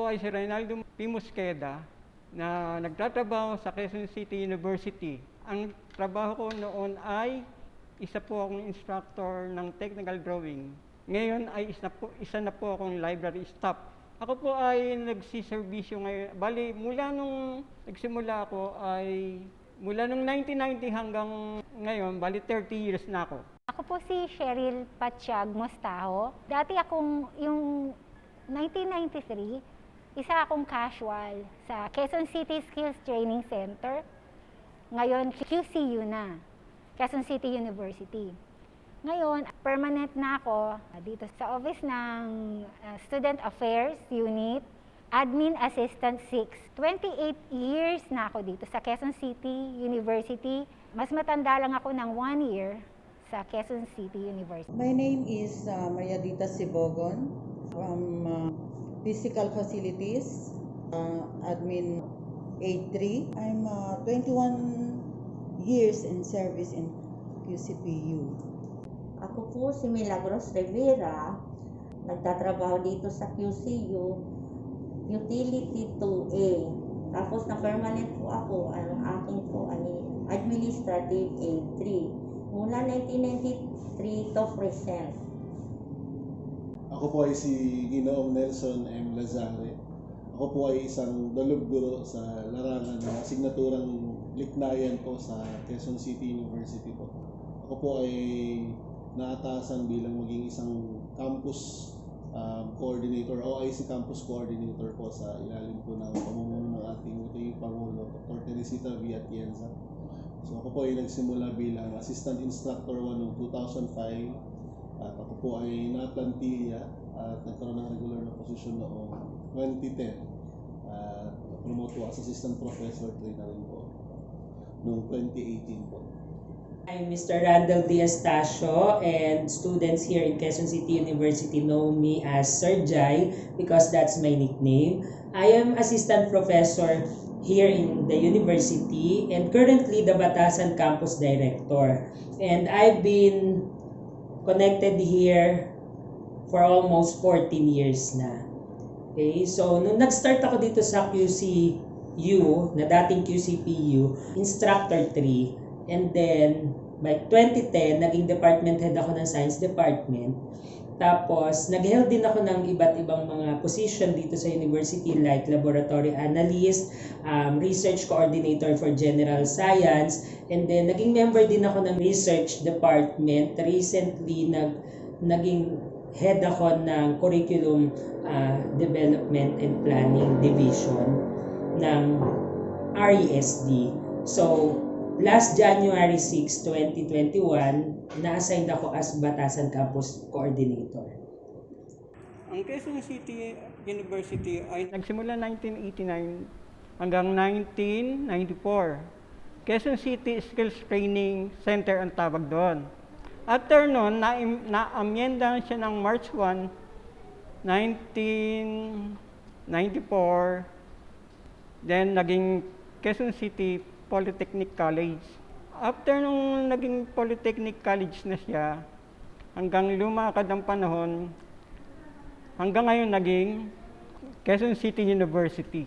po ay si Reynaldo P. Mosqueda na nagtatrabaho sa Quezon City University. Ang trabaho ko noon ay isa po akong instructor ng technical drawing. Ngayon ay isa na po akong library staff. Ako po ay nagsiservisyo ngayon. Bali, mula nung nagsimula ako ay mula nung 1990 hanggang ngayon, bali 30 years na ako. Ako po si Cheryl Patsyag Mostaho. Dati akong yung 1993, isa akong casual sa Quezon City Skills Training Center. Ngayon, QCU na, Quezon City University. Ngayon, permanent na ako dito sa office ng Student Affairs Unit, Admin Assistant 6. 28 years na ako dito sa Quezon City University. Mas matanda lang ako ng 1 year sa Quezon City University. My name is Maria Dita Sibogon from Physical Facilities, Admin 83. I'm 21 years in service in QCPU. Ako po si Milagros Rivera, nagtatrabaho dito sa QCU, Utility 2A. Tapos na permanent po ako, ang aking po ay Administrative A3. Mula 1993 to present. Ako po ay si Ginoong Nelson M. Lazare. Ako po ay isang dalub guro sa larangan ng asignaturang liknayan po sa Quezon City University po. Ako po ay naatasan bilang maging isang campus coordinator, OIC campus coordinator po sa ilalim po ng pamumuno ng ating Pangulo, Dr. Teresita V. Atienza. So ako po ay nagsimula bilang assistant instructor 1 noong 2005 at ako po ay na-plantilla at nagkaroon ng regular na posisyon noong 2010 at promote po as assistant professor 3 na rin po noong 2018 po. I'm Mr. Randall Diastasio, and students here in Quezon City University know me as Sir Jai because that's my nickname. I am assistant professor here in the university and currently the Batasan Campus Director. And I've been connected here for almost 14 years na. Okay, so nung nag-start ako dito sa QCU, na dating QCPU, Instructor 3, and then by 2010, naging department head ako ng Science Department. Tapos, nag-held din ako ng iba't ibang mga position dito sa university like Laboratory Analyst, Research Coordinator for General Science, and then naging member din ako ng Research Department. Recently, naging head ako ng Curriculum Development and Planning Division ng RESD. So, last January 6, 2021, na-assigned ako as Batasan Campus Coordinator. Ang Quezon City University ay nagsimula 1989 hanggang 1994. Quezon City Skills Training Center ang tawag doon. After noon, na-amyendahan siya ng March 1, 1994. Then, naging Quezon City Polytechnic College. After nung naging Polytechnic College na siya, hanggang lumakad ang panahon, hanggang ngayon naging Quezon City University.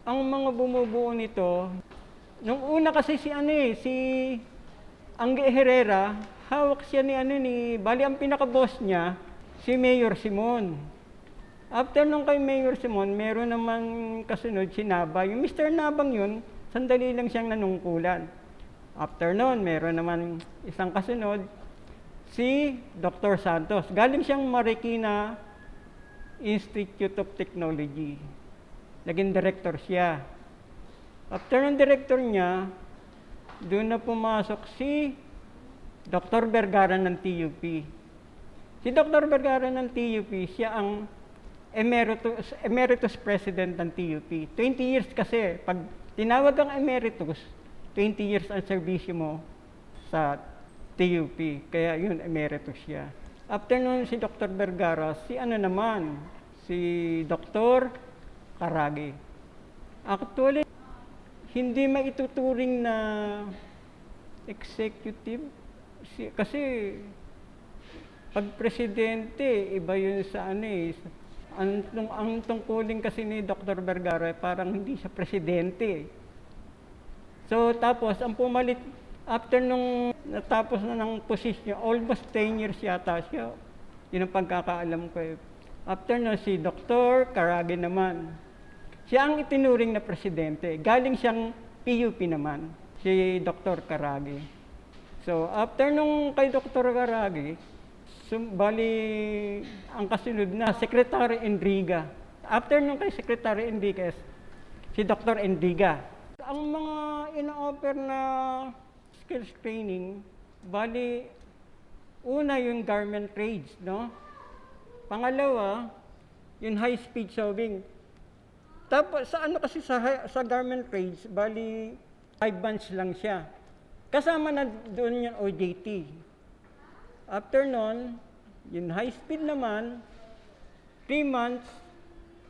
Ang mga bumubuo nito, nung una kasi si Angge Herrera, hawak siya bali ang pinaka-boss niya, si Mayor Simon. After nung kay Mayor Simon, meron naman kasunod si Naba. Yung Mr. Nabang yun, sandali lang siyang nanungkulan. After noon, meron naman isang kasunod, si Dr. Santos. Galing siyang Marikina Institute of Technology. Naging director siya. After ng director niya, doon na pumasok si Dr. Vergara ng TUP. Si Dr. Vergara ng TUP, siya ang emeritus president ng TUP. 20 years kasi, pag tinawag kang emeritus, 20 years ang serbisyo mo sa TUP. Kaya yun, emeritus siya. After nun si Dr. Vergara, si Dr. Carage. Actually, hindi maituturing na executive kasi pag presidente, iba yun sa Ang tungkulin kasi ni Dr. Vergara, parang hindi siya presidente. So, tapos, ang pumalit, after nung natapos na ng posisyon, almost 10 years yata siya. Yun ang pagkakaalam ko eh. After nun, si Dr. Carage naman. Siya ang itinuring na presidente. Galing siyang PUP naman, si Dr. Carage. So, after nung kay Dr. Carage, bali, ang kasunod na, Secretary Enriga. After nung kay Secretary Enriquez, si Dr. Enriga. Ang mga ino-offer na skills training, bali, una yung garment trades, no? Pangalawa, yung high-speed sewing. Tapos, sa ano kasi sa garment trades, bali, 5 months lang siya. Kasama na doon yung OJT. After nun, yung high speed naman, 3 months,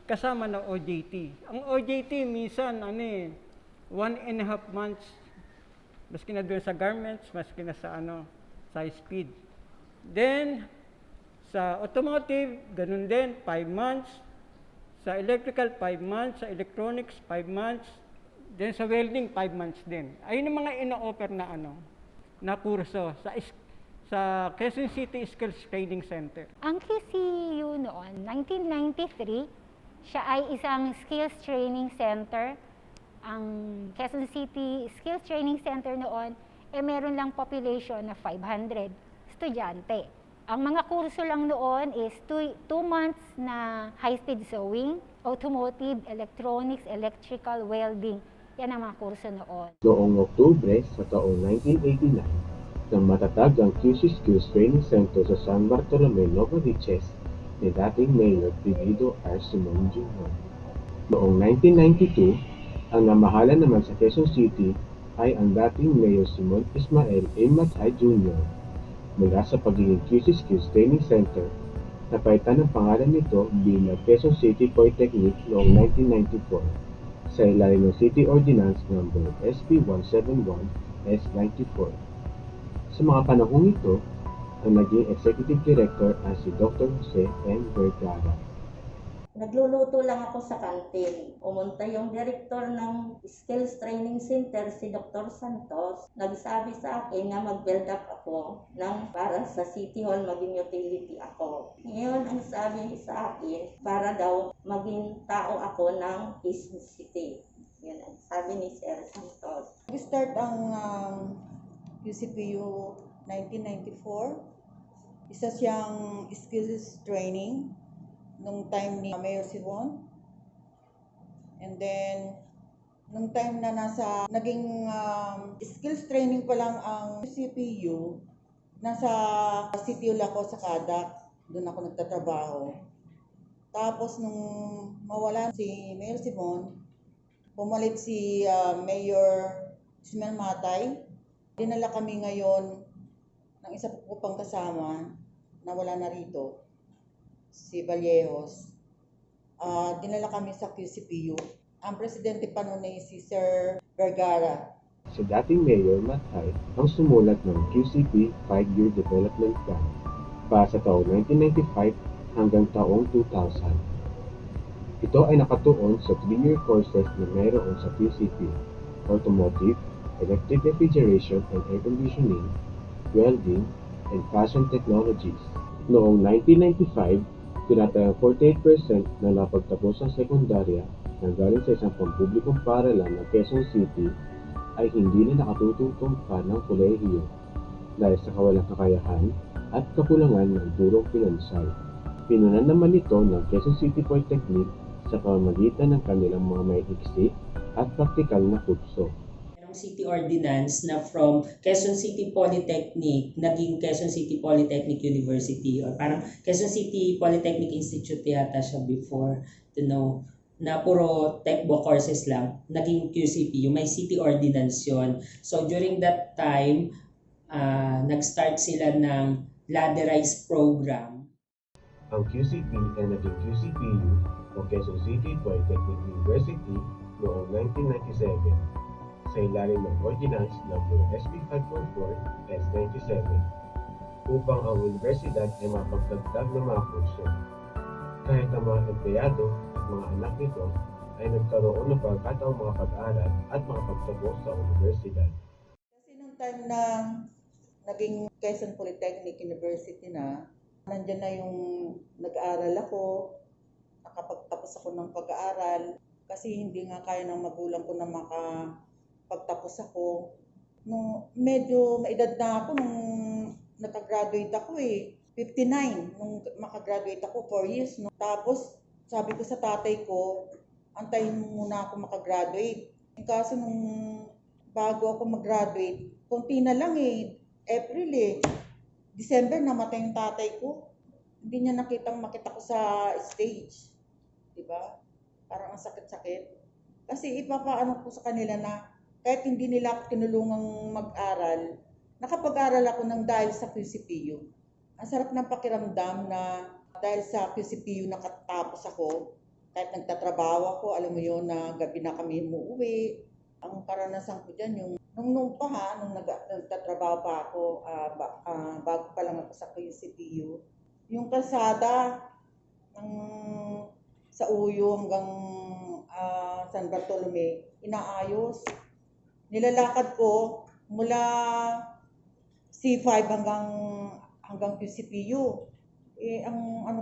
kasama na OJT. Ang OJT, minsan, 1.5 months, maski na doon sa garments, maski na sa, sa high speed. Then, sa automotive, ganun din, 5 months. Sa electrical, 5 months. Sa electronics, 5 months. Then, sa welding, 5 months din. Ayun ang mga ino-offer na, na kurso sa Quezon City Skills Training Center. Ang QCU noon, 1993, siya ay isang skills training center. Ang Quezon City Skills Training Center noon, meron lang population na 500 estudyante. Ang mga kurso lang noon is 2 months na high-speed sewing, automotive, electronics, electrical, welding. Yan ang mga kurso noon. Noong Oktubre sa taong 1989, nang matatag ang QC Skills Training Center sa San Bartolome, Novaliches ni dating Mayor Bibido R. Simon Jr. Noong 1992, ang namahala naman sa Quezon City ay ang dating Mayor Simon Ismael A. Matay Jr. Mula sa pagiging QC Skills Training Center, napalitan ang pangalan nito bilang Quezon City Polytechnic noong 1994 sa ilalim ng City Ordinance No. SB 171-S94. Sa mga panahong ito, ang naging Executive Director ay si Dr. Jose M. Vergara. Nagluluto lang ako sa kantin. Pumunta yung director ng Skills Training Center, si Dr. Santos. Nagsabi sa akin na mag-build up ako para sa City Hall maging utility ako. Ngayon, ang sabi sa akin, para daw maging tao ako ng Quezon City. Yun ang sabi ni Sir Santos. Nag-start ang QCPU 1994. Isa siyang skills training nung time ni Mayor Simon. And then, nung time na naging skills training pa lang ang QCPU, nasa City Hall ako sa Kadak, doon ako nagtatrabaho. Tapos nung mawala si Mayor Simon, pumalit si Mayor Ismael Matay. Dinala kami ngayon ng isa ko pang kasama na wala na rito, si Vallejos. Dinala kami sa QCPU. Ang presidente pa noon ay si Sir Vergara. Si dating Mayor Matay ang sumulat ng QCP 5-Year Development Plan para sa taong 1995 hanggang taong 2000. Ito ay nakatuon sa 3-year courses na mayroon sa QCP: Automotive, Electric Refrigeration and Air Conditioning, Welding, and Fashion Technologies. Noong 1995, tinatayang 48% na napagtapos ang sekundarya na galing sa isang pampublikong paaralan ng Quezon City ay hindi na nakatutungtong pa ng kolehiyo dahil sa kawalang kakayahan at kakulangan ng burong pinansal. Pinunan naman ito ng Quezon City Polytechnic sa pamamagitan ng kanilang mga maiiksi at praktikal na kurso. City Ordinance na from Quezon City Polytechnic naging Quezon City Polytechnic University, or parang Quezon City Polytechnic Institute yata siya before, na puro techbo courses lang, naging QCPU, may City Ordinance yun. So during that time, nag-start sila ng ladderized program. Ang QCP ay naging QCPU o Quezon City Polytechnic University noong 1997 sa ilalim ng Ordinance No. SB 544-S97 upang ang universidad ay mapagdagdag ng mga kurso. Kahit ang mga empleyado at mga anak nito ay nagkaroon ng pagkataong mga pag-aaral at makapagtapos sa universidad. Kasi nung time na naging Quezon Polytechnic University na, nandyan na yung nag-aaral ako, nakapagtapos ako ng pag-aaral, kasi hindi nga kaya ng magulang ko na makapagtapos ako. Nung medyo maedad na ako nung nakagraduate ako 59 nung makagraduate ako, 4 years. No? Tapos sabi ko sa tatay ko, antayin mo muna ako makagraduate. Kaso nung bago ako mag-graduate, konti na lang April December namatay yung tatay ko. Hindi niya makita ko sa stage. Diba? Parang ang sakit-sakit. Kasi ipapaano ko sa kanila na kahit hindi nila ako tinulungang mag-aral, nakapag-aral ako ng dahil sa QCPU. Ang sarap ng pakiramdam na dahil sa QCPU nakatapos ako, kahit nagtatrabaho ako, alam mo yun na gabi na kami umuwi. Ang karanasan ko dyan, yung nung nagtatrabaho pa ako, bago pa lang ako sa QCPU, yung kalsada sa Uyo hanggang San Bartolome, inaayos. Nilalakad ko mula C5 hanggang QCPU. Ang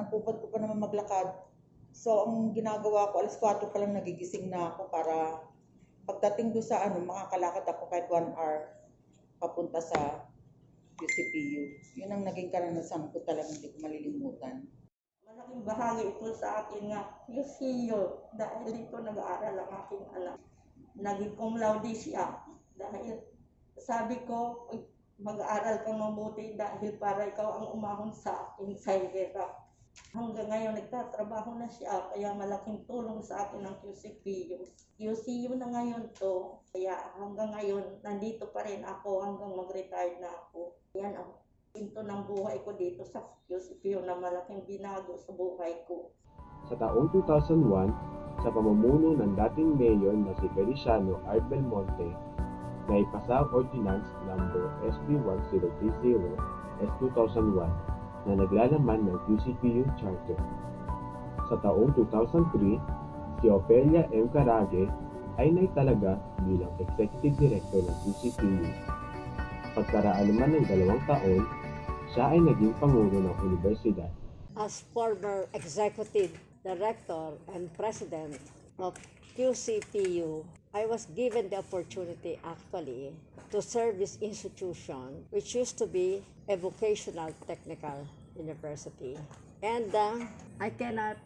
kubad ko pa naman maglakad. So, ang ginagawa ko, alas 4 pa lang nagigising na ako para pagdating doon sa makakalakad ako kahit 1 hour papunta sa QCPU. Yun ang naging karanasan ko talagang hindi ko malilimutan. Malaking bahagi ito sa akin nga, QCU, dahil dito nag-aaral ang aking anak. Naging cum laude siya dahil sabi ko, mag-aaral kang mabuti dahil para ikaw ang umahon sa akin sa hirap. Hanggang ngayon nagtatrabaho na siya, kaya malaking tulong sa akin ang QCPU. QCU na ngayon to, kaya hanggang ngayon nandito pa rin ako hanggang mag-retire na ako. Yan ang pinto ng buhay ko dito sa QCPU na malaking binago sa buhay ko. Sa taong 2001, sa pamumuno ng dating mayor na si Feliciano R. Belmonte, na ipasa ang Ordinance number SB 1030 S2001 na naglalaman ng QCPU Charter. Sa taong 2003, si Ofelia M. Carage ay naitalaga bilang Executive Director ng QCPU. Pagkaraan naman ng 2 taon, siya ay naging Pangulo ng Universidad. As former Executive Director and President of QCPU, I was given the opportunity actually to serve this institution, which used to be a vocational technical university. And I cannot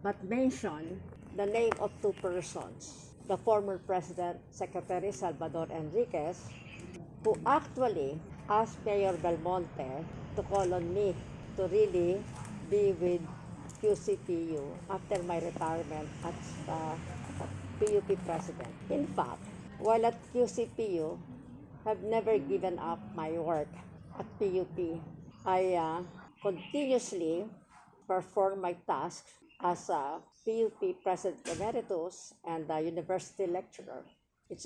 but mention the name of 2 persons. The former President, Secretary Salvador Enriquez, who actually asked Mayor Belmonte to call on me to really be with QCPU after my retirement as PUP President. In fact, while at QCPU, have never given up my work at PUP. I continuously perform my tasks as a PUP President Emeritus and a university lecturer. It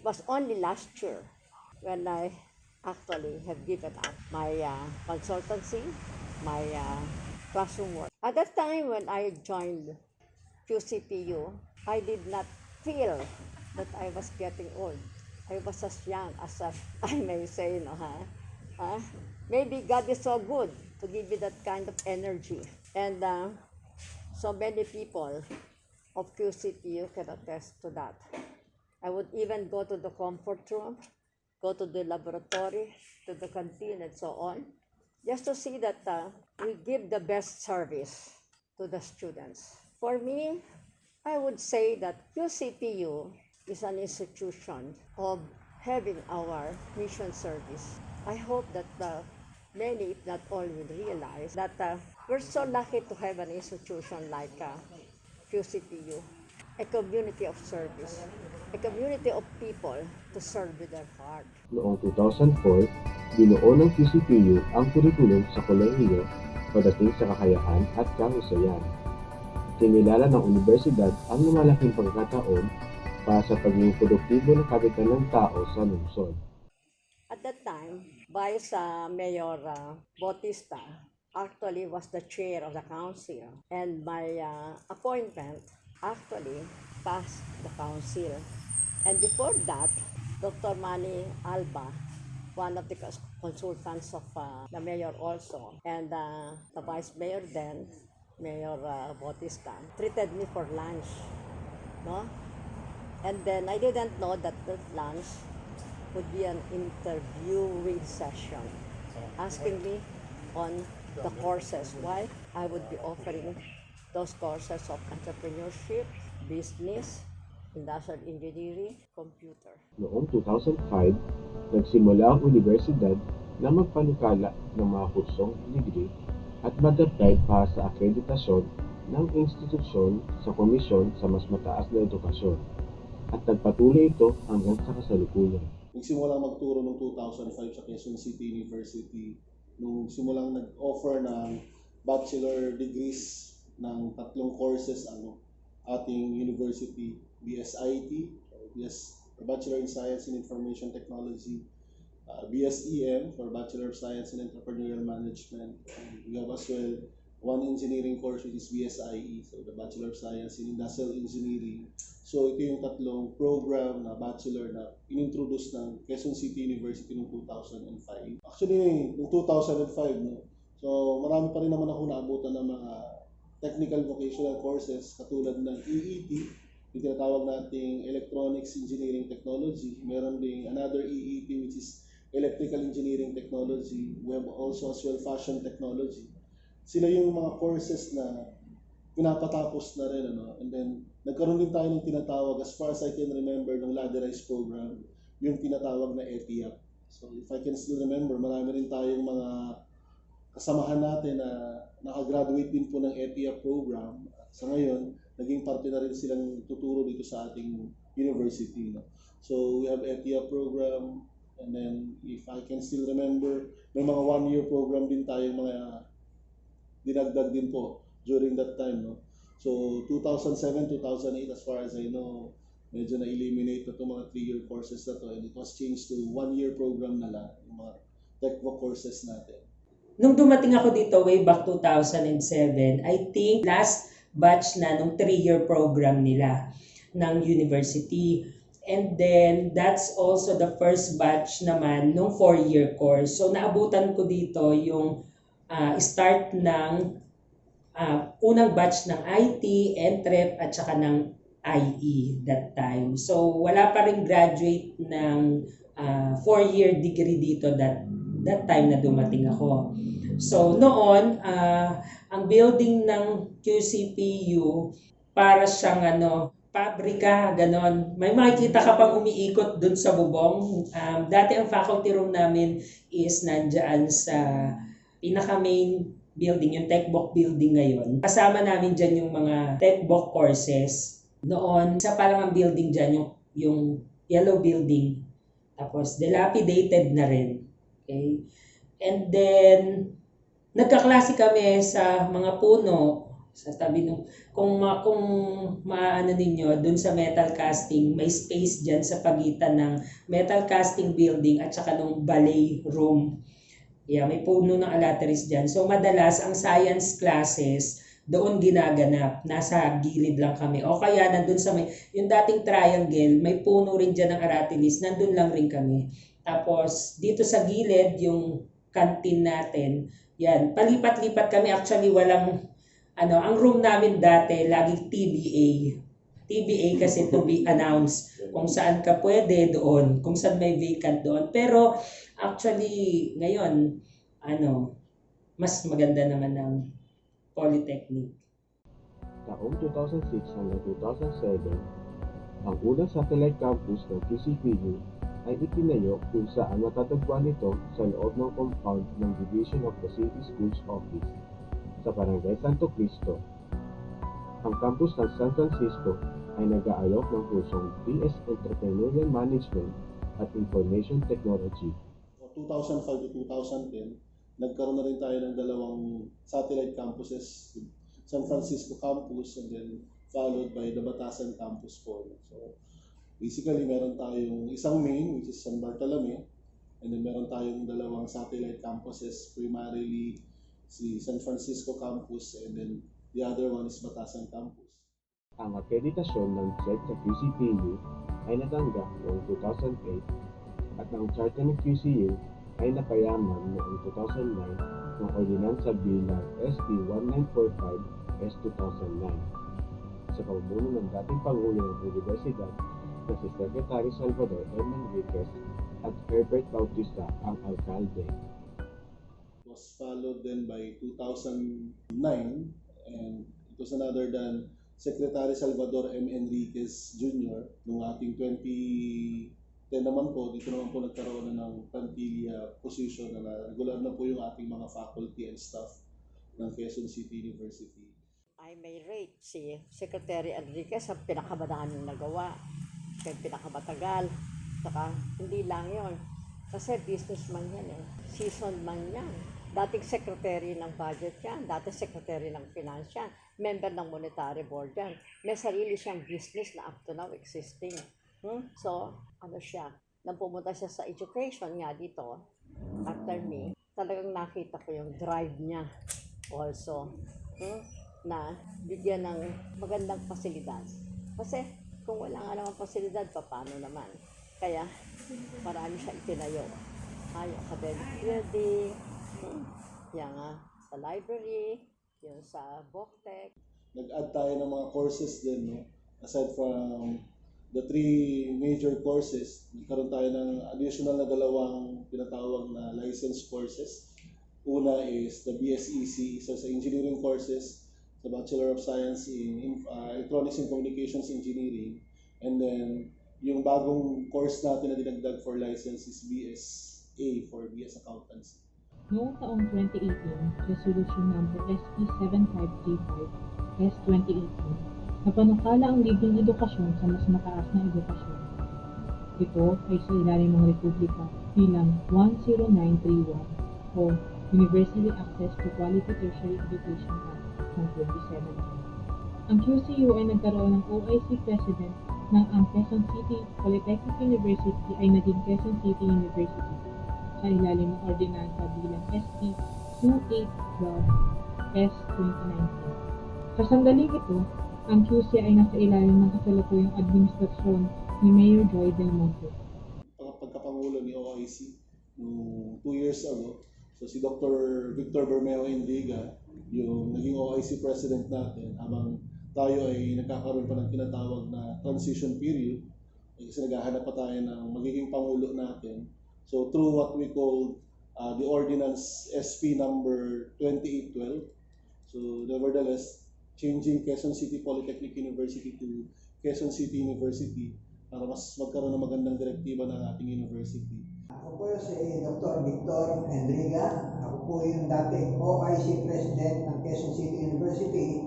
was only last year when I actually have given up my consultancy, my classroom work. At that time when I joined QCPU, I did not feel that I was getting old. I was as young as I may say, maybe God is so good to give you that kind of energy. And so many people of QCPU can attest to that. I would even go to the comfort room, go to the laboratory, to the canteen, and so on, just to see that we give the best service to the students. For me, I would say that QCPU is an institution of having our mission service. I hope that many, if not all, will realize that we're so lucky to have an institution like QCPU, a community of service, a community of people to serve with their heart. Noong 2004, binuo ng QCPU ang kurikulum sa kolehiyo pagdating sa kakayahan at kahusayan. Kinilala ng universidad ang lumalaking pagkakataon para sa pagiging produktibo ng kapital ng tao sa lungsod. At that time, by sa Mayor Bautista, actually was the chair of the council, and my appointment actually passed the council. And before that, Dr. Manny Alba, one of the consultants of the mayor also, and the vice mayor then, Mayor Bautista, treated me for lunch, no? And then I didn't know that the lunch would be an interviewing session, asking me on the courses. Why? I would be offering those courses of entrepreneurship, business, industrial engineering, computer. Noong 2005, nagsimula ang universidad na magpanukala ng mga kursong degree at mag-apply pa sa akreditasyon ng institusyon sa Komisyon sa Mas Mataas na Edukasyon. At nagpatuloy ito hanggang sa kasalukuyan. Nagsimulang magturo noong 2005 sa Quezon City University. Nung simulang nag-offer ng bachelor degrees ng 3 courses ating university, BSIT, Bachelor in Science in Information Technology, BSEM for Bachelor of Science in Entrepreneurial Management. And we have as well one engineering course which is BSIE, so the Bachelor of Science in Industrial Engineering. So ito yung 3 program na bachelor na inintroduce ng Quezon City University noong 2005. Actually, noong 2005, no? So marami pa rin naman ako naabutan ng mga technical vocational courses katulad ng EET, yung tinatawag nating Electronics Engineering Technology. Meron ding another EET which is Electrical Engineering Technology. We have also as well Fashion Technology. Sila yung mga courses na pinapatapos na rin. And then, nagkaroon din tayo ng tinatawag, as far as I can remember, ng ladderized program, yung tinatawag na ETIAP. So, if I can still remember, marami rin tayong mga kasamahan natin na nakagraduate din po ng ETIAP program. Sa ngayon, naging parte na rin silang tuturo dito sa ating university. So, we have ETIAP program, and then, if I can still remember, may mga 1-year program din tayong mga dinagdag din po during that time, no? So 2007, 2008, as far as I know, medyo na-eliminate na itong mga 3-year courses na to, and it was changed to 1-year program na lang, yung mga technical courses natin. Nung dumating ako dito way back 2007, I think last batch na nung 3-year program nila ng university. And then that's also the first batch naman nung 4-year course. So naabutan ko dito yung start ng unang batch ng IT, NTREP at saka ng IE that time. So wala pa rin graduate ng 4-year degree dito that time na dumating ako. So noon, ang building ng QCPU para siyang pabrika, ganon. May makikita ka pang umiikot dun sa bubong. Dati ang faculty room namin is nandyan sa pinaka-main building, yung TechBook building ngayon. Kasama namin dyan yung mga TechBook courses. Noon, isa pa lang ang building dyan, yung yellow building. Tapos, dilapidated na rin. Okay? And then, nagkaklase kami sa mga puno, sa tabi ng, kung maano ninyo, dun sa metal casting, may space dyan sa pagitan ng metal casting building at saka nung ballet room. Yeah, may puno ng alateris dyan. So madalas ang science classes doon ginaganap. Nasa gilid lang kami. O kaya nandun sa yung dating triangle, may puno rin dyan ng aratilis. Nandun lang rin kami. Tapos dito sa gilid, yung canteen natin, yan, palipat-lipat kami. Actually walang, ang room namin dati, laging TBA. TBA kasi to be announced. Kung saan ka pwede doon, kung saan may vacant doon. Pero actually, ngayon, mas maganda naman ng Polytechnic. Taong 2006 hanggang 2007, ang unang satellite campus ng QCPU ay itinayo kung saan matatagpuan ito sa loob ng compound ng Division of the City Schools Office sa Barangay Santo Cristo. Ang campus ng San Francisco ay nag-aalok ng kursong BS Entrepreneurial Management at Information Technology. 2005 to 2010, nagkaroon na rin tayo ng 2 satellite campuses, San Francisco campus and then followed by the Batasan campus po. So basically meron tayong isang main which is San Bartolome, and then meron tayong 2 satellite campuses, primarily si San Francisco campus, and then the other one is Batasan campus. Ang akreditasyon ng JED sa QCPU ay natanggap noong 2008 at ang charter ng QCU ay napayaman noong 2009 ng Ordinansa Bilang SB 1945 S 2009 sa pamumuno ng dating Pangulo ng Universidad na si Secretary Salvador M. Enriquez at Herbert Bautista ang alkalde. It was followed then by 2009, and it was another than Secretary Salvador M. Enriquez Jr. Noong ating 2010 naman po, dito naman po nagkaroon na ng plantilla position na regular na po yung ating mga faculty and staff ng Quezon City University. I may rate si Secretary Enriquez ang pinakamadaming nagawa, siya yung pinakamatagal, saka hindi lang yon kasi businessman yan seasoned man yan, dating secretary ng budget yan, dating secretary ng finance yan, member ng monetary board yan, may sarili siyang business na up to now existing. So, ano siya, nang pumunta siya sa education nga dito, after me, talagang nakita ko yung drive niya also. Na bigyan ng magandang pasilidad. Kasi kung wala nga naman pasilidad, paano naman? Kaya marami siya itinayo. Yung academic building, yung sa library, yung sa BOCTEC. Nag-add tayo ng mga courses din, no? Aside from the 3 major courses, nagkaroon tayo ng additional na 2 tinatawag na license courses. Una is the BSEC, isa sa engineering courses, the Bachelor of Science in Electronics and Communications Engineering. And then, yung bagong course natin na dinagdag for license is BSA for BS Accountancy. Noong taong 2018, Resolution Number SP 7535 S 2018, napanukala ang libreng edukasyon sa mas mataas na edukasyon. Ito ay sa ilalim ng Republika bilang 10931 o Universally Access to Quality Tertiary Education Act ng 2017. Ang QCU ay nagkaroon ng OIC President nang ang Quezon City Polytechnic University ay naging Quezon City University sa ilalim ng Ordinansa bilang SP 2812 S 2019. Sa sandaling ito, ang QC ay nasa ilalim ng kasalukuyang administrasyon ni Mayor Joy Del Monte. Pagkapangulo ni OIC 2 years ago, so si Dr. Victor Bermeo Enriga, yung naging OIC President natin, habang tayo ay nagkakaroon pa ng tinatawag na transition period, kasi naghahanap pa tayo ng magiging Pangulo natin. So through what we call the Ordinance SP number 2812, so nevertheless, changing Quezon City Polytechnic University to Quezon City University para mas magkaroon ng magandang direktiba ng ating university. Ako po si Dr. Victor Enriga. Ako po yung dating OIC President ng Quezon City University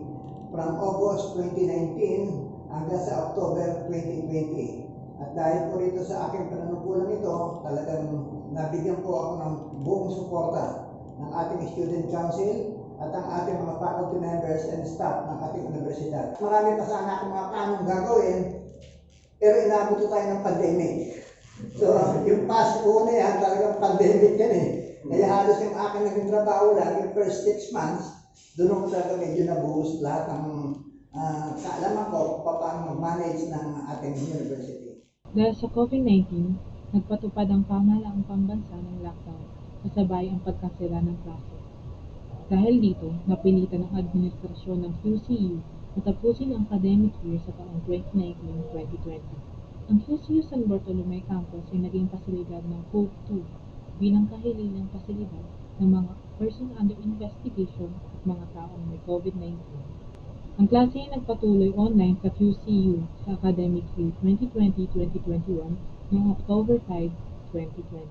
from August 2019 hanggang sa October 2020. At dahil po rito sa aking pananagulang ito, talagang nabigyan po ako ng buong suporta ng ating Student Council at ang ating mga faculty members and staff ng ating universidad. Marami pa sana akong mga planong gagawin, pero inabot tayo ng pandemic. So, yung past una yan, talagang pandemic yan eh. Kaya halos yung akin naging trabaho lang, yung first 6 months, doon ako talaga medyo nabuhos lahat ng kaalaman ko kung paano mag-manage ng ating university. Dahil sa COVID-19, nagpatupad ang pamahalaang pambansa ng lockdown kasabay ang pagkasira ng klase. Dahil dito, napilitan ang administrasyon ng QCU na tapusin ang academic year sa taong 2019-2020. Ang QCU San Bartolome Campus ay naging pasilidad ng Hope 2 bilang kahililang pasilidad ng mga person under investigation at mga taong may COVID-19. Ang klase ay nagpatuloy online sa QCU sa academic year 2020-2021 noong October 5, 2020.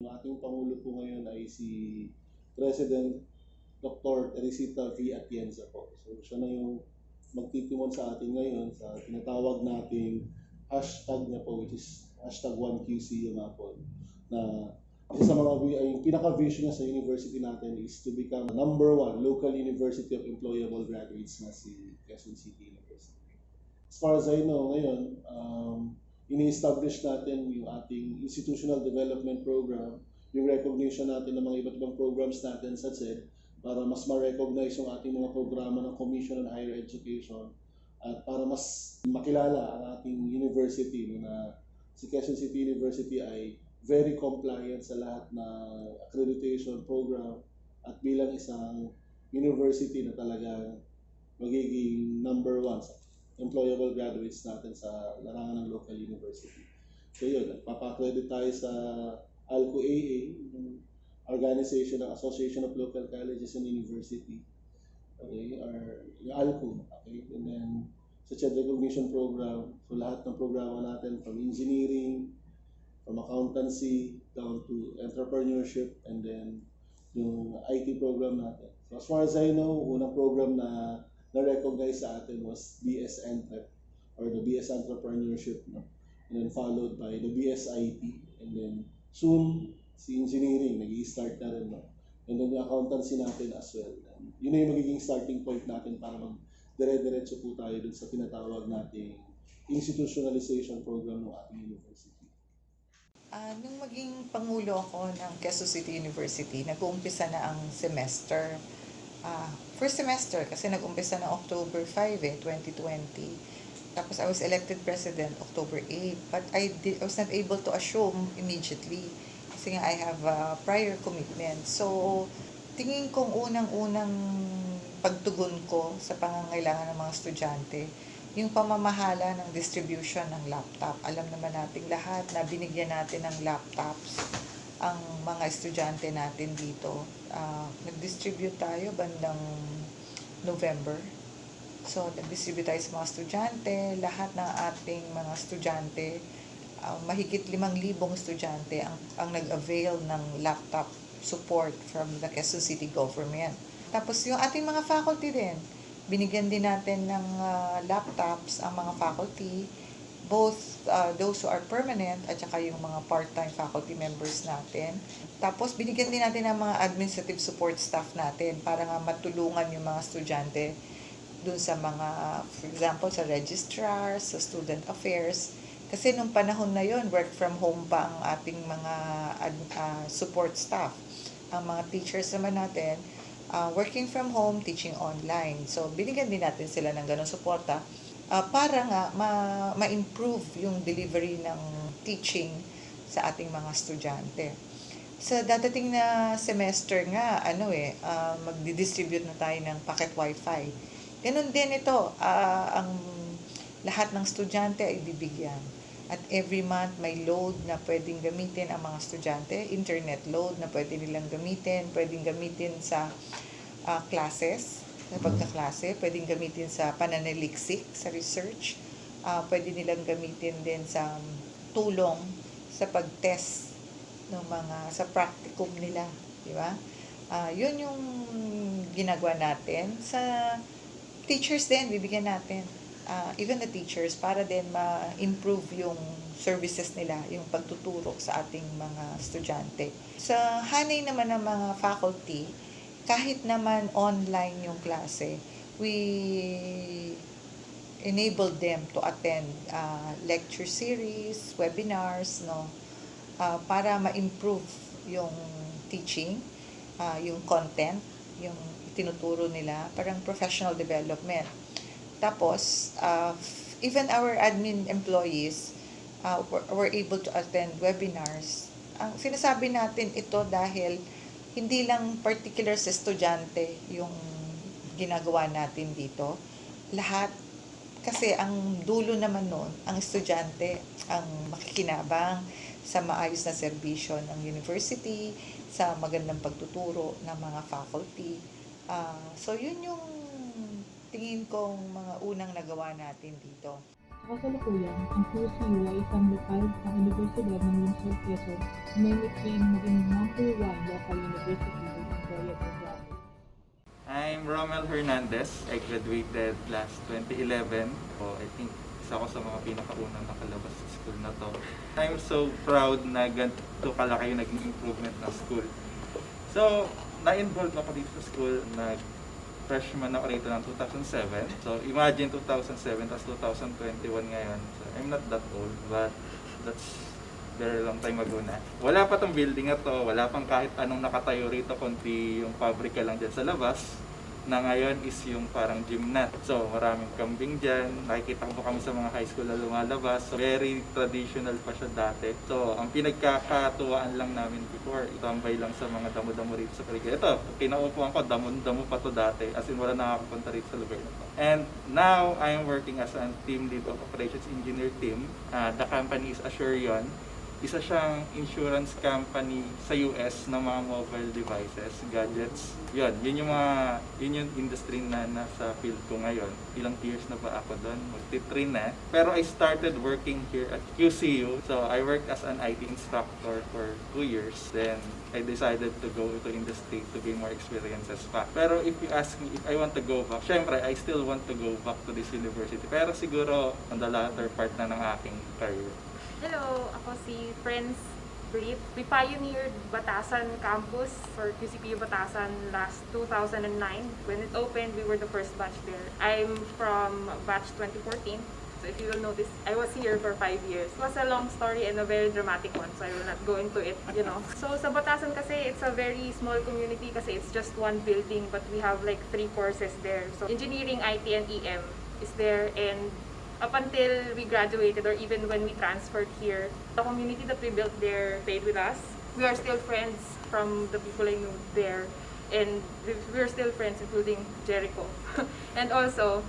Ang ating Pangulo po ngayon ay si President Dr. Teresita V. Atienza po. So siya na yung magtitimon sa atin ngayon sa tinatawag nating hashtag niya po, which is hashtag 1QC yung nga po. Na isa sa mga yung pinaka-vision niya sa university natin is to become #1 local university of employable graduates na si Quezon City University. As far as I know, ngayon, ini-establish natin yung ating institutional development program, yung recognition natin ng mga iba't ibang programs natin sa CED para mas ma-recognize yung ating mga programa ng Commission on Higher Education at para mas makilala ang ating university na si Quezon City University ay very compliant sa lahat ng accreditation program at bilang isang university na talagang magiging number 1 sa employable graduates natin sa larangan ng local university. So yun, nagpapa-accredit tayo sa ALCO-AA, yung organization ng Association of Local Colleges and University. Okay, or yung ALCO, okay, and then sa CHED recognition program, so lahat ng programa natin from engineering, from accountancy down to entrepreneurship, and then yung IT program natin. So as far as I know, unang program na na-recognize sa atin was BS Entrep or the BS Entrepreneurship, no? And then followed by the BS IT, and then soon si engineering nag-i-start na rin, no? And then yung accountancy natin as well. And yun na yung magiging starting point natin para dire-diretso po tayo dun sa tinatawag nating institutionalization program ng ating university. Nung maging pangulo ako ng Quezon City University, nag-uumpisa na ang semester. First semester kasi nag-umpisa na October 5, 2020. Tapos I was elected president October 8. But I was not able to assume immediately kasi nga I have prior commitment. So, tingin kong unang-unang pagtugon ko sa pangangailangan ng mga estudyante, yung pamamahala ng distribution ng laptop. Alam naman nating lahat na binigyan natin ng laptops ang mga estudyante natin dito. Nag-distribute tayo bandang November. So, nag-distribute tayo sa mga estudyante. Lahat ng ating mga estudyante, mahigit 5,000 estudyante ang nag-avail ng laptop support from the Quezon City government. Tapos yung ating mga faculty din, binigyan din natin ng laptops ang mga faculty, both those who are permanent at saka yung mga part-time faculty members natin. Tapos binigyan din natin ng mga administrative support staff natin para nga matulungan yung mga estudyante dun sa mga, for example, sa registrar, sa student affairs. Kasi nung panahon na yon, work from home pa ang ating mga support staff. Ang mga teachers naman natin, working from home, teaching online. So, binigyan din natin sila ng ganong suporta para nga ma-improve yung delivery ng teaching sa ating mga estudyante. Sa dadating na semester nga, magdi-distribute na tayo ng packet wifi. Ganun din ito, ang lahat ng estudyante ay bibigyan. At every month may load na pwedeng gamitin ang mga estudyante, internet load na pwede nilang gamitin, pwedeng gamitin sa classes, sa pagkaklase, pwedeng gamitin sa pananaliksik, sa research, pwede nilang gamitin din sa tulong sa pag-test ng mga sa practicum nila, di ba? Yun yung ginagawa natin. Sa teachers din, bibigyan natin. Even the teachers, para din ma-improve yung services nila, yung pagtuturo sa ating mga estudyante. Sa hanay naman ng mga faculty, kahit naman online yung klase, we enable them to attend lecture series, webinars, no, para ma-improve yung teaching, yung content, yung tinuturo nila, parang professional development. Tapos, even our admin employees were able to attend webinars. Ang sinasabi natin ito dahil hindi lang particular sa estudyante yung ginagawa natin dito. Lahat, kasi ang dulo naman nun, ang estudyante ang makikinabang sa maayos na serbisyo ng university, sa magandang pagtuturo ng mga faculty. So, yun yung tingin kong mga unang nagawa natin dito. Sa kasalukuyan, ang QCU ay isang lokal na universidad ng Lungsod Quezon na may mitring maging number 1 local university with employable graduates. I'm Romel Hernandez. I graduated last 2011. So I think isa ko sa mga pinakaunang nakalabas sa school na to. I'm so proud na ganito kalaki yung naging improvement ng school. So, na-involved ako dito sa school, freshman ako rito ng 2007. So imagine 2007 tapos 2021 ngayon. So I'm not that old, but that's very long time ago na. Wala pa tong building na to, wala pang kahit anong nakatayo rito kundi yung pabrika lang dyan sa labas. Na ngayon is yung parang gymnat. So, maraming kambing dyan. Nakikita ko kami sa mga high school na lumalabas. So, very traditional pa siya dati. So, ang pinagkakatuwaan lang namin before, itambay lang sa mga damo-damo rito sa paligid. Ito, kinaupuan ko, damo-damo pa to dati. As in, wala nakakapunta rito sa lugar na to. And now, I am working as a team lead of operations engineer team. The company is Assurion. Isa siyang insurance company sa US ng mga mobile devices, gadgets. Yun yung industry na nasa field ko ngayon. Ilang years na ba ako doon? Magti-3 na. Pero I started working here at QCU. So I worked as an IT instructor for 2 years. Then I decided to go to industry to gain more experiences pa. Pero if you ask me if I want to go back, syempre I still want to go back to this university. Pero siguro on the latter part na ng aking career. Hello, ako si Friends Brit. We pioneered Batasan campus for QCPU Batasan last 2009. When it opened, we were the first batch there. I'm from batch 2014. So if you will notice, I was here for 5 years. It was a long story and a very dramatic one, so I will not go into it, So sa Batasan kasi, it's a very small community kasi it's just one building, but we have like 3 courses there. So engineering, IT, and EM is there, and up until we graduated or even when we transferred here, the community that we built there stayed with us. We are still friends from the people I knew there, and we're still friends, including Jericho. And also,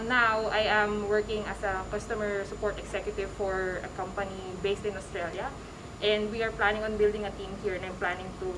now I am working as a customer support executive for a company based in Australia, and we are planning on building a team here, and I'm planning to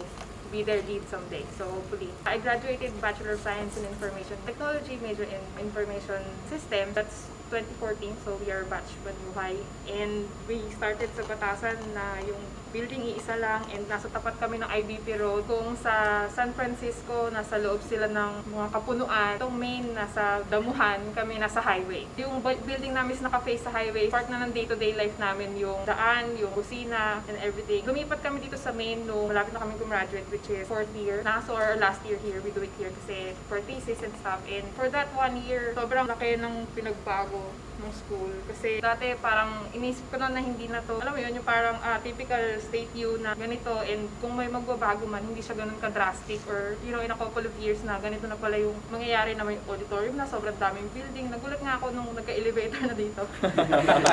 be their lead someday. So hopefully. I graduated Bachelor of Science in Information Technology, major in Information System. That's 2014, so we are batch Banuhay. And we started sa Batasan na yung building iisa lang, and nasa tapat kami ng IBP Road. Kung sa San Francisco, nasa loob sila ng mga kapunuan. Itong main, nasa Damuhan, kami nasa highway. Yung building namin is naka-face sa highway. Part na ng day-to-day life namin yung daan, yung kusina, and everything. Lumipat kami dito sa main nung malapit na kami gumraduate, which is 4th year. Nasa or last year here, we do it here kasi for thesis and stuff. And for that 1 year, sobrang laki ng pinagbago ng school. Kasi dati parang inisip ko na hindi na to. Alam mo yun, yung parang typical state U na ganito, and kung may magbabago man, hindi siya ganun ka-drastic, or in a couple of years na ganito na pala yung mangyayari na may auditorium na sobrang daming building. Nagulat nga ako nung nagka-elevator na dito.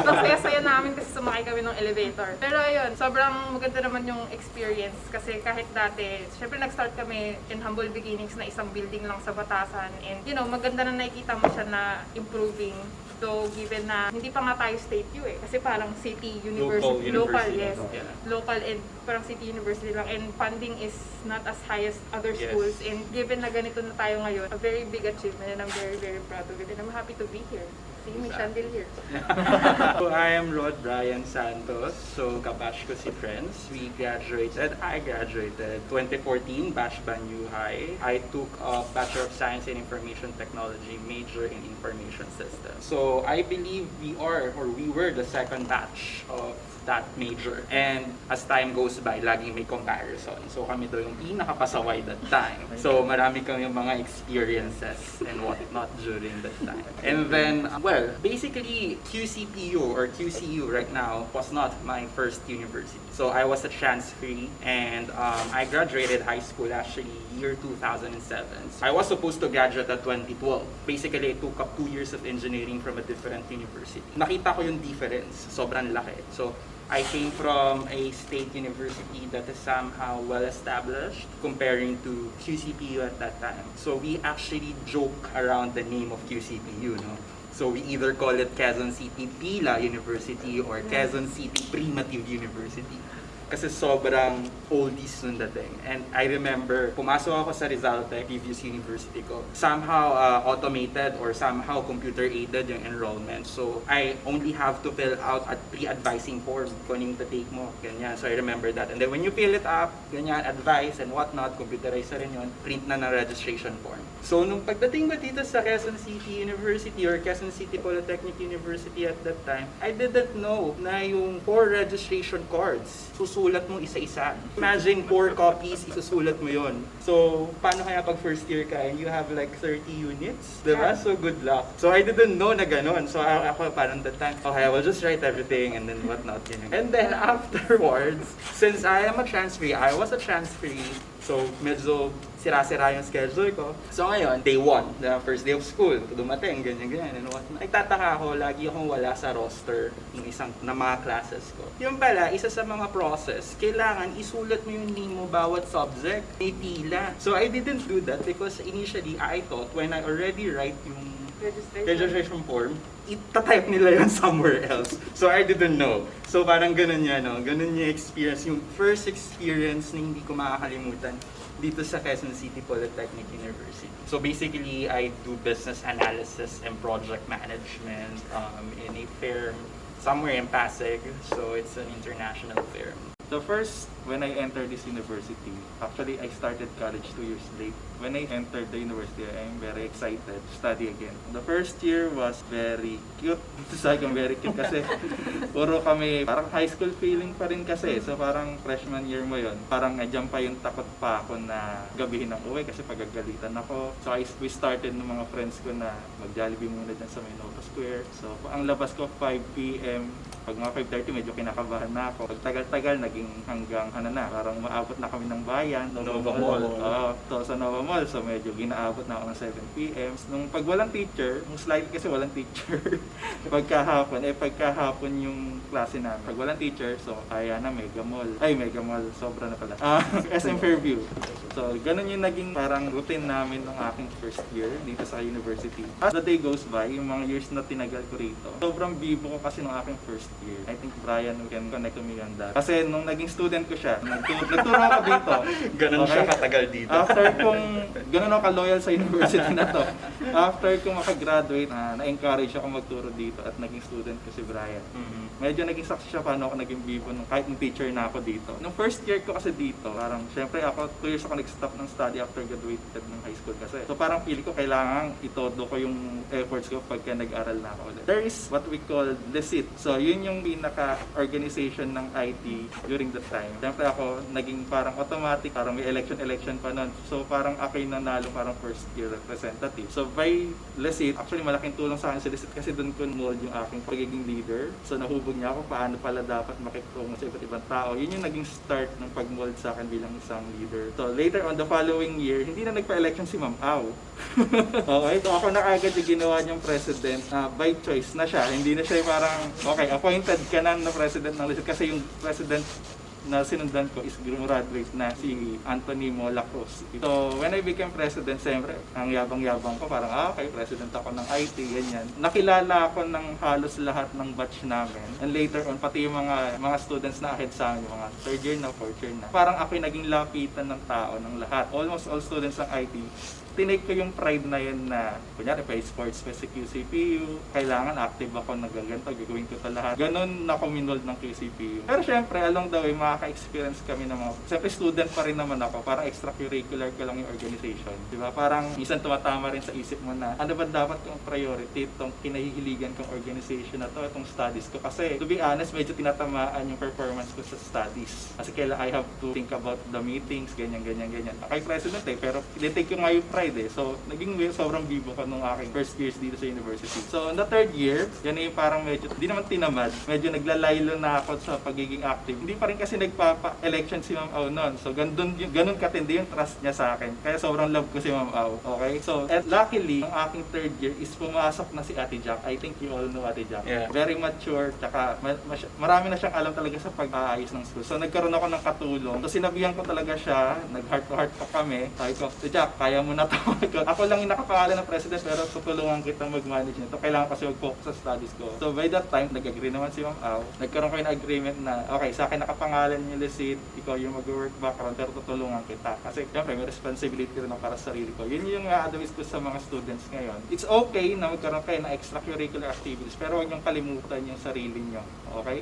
Saya-saya namin kasi sumakay kami ng elevator. Pero ayun, sobrang maganda naman yung experience kasi kahit dati, syempre nag-start kami in humble beginnings na isang building lang sa Batasan, and maganda na nakikita mo siya na improving. So, given na hindi pa nga tayo state U kasi parang city university, local, yes. Yeah. Local and parang city university lang, and funding is not as high as other schools. And given na ganito na tayo ngayon, a very big achievement, and I'm very, very proud of it. And I'm happy to be here. See me, Chandil here. So I am Rod Brian Santos. So kabatch ko si Friends. I graduated 2014, batch Banyu High. I took a Bachelor of Science in Information Technology, major in Information Systems. So I believe we were the second batch of that major. And as time goes by, laging may comparison. So kami daw yung pinakapasaway that time. So marami kami mga experiences and whatnot during that time. And then, basically QCPU or QCU right now was not my first university. So I was a transferee, and I graduated high school actually year 2007. So I was supposed to graduate at 2012. Basically, I took up 2 years of engineering from a different university. Nakita ko yung difference. Sobrang laki. So I came from a state university that is somehow well-established comparing to QCPU at that time. So we actually joke around the name of QCPU, no? So we either call it Quezon City Pila University or Quezon City Primitive University. Kasi sobrang oldies nun dating. And I remember, pumasok ako sa Rizal Tech, previous university ko. Somehow automated or somehow computer-aided yung enrollment. So I only have to fill out a pre-advising form kung yung take mo. Ganyan. So I remember that. And then when you fill it up, ganyan, advice and whatnot, computerized na rin yun, print na ng registration form. So nung pagdating ko dito sa Quezon City University or Quezon City Polytechnic University at that time, I didn't know na yung 4 registration cards. isusulat mo isa-isa. Imagine 4 copies, isusulat mo yon. So, paano kaya pag first year ka and you have like 30 units? Diba? So, good luck. So, I didn't know na ganun. So, ako parang that time, okay, I will just write everything and then whatnot. And then afterwards, since I am a transferee, I was a transferee, so medyo sira-sira yung schedule ko. So ngayon, day 1, the first day of school, dumating, ganyan-ganyan, and whatnot. Nagtataka ako, lagi akong wala sa roster ng mga classes ko. Yung pala, isa sa mga process, kailangan isulat mo yung name mo bawat subject, may pila. So I didn't do that because initially, I thought when I already write yung registration form, itatype nila yun somewhere else. So I didn't know. So parang ganun yan, no? Ganun yung experience, yung first experience na hindi ko makakalimutan dito sa Quezon City Polytechnic University. So basically, I do business analysis and project management in a firm somewhere in Pasig. So it's an international firm. So first, when I entered this university, actually I started college 2 years late. When I entered the university, I'm very excited to study again. The first year was very cute. Sabi ko very cute kasi puro kami, parang high school feeling pa rin kasi. So parang freshman year mo yon. Parang nandiyan pa yung takot pa ako na gabihin ang uwi kasi pagagalitan ako. So we started ng mga friends ko na mag-Jollibee muna dyan sa Nova Square. So ang labas ko 5 p.m. Pag mga 5:30 medyo kinakabahan na ako. Pag tagal-tagal naging hanggang parang maabot na kami ng bayan. Nova Mall. So sa Nova Mall, so medyo ginaabot na ako ng 7 p.m. Nung pag walang teacher, most likely kasi walang teacher. pagkahapon yung klase namin. Pag walang teacher, so kaya na Mega Mall, sobra na pala. SM Fairview. So ganun yung naging parang routine namin ng aking first year dito sa university. As the day goes by, yung mga years na tinagal ko rito, sobrang bibo ko kasi ng aking first year. I think Brian can connect to me on that. Kasi nung naging student ko siya, nagturo ako dito. Ganun siya katagal dito. Ganun ako ka-loyal sa university na to. After kong makagraduate, na-encourage ako magturo dito at naging student ko si Brian. Medyo naging success siya paano ako naging bibo kahit ng teacher na ako dito. Nung first year ko kasi dito, parang syempre ako 2 years ako nag-stop ng study after graduated ng high school kasi. So parang feeling ko kailangan itodo ko yung efforts ko pagka nag-aral na ako ulit. There is what we call LECIT. So yun yung pinaka-organization ng IT during that time. Siyempre ako, naging parang automatic, parang may election pa nun. So parang ako yung nanalo parang first year representative. So by LECIT, actually malaking tulong sa akin si LECIT kasi doon ko mold yung aking pagiging leader. So nahubog niya ako paano pala dapat makitungo sa iba't ibang tao. Yun yung naging start ng pag-mold sa akin bilang isang leader. So later on, the following year, hindi na nagpa-election si Ma'am Au. Okay, so ako na agad yung ginawa niyang president by choice na siya. Hindi na siya parang, okay, appointed ka na president ng LECIT kasi yung president na sinundan ko is graduate na si Anthony Mola Cruz. So, when I became president, siyempre, ang yabang-yabang ko, parang, okay, president ako ng IT, ganyan. Nakilala ako ng halos lahat ng batch namin. And later on, pati yung mga students na ahead sa amin, mga 3rd year na, 4th year na. Parang ako yung naging lapitan ng tao, ng lahat. Almost all students ng IT. Tinake ko yung pride na yun na, kunyari, pa sports pa si QCPU, kailangan active ako, nagaganto, gagawin ko ito lahat. Ganon na kuminold ng QCPU. Pero syempre, along the way, makaka-experience kami ng mga, syempre student pa rin naman ako, parang extracurricular ko lang yung organization. Diba? Parang minsan tumatama rin sa isip mo na, ano ba dapat kong priority itong kinahihiligan kong organization na to, itong studies ko. Kasi, to be honest, medyo tinatamaan yung performance ko sa studies. Kasi kailangan I have to think about the meetings, ganyan. Kay president pero tinitake ko nga yung pride So, naging sobrang bibo ko nung aking first years dito sa university. So, in the 3rd year, yan yung parang medyo, di naman tinamad, medyo naglalaylo na ako sa pagiging active. Hindi pa rin kasi nagpapa-election si Ma'am Au noon. So, ganun katindi yung trust niya sa akin. Kaya sobrang love ko si Ma'am Au. Okay? So, and luckily, ang aking 3rd year is pumasok na si Ate Jack. I think you all know Ate Jack. Yeah. Very mature, tsaka marami na siyang alam talaga sa pag-aayos ng school. So, nagkaroon ako ng katulong. So, sinabihan ko talaga siya, nag-heart-to-heart pa kami. Sabi ko, Jack, kaya mo na to. Ako lang yung nakapangalan ng president pero tutulungan kitang mag-manage nito. Kailangan kasi mag-focus sa studies ko. So by that time, nag-agree naman si Ma'am Au. Nagkaroon kayo ng agreement na, okay, sa akin nakapangalan yung LECIT, ikaw yung mag-work background pero tutulungan kita. Kasi syempre may responsibility rin para sa sarili ko. Yun yung advice ko sa mga students ngayon. It's okay na magkaroon kayo ng extracurricular activities pero huwag niyong kalimutan yung sarili niyo. Okay?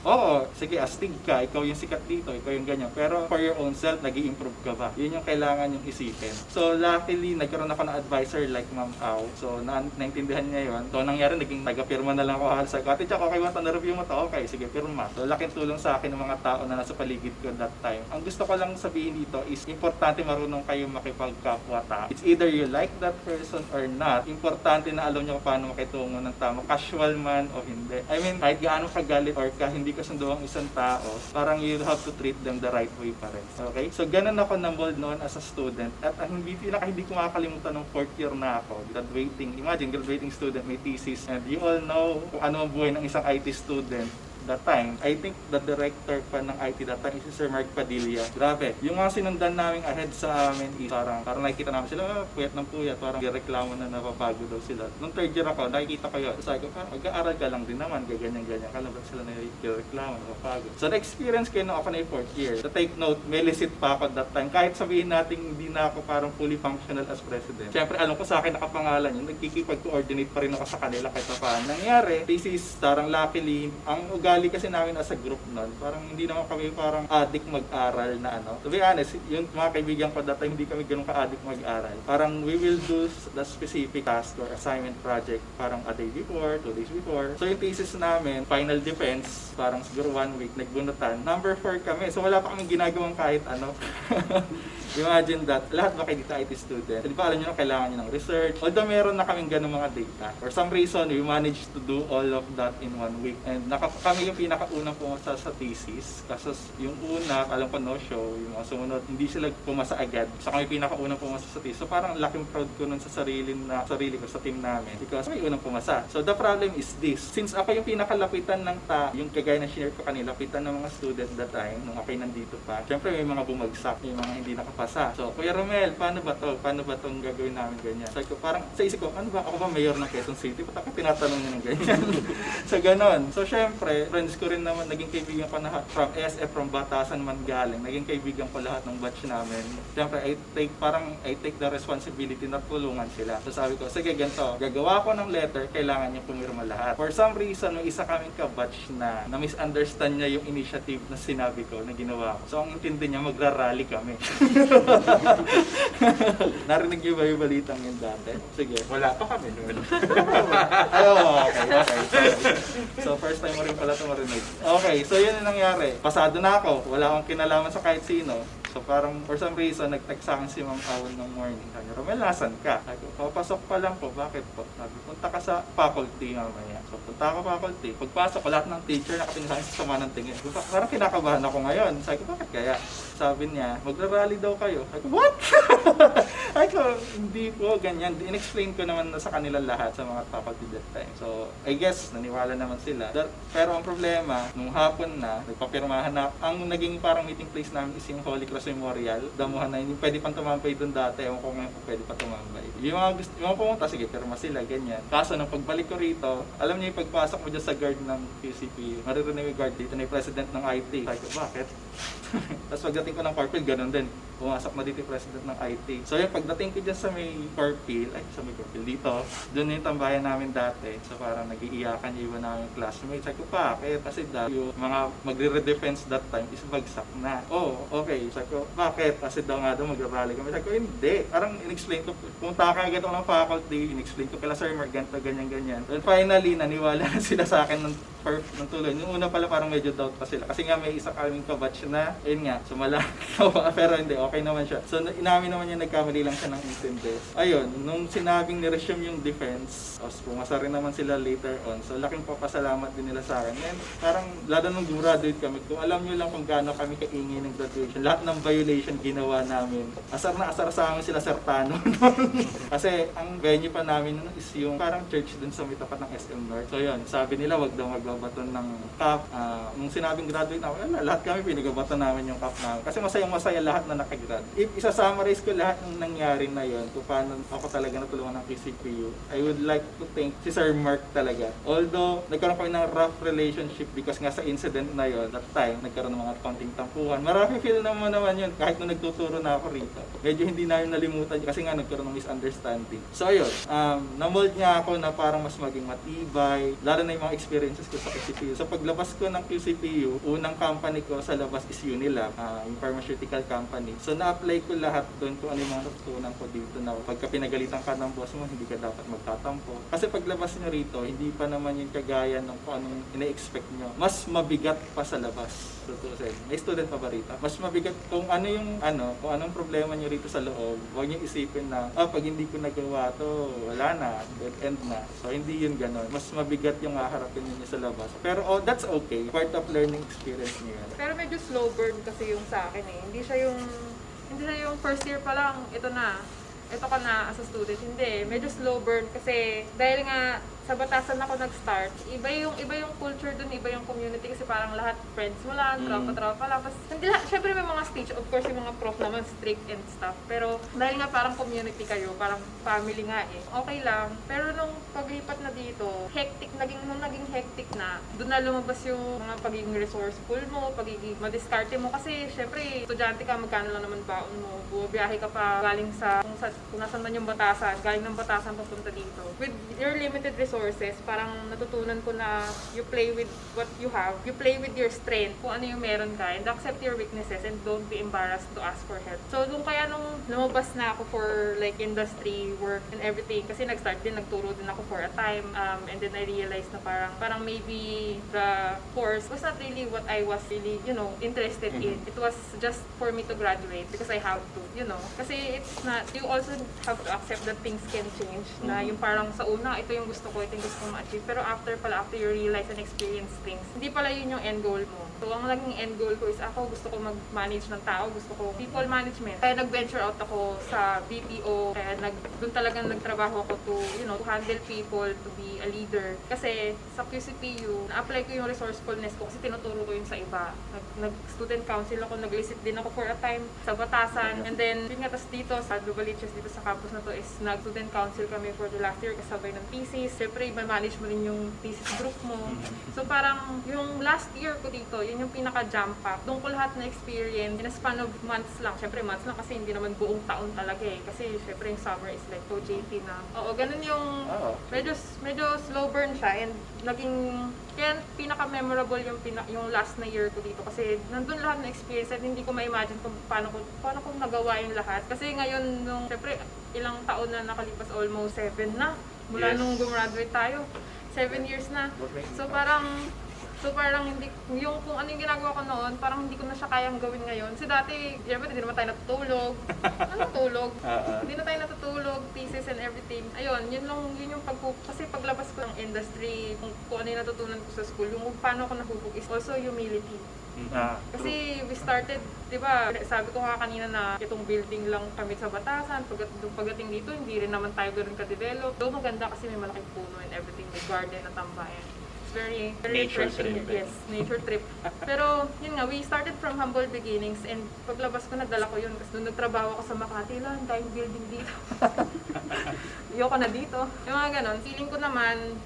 Oo, sige, astig ka, ikaw yung sikat dito, ikaw yung ganyan. Pero for your own self, nag-i-improve ka ba? Yun yung kailangan yung isipin. So, luckily, luckily, nagkaroon ako ng advisor like Ma'am Au. So, naintindihan niya yun. So, nangyari, naging taga-pirma na lang ako halos sa Ate Jack, okay ba ito? Na-review mo to? Okay, sige, pirma. So, laking tulong sa akin ng mga tao na nasa paligid ko that time. Ang gusto ko lang sabihin dito is, importante marunong kayo makipagkapwa-tao. It's either you like that person or not. Importante na alam niyo paano makitungo ng tama. Casual man o hindi. I mean, kahit gaano kagalit or hindi ka sundo ang isang tao, parang you have to treat them the right way pa rin. Okay? So, ganun ako na-mold noon as a student. At hindi ko makakalimutan ng 4th year na ako. Graduating. Imagine, graduating student, may thesis. And you all know kung ano ang buhay ng isang IT student that time. I think the director pa ng IT that time is si Sir Mark Padilla. Grabe. Yung mga sinundan namin ahead sa amin is parang nakikita namin sila, puyat ng puyat, parang reklamo na napapago daw sila. Nung 3rd year ako, nakikita ko yun. Sabi ko, parang mag-aaral ka lang din naman, ganyan-ganyan. Kala ba sila na-reklamo, napapago. So, na-experience ko yun ako na yung 4th year. To take note, may licit pa ako that time. Kahit sabihin natin, hindi na ako parang fully functional as president. Siyempre, alam ko sa akin nakapangalan yun. Nagkikipag-coordinate pa rin ako sa kanila kahit paano. Nangyari, this is parang luckily, ang ugali kasi namin as a group nun, parang hindi naman kami parang addict mag-aral na ano. To be honest, yung mga kaibigan ko dati, hindi kami ganun ka-addict mag-aral. Parang we will do the specific task or assignment project parang a day before, 2 days before. So yung thesis namin, final defense, parang siguro 1 week, nagbunutan. Number 4 kami, so wala pa kaming ginagawang kahit ano. Imagine that, lahat ba kayo dito IT student? Di ba alam nyo na kailangan nyo ng research? Although meron na kaming ganun mga data. For some reason, we managed to do all of that in 1 week. And kami yung pinakaunang pumasa sa thesis. Kasi yung una, alam ko no show, yung mga sumunod, hindi sila pumasa agad. So kami pinakaunang pumasa sa thesis. So parang laking proud ko nun sa sarili ko, sa team namin. Because may unang pumasa. So the problem is this. Since ako yung pinakalapitan ng yung kagaya na share ko kanila, lapitan ng mga student that time, nung ako nandito pa. Siyempre may mga bumagsak, may mga hindi nakapasa. So, Kuya Romel, paano ba to? Paano ba itong gagawin namin ganyan? So, parang sa isip ko, ano ba? Ako ba mayor ng Quezon City? Ba't ako tinatanong niya ng ganyan? So, ganon. So, syempre, friends ko rin naman, naging kaibigan ko na from SF, from Batasan man galing. Naging kaibigan ko lahat ng batch namin. Syempre, I take the responsibility na tulungan sila. So, sabi ko, sige, ganito. Gagawa ko ng letter, kailangan niya pumirma lahat. For some reason, may isa kaming kabatch na misunderstand niya yung initiative na sinabi ko, na ginawa ko. So, ang intindi niya, magra-rally kami. Narinig niyo ba yung balitang yun dati? Sige. Wala pa kami noon. Okay. So, first time mo rin pala ito marinig. Okay, so yun yung nangyari. Pasado na ako. Wala akong kinalaman sa kahit sino. So parang for some reason, nag-text sa akin si Ma'am Awan ng morning. Sabi, Romel, nasan ka? Sabi ko, papasok pa lang po. Bakit po? Sabi, punta ka sa faculty mamaya. So punta ako faculty. Pagpasok ko, lahat ng teacher nakatingin sa akin sa sama ng tingin. Parang kinakabahan ako ngayon. Sabi ko, bakit kaya? Sabi niya, magra-rally daw kayo. Sabi ko, what? Sabi ko, hindi po, ganyan. In-explain ko naman sa kanila lahat sa mga faculty that time. So I guess, naniwala naman sila. Pero ang problema, nung hapon na, nagpapirmahan na, ang naging parang meeting place namin is yung Holy Cross Memorial, damuhan na, yung pwede pang tumambay doon dati, ewan ko ngayon kung pwede pa tumambay. Yung mga pumunta, sige, pirma sila, ganyan. Kaso nung pagbalik ko rito, alam niyo yung pagpasok mo dyan sa guard ng QCP, maririnig yung guard dito na yung president ng IT. Sabi ko, bakit? Tapos pagdating ko ng Corpil, ganun din. Pumasok na dito yung president ng IT. So yung pagdating ko dyan sa may Corpil, dito, doon yung tambayan namin dati. So parang nag-iiyakan yung iba namin classmates. Sabi ko, bakit? Kasi yung mga magre-redefense that time is bagsak na. Oh, okay. Sabi ko, bakit? Kasi daw mag-rally kami. Sabi ko, hindi. Parang in-explain ko, pumunta ka agad ako ng faculty, in-explain ko kila Sir Mark, ganito, ganyan. And finally, naniwala na sila sa akin ng tuloy. Yung una pala parang medyo doubt pa sila. Kasi nga may isa kaming kabatch na, ayun nga, sumala. Pero hindi, okay naman siya. So, inamin naman niya, nagkamali lang siya ng intended. Ayun, nung sinabing ni-resume yung defense, pumasa rin naman sila later on. So, laking papasalamat din nila sa akin. And parang, lalo nung graduate kami, kung alam nyo lang kung gaano kami kaingay ng graduation, lahat ng violation ginawa namin. Asar na asar sa amin sila Sertano. Kasi, ang venue pa namin is yung parang church dun sa may tapat ng SM North. So, yun, sabi nila, wag daw magbabaton ng cup. Nung sinabing graduate na, lahat kami pinagabaton namin yung cup namin. Kasi masayang-masaya lahat na nakagrad. If isa-summarize ko lahat ng nangyari na yon, kung paano ako talaga natulungan ng QCPU, I would like to thank si Sir Mark talaga. Although, nagkaroon kami ng rough relationship because nga sa incident na yon, that time, nagkaroon ng mga konting tampuhan. Marami feel naman yun, kahit nung nagtuturo na ako rito. Medyo hindi namin nalimutan kasi nga nagkaroon ng misunderstanding. So ayun, na-mold niya ako na parang mas maging matibay, lalo na yung mga experiences ko sa QCPU. So paglabas ko ng QCPU, unang company ko sa labas is Unilab. yung pharmaceutical company. So na-apply ko lahat doon kung ano yung mga natutunan ko dito na pagka pinagalitan ka ng boss mo, hindi ka dapat magtatampo. Kasi paglabas nyo rito, hindi pa naman yung kagaya ng kung anong ina-expect nyo. Mas mabigat pa sa labas. Tutusin. May student pa ba rito? Mas mabigat kung anong problema nyo rito sa loob. Huwag nyo isipin na, pag hindi ko nagawa to, wala na, dead end na. So hindi yun ganon. Mas mabigat yung haharapin niyo sa labas. Pero that's okay. Part of learning experience niyo yan. Pero medyo slow burn kasi yung sa akin eh. Hindi siya yung first year pa lang, ito ka na as a student. Hindi, medyo slow burn kasi dahil nga sa batasan ako nag-start, iba yung culture dun, iba yung community kasi parang lahat friends mo lang, tropa lang. Tapos, hindi lahat, syempre may mga stage, of course yung mga prof naman strict and stuff. Pero dahil nga parang community kayo, parang family nga eh, okay lang. Pero nung paglipat na dito, naging hectic na, dun na lumabas yung mga pagiging resourceful mo, pagiging madiskarte mo. Kasi syempre, estudyante ka, magkano lang naman baon mo, bumabiyahe ka pa galing kung nasan man yung batasan, galing ng batasan papunta dito. With your limited resources, parang natutunan ko na you play with what you have, you play with your strength, kung ano yung meron ka, and accept your weaknesses and don't be embarrassed to ask for help. So, nung kaya nung lumabas na ako for like industry work and everything, kasi nagturo din ako for a time, and then I realized na parang maybe the course was not really what I was really, interested in. It was just for me to graduate because I have to, kasi it's not, you also have to accept that things can change, na yung parang sa una, ito yung gusto ko ma-achieve. Pero after you realize and experience things, hindi pala yun yung end goal mo. So, ang naging end goal ko is gusto ko mag-manage ng tao, gusto ko people management. Kaya nag-venture out ako sa BPO, kaya doon talagang nagtrabaho ako to handle people, to be a leader. Kasi sa QCPU, na-apply ko yung resourcefulness ko kasi tinuturo ko yun sa iba. Nag-student council ako, nag-visit din ako for a time sa Batasan. And then, tas dito sa Novaliches, dito sa campus na to is nag-student council kami for the last year kasabay ng thesis. Siyempre, i-manage mo rin yung thesis group mo. So parang yung last year ko dito, yun yung pinaka-jump pack. Doon ko lahat na experience in a span of months lang. Siyempre, months lang kasi hindi naman buong taon talaga eh. Kasi siyempre yung summer is like OJT na. Oo, ganun yung medyo slow burn siya and kaya pinaka-memorable yung last na year ko dito kasi nandun lahat na experience at hindi ko ma-imagine kung paano ko nagawa yung lahat. Kasi ngayon, siyempre, ilang taon na nakalipas, almost 7 na. Mula nung gumraduate tayo, 7 years na. So parang hindi, kung ano yung ginagawa ko noon, parang hindi ko na siya kayang gawin ngayon. Kasi dati, syempre, hindi naman tayo natutulog. Hindi na tayo natutulog, thesis and everything. Ayun, yun yung kasi paglabas ko ng industry, kung ano yung natutunan ko sa school, yung paano ako nahubog is also humility. Kasi we started, di ba, sabi ko nga kanina na itong building lang kami sa Batasan, pagdating dito, hindi rin naman tayo ganoon ka-develop. So maganda kasi may malaking puno and everything, may garden at tambayan. It's very Nature refreshing. trip. Yes, nature trip. Pero yun nga, we started from humble beginnings and paglabas ko, nadala ko yun kasi nung nagtrabaho ako sa Makati, lang tayong building dito. Ayoko na dito. Yung mga ganon, feeling ko naman,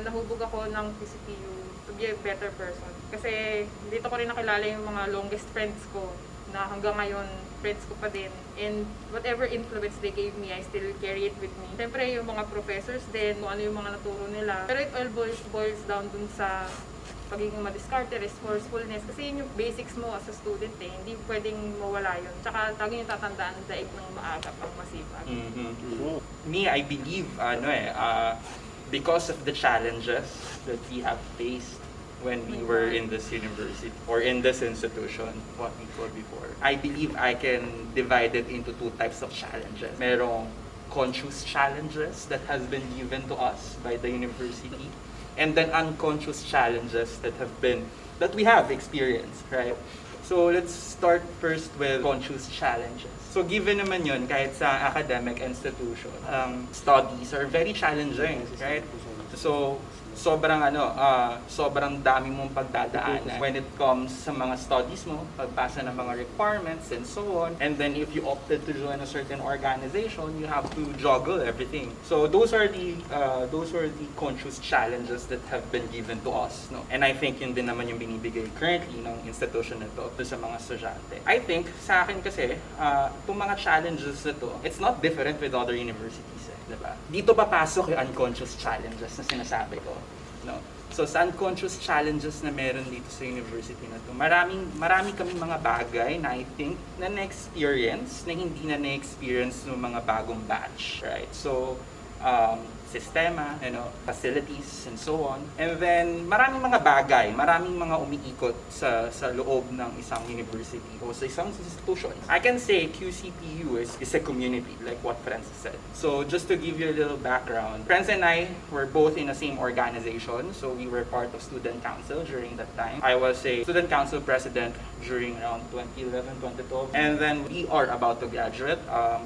nahubog ako ng PCPU to be a better person. Kasi dito ko rin nakilala yung mga longest friends ko na hanggang ngayon friends ko pa din. And whatever influence they gave me, I still carry it with me. Siyempre yung mga professors din, kung ano yung mga naturo nila. Pero it all boils down dun sa pagiging madiskarte, resourcefulness. Kasi yun yung basics mo as a student eh. Hindi pwedeng mawala yun. Tsaka lagi yung tatandaan, daig ng maaga pang masipag. Me, I believe, because of the challenges that we have faced when we were in this university or in this institution, what we called before, I believe I can divide it into two types of challenges. Merong conscious challenges that has been given to us by the university, and then unconscious challenges that we have experienced, right? So let's start first with conscious challenges. So given naman yun, kahit sa academic institution, studies are very challenging, right? So sobrang dami mong pagdadaanan when it comes sa mga studies mo, pagpasa ng mga requirements and so on. And then if you opted to join a certain organization, you have to juggle everything. So those are the conscious challenges that have been given to us, no? And I think yun din naman yung binibigay currently ng institution na to sa mga estudyante. I think sa akin kasi itong mga challenges na to, it's not different with other universities. Diba? Dito papasok yung unconscious challenges na sinasabi ko. No? So sa unconscious challenges na meron dito sa university na to, marami kaming mga bagay na I think na na-experience na hindi na na-experience ng mga bagong batch, right? So, sistema, facilities, and so on. And then, maraming mga bagay, maraming mga umiikot sa loob ng isang university o sa isang institution. I can say QCPU is a community, like what Francis said. So, just to give you a little background, Francis and I were both in the same organization, so we were part of student council during that time. I was a student council president during around 2011, 2012. And then we are about to graduate.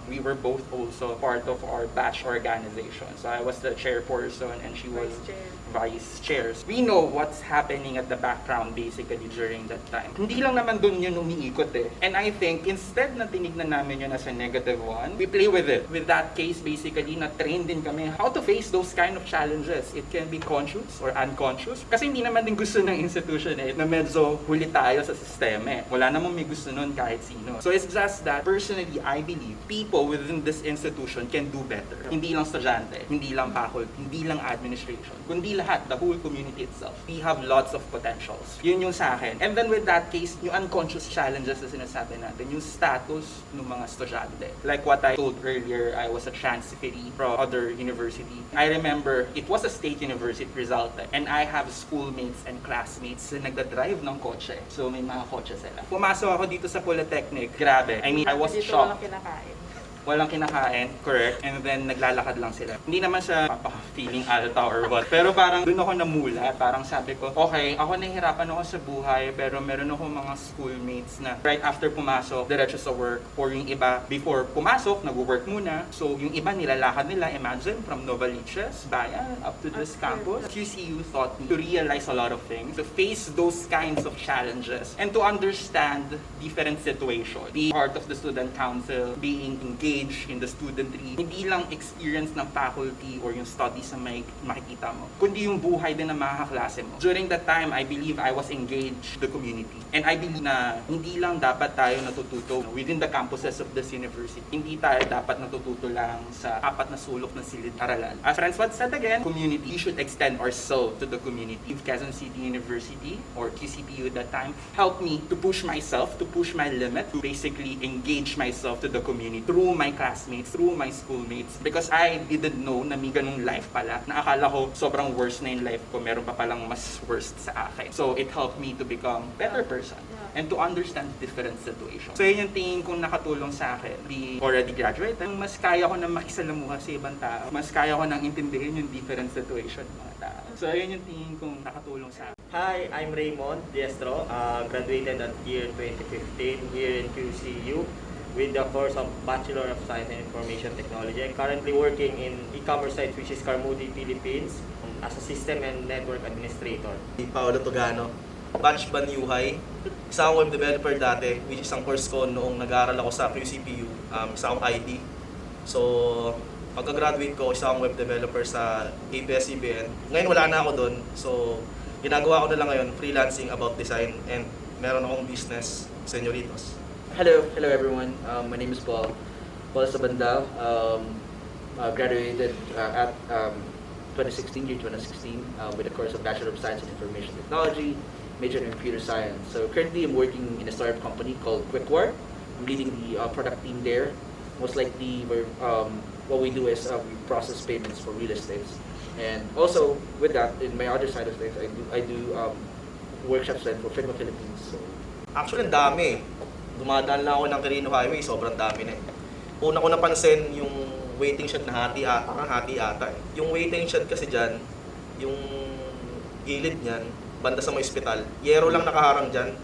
We were both also part of our batch organization. So I was the chairperson and she was vice chair. We know what's happening at the background basically during that time. Hindi lang naman dun yun umiikot eh. And I think instead na tinignan namin yun as a negative one, we play with it. With that case basically, na-train din kami how to face those kind of challenges. It can be conscious or unconscious. Kasi hindi naman din gusto ng institution eh, na medyo huli tayo sa sistema eh. Wala namang may gusto nun kahit sino. So it's just that personally, I believe people within this institution can do better. Hindi lang estudyante, hindi lang faculty, hindi lang administration, kundi lahat, the whole community itself. We have lots of potentials. Yun yung sa akin. And then with that case, yung unconscious challenges na sinasabi natin, yung status ng mga estudyante. Like what I told earlier, I was a transferee from other university. I remember, it was a state university, Rizal Tech, and I have schoolmates and classmates na nagda-drive ng kotse. So may mga kotse sila. Pumasok ako dito sa Polytechnic, grabe. I mean, I was shocked. Walang kinakain, correct, and then naglalakad lang sila. Hindi naman siya feeling alta or what, pero parang doon ako namula, parang sabi ko, okay, ako nahihirapan ako sa buhay, pero meron ako mga schoolmates na right after pumasok, diretso sa work, or yung iba, before pumasok, nag-work muna, so yung iba nilalakad nila, imagine, from Novaliches, Bayan, up to this campus. QCU taught me to realize a lot of things, to face those kinds of challenges, and to understand different situations, be part of the student council, being engaged in the studentry, hindi lang experience ng faculty or yung studies na may makikita mo, kundi yung buhay din ng mga kaklase mo. During that time, I believe I was engaged the community. And I believe na hindi lang dapat tayo natututo within the campuses of this university. Hindi tayo dapat natututo lang sa apat na sulok ng silid-aralan. As Francois said again, community, we should extend ourselves to the community. Quezon City University, or QCPU at that time, helped me to push myself, to push my limit, to basically engage myself to the community through my classmates, through my schoolmates, because I didn't know na may ganung life pala, na akala ko sobrang worst na yung life ko, meron pa palang mas worst sa akin. So it helped me to become better person and to understand different situations. So yun yung tingin kong nakatulong sa akin. Be already graduate, mas kaya ko na makisalamuha sa ibang tao, mas kaya ko nang intindihin yung different situation ng mga tao. So yun yung tingin kong nakatulong sa akin. Hi, I'm Raymond Diestro, graduated at year 2015 here in QCU with the course of Bachelor of Science in Information Technology. I'm currently working in e-commerce site which is Carmudi Philippines as a System and Network Administrator. Paolo Togano, batch Banyuhay, isa akong web developer dati, which is ang course ko noong nag-aaral ako sa QCPU, isa akong IT. So, pagka-graduate ko, isa akong web developer sa ABS-CBN. Ngayon wala na ako doon, so ginagawa ko na lang ngayon, freelancing about design, and meron akong business, Señoritos. Hello everyone. My name is Paul Sabandao. Graduated at 2016, year 2016, with a course of Bachelor of Science in Information Technology, major in Computer Science. So currently I'm working in a startup company called QuickWare. I'm leading the product team there. Most likely, what we do is we process payments for real estates. And also with that, in my other side of things, I do workshops for Figma Philippines. So actually, ang dami. Dumadaan lang ako ng Quirino Highway, sobrang dami na eh. Una ko napansin yung waiting shed na hati ata eh. Yung waiting shed kasi dyan, yung gilid niyan, banda sa may ospital, yero lang nakaharang dyan.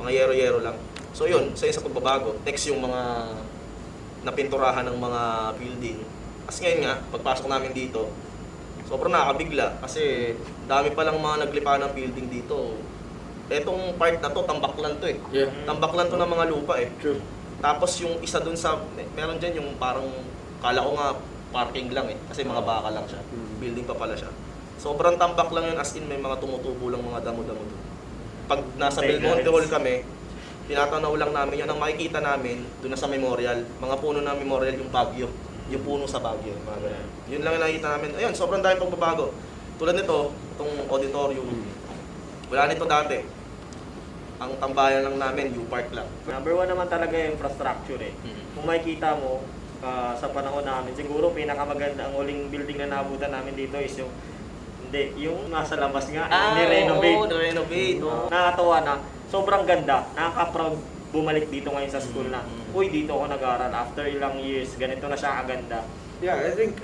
Mga yero-yero lang. So yun, isa sa pagbabago. Next yung mga napinturahan ng mga building. Kasi ngayon nga, pagpasok namin dito, sobrang nakakabigla kasi dami palang mga naglipa ng building dito. Etong part na to, tambaklan to eh. Yeah. Tambaklan to ng mga lupa eh. True. Tapos yung isa dun sa, meron dyan yung parang, kala ko nga parking lang eh. Kasi mga baka lang siya. Building pa pala siya. Sobrang tambak lang yun, as in may mga tumutubo lang mga damo-damo dun. Pag nasa Belmonte Hall kami, tinatanaw lang namin yun. Ang makikita namin, dun na sa memorial, mga puno na memorial yung Baguio. Yung puno sa Baguio. Mga ganun. Yun lang yung nakikita namin. Ayun, sobrang dami pagbabago. Tulad nito, itong auditorium, wala nito dati. Ang tambayan lang namin, U-Park lang. Number one naman talaga yung infrastructure eh. Kung makikita mo, sa panahon namin, siguro pinakamaganda ang huling building na naabutan namin dito is yung nasa labas nga, ni-renovate. Oo, ni-renovate. Nakakatawa na, sobrang ganda. Nakaka-proud bumalik dito ngayon sa school na, uy, dito ako nag-aaral. After ilang years, ganito na siya kaganda. Yeah, I think,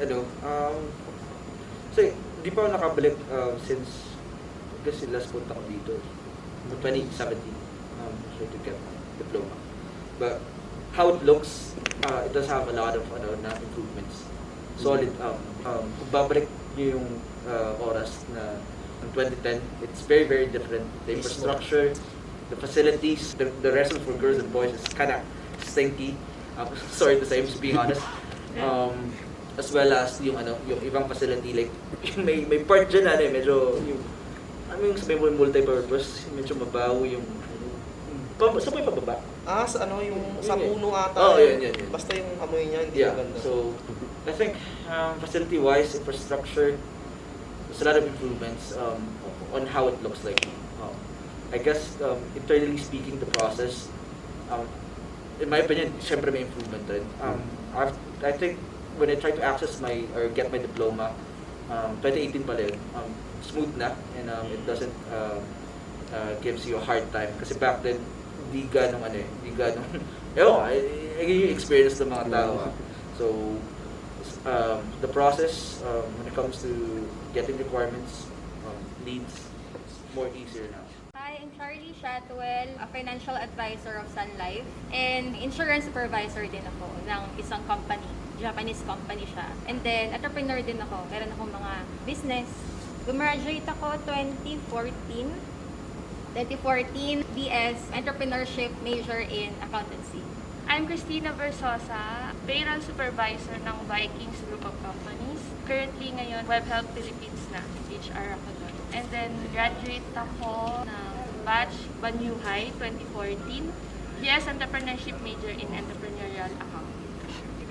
so, di pa ako nakabalik since, kasi last punta ko dito, 2017, so to get diploma. But, how it looks, it does have a lot of improvements. Solid, kung babalik niyo yung oras na ng 2010, it's very, very different. The infrastructure, the facilities, the restroom for girls and boys is kind of stinky. Sorry to say, I'm just being honest. As well as yung ibang facility, like may part dyan medyo yung sabihin mo yung multi-purpose, medyo mabaho yung sa may pababa. Sa sa puno ata. Yun. Basta yung amoy niya, hindi maganda. So I think facility-wise, infrastructure, there's a lot of improvements on how it looks like. I guess internally speaking, the process, in my opinion, syempre may improvement rin. I think when I tried to access or get my diploma, 2018 pala yun, smooth na, and it doesn't gives you a hard time. Kasi back then, hindi ganong yung experience ng mga tao. So, the process when it comes to getting requirements, leads more easier now. Hi, I'm Charlie Shatwell, a financial advisor of Sun Life, and insurance supervisor din ako ng isang company. Japanese company siya. And then, entrepreneur din ako. Meron akong mga business. Gumraduate ako 2014, BS, Entrepreneurship major in Accountancy. I'm Christina Versosa, payroll supervisor ng Vikings Group of Companies. Currently ngayon, WebHelp Philippines na, HR ako doon. And then, graduate ako ng batch Banyuhay 2014, BS Entrepreneurship major in Entrepreneurial Accounting.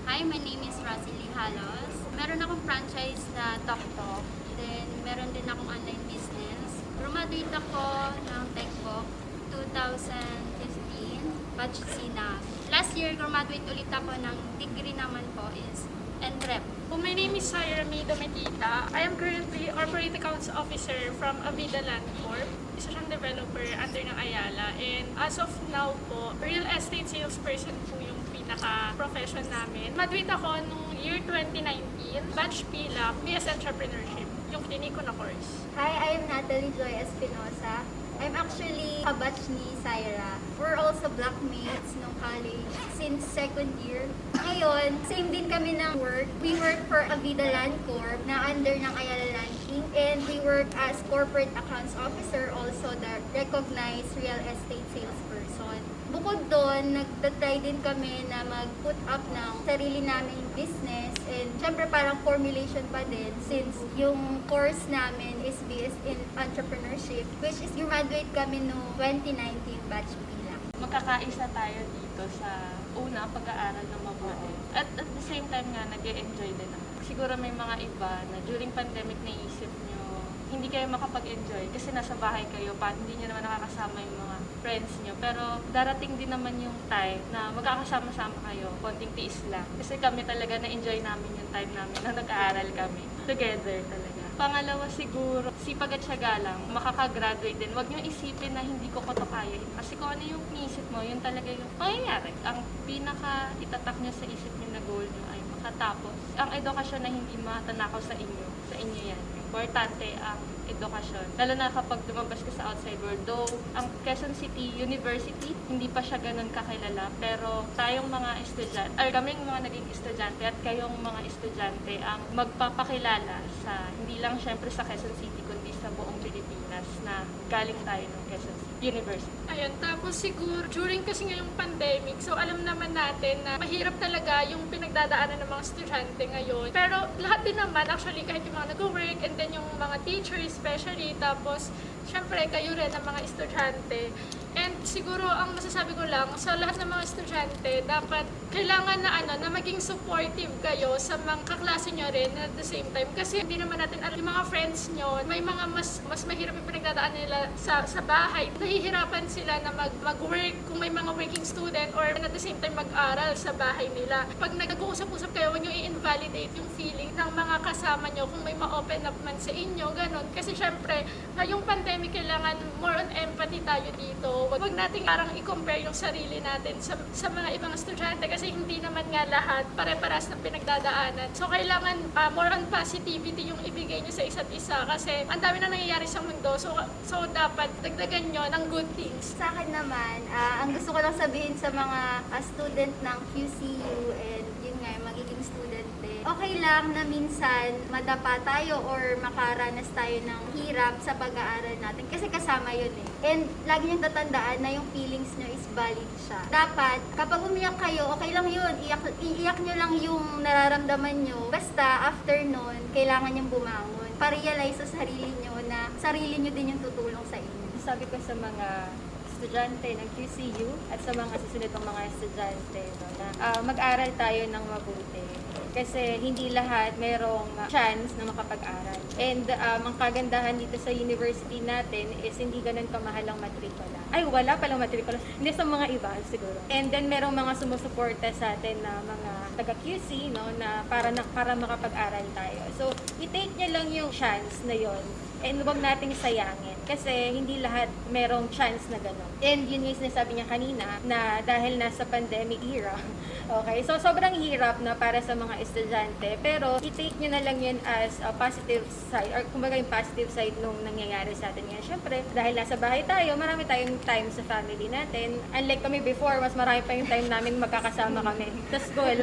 Hi, my name is Rosalie Halos. Meron akong franchise na TokTok. Then, meron din akong online business. Graduate ako ng TechBook 2015, batch C na. Last year, graduate ulit ako ng degree naman po is NREP. My name is Syra May Domitita. I am currently Corporate Accounts Officer from Avida Land Corp. Isa siyang developer under ng Ayala. And as of now po, real estate salesperson po yung pinaka-profession namin. Graduate ako nung year 2019, batch PLAC, BS Entrepreneurship, yung tiniko na course. Hi, I am Natalie Joy Espinosa. I'm actually kabatch ni Syra. We're also blockmates nung college since second year. Ngayon, same din kami ng work. We work for Avida Land Corp na under ng Ayala Land Inc. And we work as Corporate Accounts Officer, also the recognized real estate salesperson. Bukod doon, nagtatry din kami na mag-put up ng sarili naming business. And syempre parang formulation pa din since yung course namin is based in entrepreneurship, which is graduate kami noong 2019 batch B lang. Magkakaisa tayo dito sa una pag-aaral na mabuti. At the same time nga, nag-e-enjoy din ako. Siguro may mga iba na during pandemic naisip nyo, hindi kayo makapag-enjoy kasi nasa bahay kayo, hindi nyo naman nakakasama yung mga friends nyo. Pero darating din naman yung time na magkakasama-sama kayo, konting tiis lang. Kasi kami talaga na-enjoy namin yung time namin na nag-aaral kami. Together talaga. Pangalawa siguro, sipag at syaga lang, makakagraduate din. Huwag nyo isipin na hindi ko to kaya. Kasi kung ano yung inisip mo, yun talaga yung mangyayari. Ang pinaka-itatak nyo sa isip nyo na goal nyo ay makatapos. Ang edukasyon na hindi matanakaw sa inyo yan. Importante ang edukasyon. Lalo na kapag lumabas ka sa outside world. Though, ang Quezon City University, hindi pa siya ganun kakilala. Pero tayong mga estudyante, or kaming mga naging estudyante at kayong mga estudyante ang magpapakilala sa, hindi lang syempre sa Quezon City, kundi sa buong Pilipinas na galing tayo ng Quezon City University. Ayun, tapos siguro, during kasi ngayong pandemic, so alam naman natin na mahirap talaga yung pinagdadaanan ng mga estudyante ngayon. Pero lahat din naman, actually, kahit yung mga nag-work and then yung mga teachers especially, tapos syempre kayo rin ang mga estudyante. And siguro ang masasabi ko lang sa lahat ng mga estudyante, dapat kailangan na maging supportive kayo sa mga kaklase nyo rin at the same time. Kasi hindi naman natin alam yung mga friends nyo, may mga mas mahirap yung pinagdadaan nila sa bahay. Nahihirapan sila na mag-work kung may mga working student or at the same time mag-aral sa bahay nila. Pag nag-uusap-usap kayo, huwag nyo i-invalidate yung feeling ng mga kasama nyo kung may ma-open up man sa inyo, ganun. Kasi syempre, ngayong pandemic, kailangan more on empathy tayo dito. Huwag natin parang i-compare yung sarili natin sa mga ibang estudyante kasi hindi naman nga lahat pare-paras ng pinagdadaanan. So kailangan more on positivity yung ibigay nyo sa isa't isa kasi ang dami na nangyayari sa mundo. So dapat dagdagan nyo ng good things. Sa akin naman, ang gusto ko lang sabihin sa mga student ng QCU and yun nga, magiging studente, okay lang na minsan madapa tayo or makaranas tayo ng hirap sa pag-aaral natin kasi kasama yun eh. And lagi niyong tatandaan na yung feelings nyo is valid siya. Dapat, kapag umiyak kayo, okay lang yun. Iiyak nyo lang yung nararamdaman nyo. Basta, after nun, kailangan niyong bumangon. Pa-realize sa sarili nyo na sarili nyo din yung tutulong sa inyo. Sabi ko sa mga estudyante ng QCU at sa mga susunod ng mga estudyante na mag-aral tayo ng mabuti. Kasi hindi lahat merong chance na makapag-aral. And ang kagandahan dito sa university natin is hindi ganun kamahal ang matrikula. Ay, wala palang matrikula. Hindi sa mga iba siguro. And then merong mga sumusuporta sa atin na mga taga-QC, no, na para makapag-aral tayo. So, i-take nyo lang yung chance na yon. And huwag nating sayangin kasi hindi lahat merong chance na gano'n. And yun yung sinasabi niya kanina na dahil nasa pandemic era, okay, so sobrang hirap na para sa mga estudyante pero i-take nyo na lang yun as a positive side or kumbaga yung positive side nung nangyayari sa atin ngayon. Siyempre, dahil nasa bahay tayo, marami tayong time sa family natin. Unlike kami before, mas marami pa yung time namin magkakasama kami sa school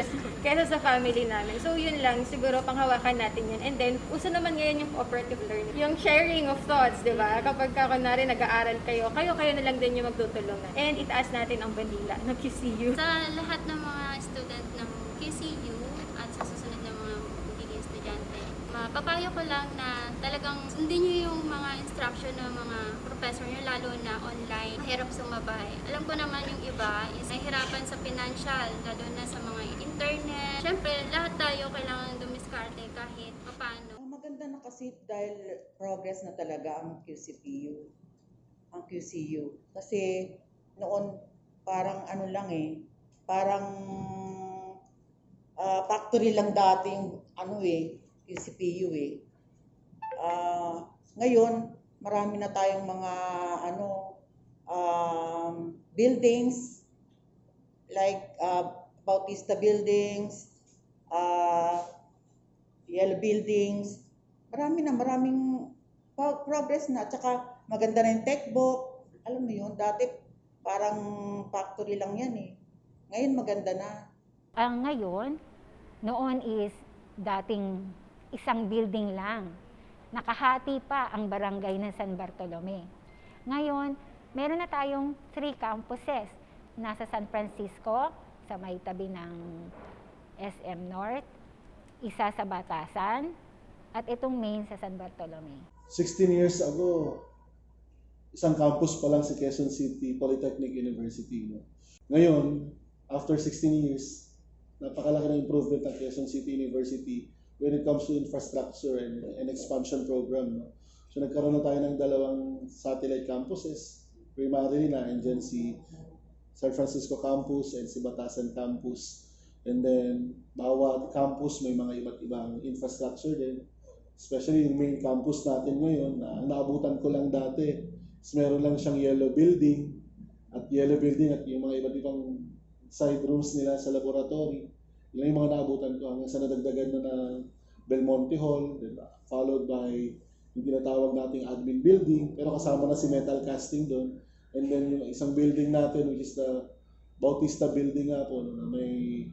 kaysa sa family namin. So yun lang, siguro panghawakan natin yun. And then, uso naman ngayon yung cooperative learning. Yung sharing of thoughts, di ba? Kapag kunwari nag-aaral kayo na lang din yung magtutulungan. And itaas natin ang bandila ng QCU. Sa lahat ng mga student ng QCU at sa susunod ng mga magiging estudyante, mapapayo ko lang na talagang sundin nyo yung mga instruction ng mga professor nyo, lalo na online. Mahirap sumabay. Alam ko naman yung iba is nahihirapan sa financial, lalo na sa mga internet. Siyempre, lahat tayo kailangan dumiskarte kahit paano. Maganda na kasi dahil progress na talaga ang QCPU, ang QCU. Kasi noon parang ano lang eh, parang factory lang dati yung QCPU eh. Ngayon, marami na tayong mga buildings like Bautista buildings, Yellow buildings. Maraming progress na. At saka maganda na yung textbook. Alam mo yun, dati parang factory lang yan eh. Ngayon maganda na. Ang ngayon, noon is dating isang building lang. Nakahati pa ang barangay ng San Bartolome. Ngayon, meron na tayong 3 campuses. Nasa San Francisco, sa may tabi ng SM North, isa sa Batasan, at itong main sa San Bartolome. 16 years ago, isang campus pa lang si Quezon City Polytechnic University. No? Ngayon, after 16 years, napakalaki ng improvement ng Quezon City University when it comes to infrastructure and expansion program. No? So nagkaroon na tayo ng 2 satellite campuses. Primarily na, andyan si San Francisco Campus and si Batasan Campus. And then, bawat campus may mga iba't ibang infrastructure din. Especially yung main campus natin ngayon, na naabutan ko lang dati, is meron lang siyang yellow building at yung mga iba't ibang side rooms nila sa laboratory. Yun yung mga naabutan ko hanggang sa nadagdagan na Belmonte Hall, then followed by yung tinatawag nating admin building, pero kasama na si metal casting doon. And then yung isang building natin, which is the Bautista building nga po, na may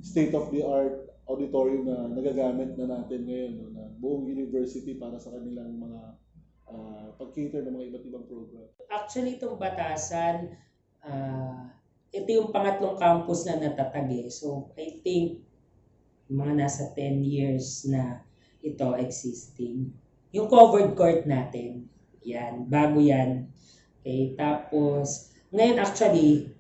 state-of-the-art auditorium na nagagamit na natin ngayon, no, na buong university para sa kanilang mga pag-cater ng mga iba't ibang program. Actually, itong Batasan, ito yung pangatlong campus na natatag eh. So, I think mga nasa 10 years na ito existing. Yung covered court natin, Yan, bago yan. Okay, tapos, ngayon actually,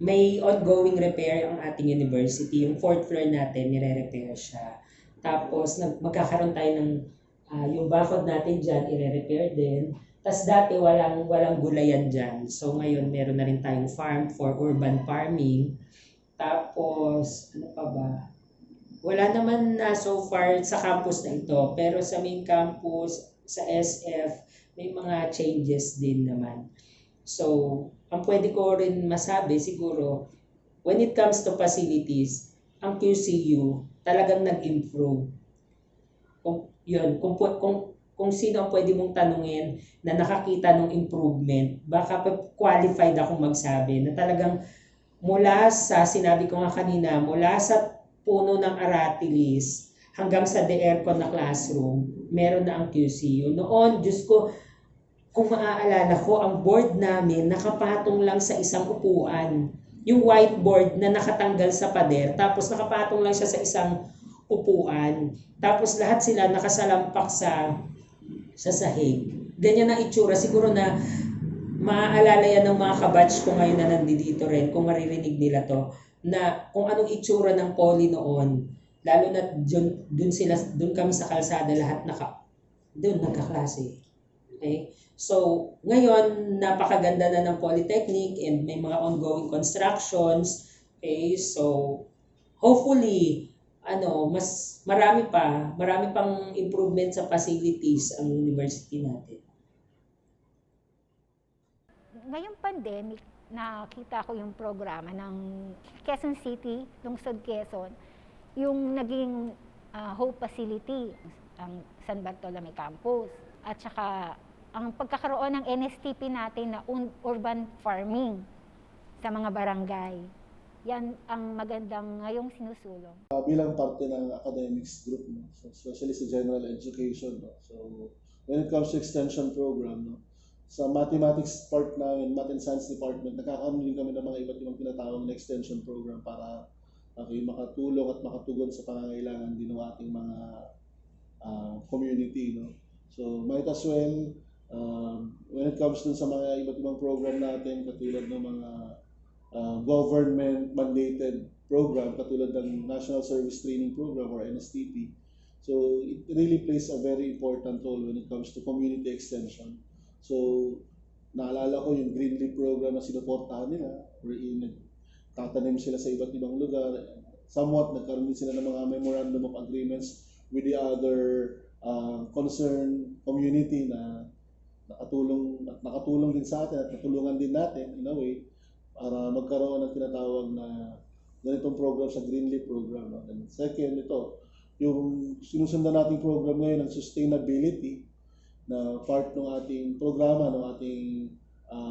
may ongoing repair ang ating university. Yung 4th floor natin, nire-repair siya. Tapos, magkakaroon tayo ng, yung bakod natin dyan, ire-repair din. Tapos dati, walang gulayan dyan. So, ngayon, meron na rin tayong farm for urban farming. Tapos, ano pa ba? Wala naman na so far sa campus na ito. Pero sa main campus, sa SF, may mga changes din naman. So, ang pwede ko rin masabi siguro, when it comes to facilities, ang QCU talagang nag-improve. Kung sino ang pwede mong tanungin na nakakita ng improvement, baka qualified akong magsabi na talagang mula sa, sinabi ko nga kanina, mula sa puno ng Aratilis hanggang sa the aircon na classroom, meron na ang QCU. Noon, Diyos ko, kung maaalala ko, ang board namin nakapatong lang sa isang upuan. Yung whiteboard na nakatanggal sa pader, tapos nakapatong lang siya sa isang upuan. Tapos lahat sila nakasalampak sa sahig. Ganyan ang itsura. Siguro na maaalala yan ng mga kabatch ko ngayon na nandito rin, kung maririnig nila to, na kung anong itsura ng poly noon. Lalo na dun kami sa kalsada, lahat doon nagkaklase. Okay? So, ngayon, napakaganda na ng Polytechnic and may mga ongoing constructions. Okay? So, hopefully, mas marami pang improvement sa facilities ang university natin. Ngayong pandemic, nakita ko yung programa ng Quezon City, Lungsod Quezon, yung naging Hope Facility, ang San Bartolome Campus, at saka ang pagkakaroon ng NSTP natin na urban farming sa mga barangay. Yan ang magandang ngayong sinusulong. Bilang parte ng academics group, no? So, especially sa general education. No? So, when it comes to extension program, no? Sa mathematics part namin, Math and Science Department, nagkakaroon din kami ng mga iba't ibang tinatawag na extension program para makatulong at makatugon sa pangangailangan din ng ating mga community. No? So, might as well, when it comes dun sa mga iba't ibang program natin, katulad ng mga government-mandated program, katulad ng National Service Training Program or NSTP. So, it really plays a very important role when it comes to community extension. So, naalala ko yung Greenleaf program na sinuportahan nila, wherein nagtatanim sila sa iba't ibang lugar. Somewhat, nagkaroon din sila ng mga memorandum of agreements with the other concerned community na nakatulong din sa atin at natulungan din natin in a way para magkaroon ng tinatawag na ganitong program sa Greenleaf program. No? And second, ito, yung sinusundan nating program ngayon ng sustainability na part ng ating programa ng ating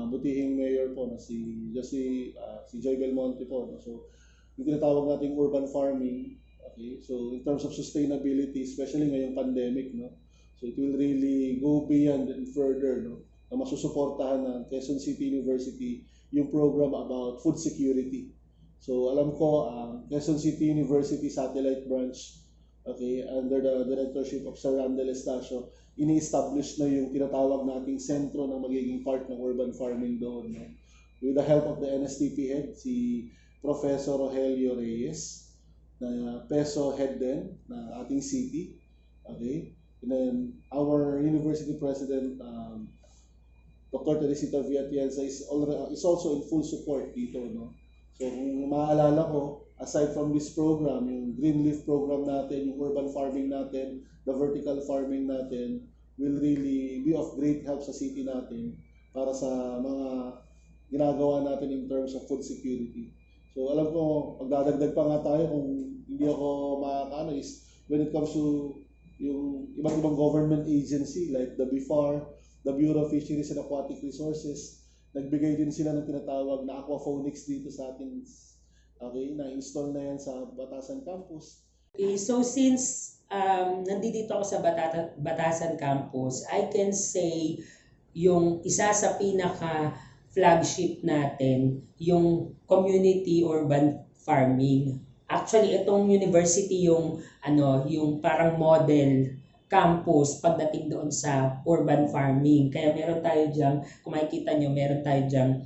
butihing mayor po na si Joy Belmonte po. No? So, yung tinatawag nating urban farming, okay? So, in terms of sustainability, especially ngayong pandemic, no? So, it will really go beyond and further, no? Na masusuportahan ng Quezon City University yung program about food security. So, alam ko, Quezon City University Satellite Branch, okay, under the directorship of Sir Randall Estacio, ini-establish na yung tinatawag nating sentro ng magiging part ng urban farming doon. No? With the help of the NSTP head, si Professor Rogelio Reyes, na PESO head din na ating city. Okay? And then, our university president, Dr. Teresita Villatienza is also in full support dito. No? So, kung maaalala ko, aside from this program, yung Greenleaf program natin, yung urban farming natin, the vertical farming natin, will really be of great help sa city natin para sa mga ginagawa natin in terms of food security. So, alam ko, magdadagdag pa nga tayo kung hindi ako makakano is when it comes to yung iba't ibang government agency like the BIFAR, the Bureau of Fisheries and Aquatic Resources, nagbigay din sila ng tinatawag na aquaponics dito sa atin. Okay, na-install na yan sa Batasan Campus. Okay, so since nandito ako sa Batasan Campus, I can say yung isa sa pinaka-flagship natin, yung community urban farming. Actually, itong university yung parang model campus pagdating doon sa urban farming. Kaya meron tayo dyan, kung makikita nyo, meron tayo dyan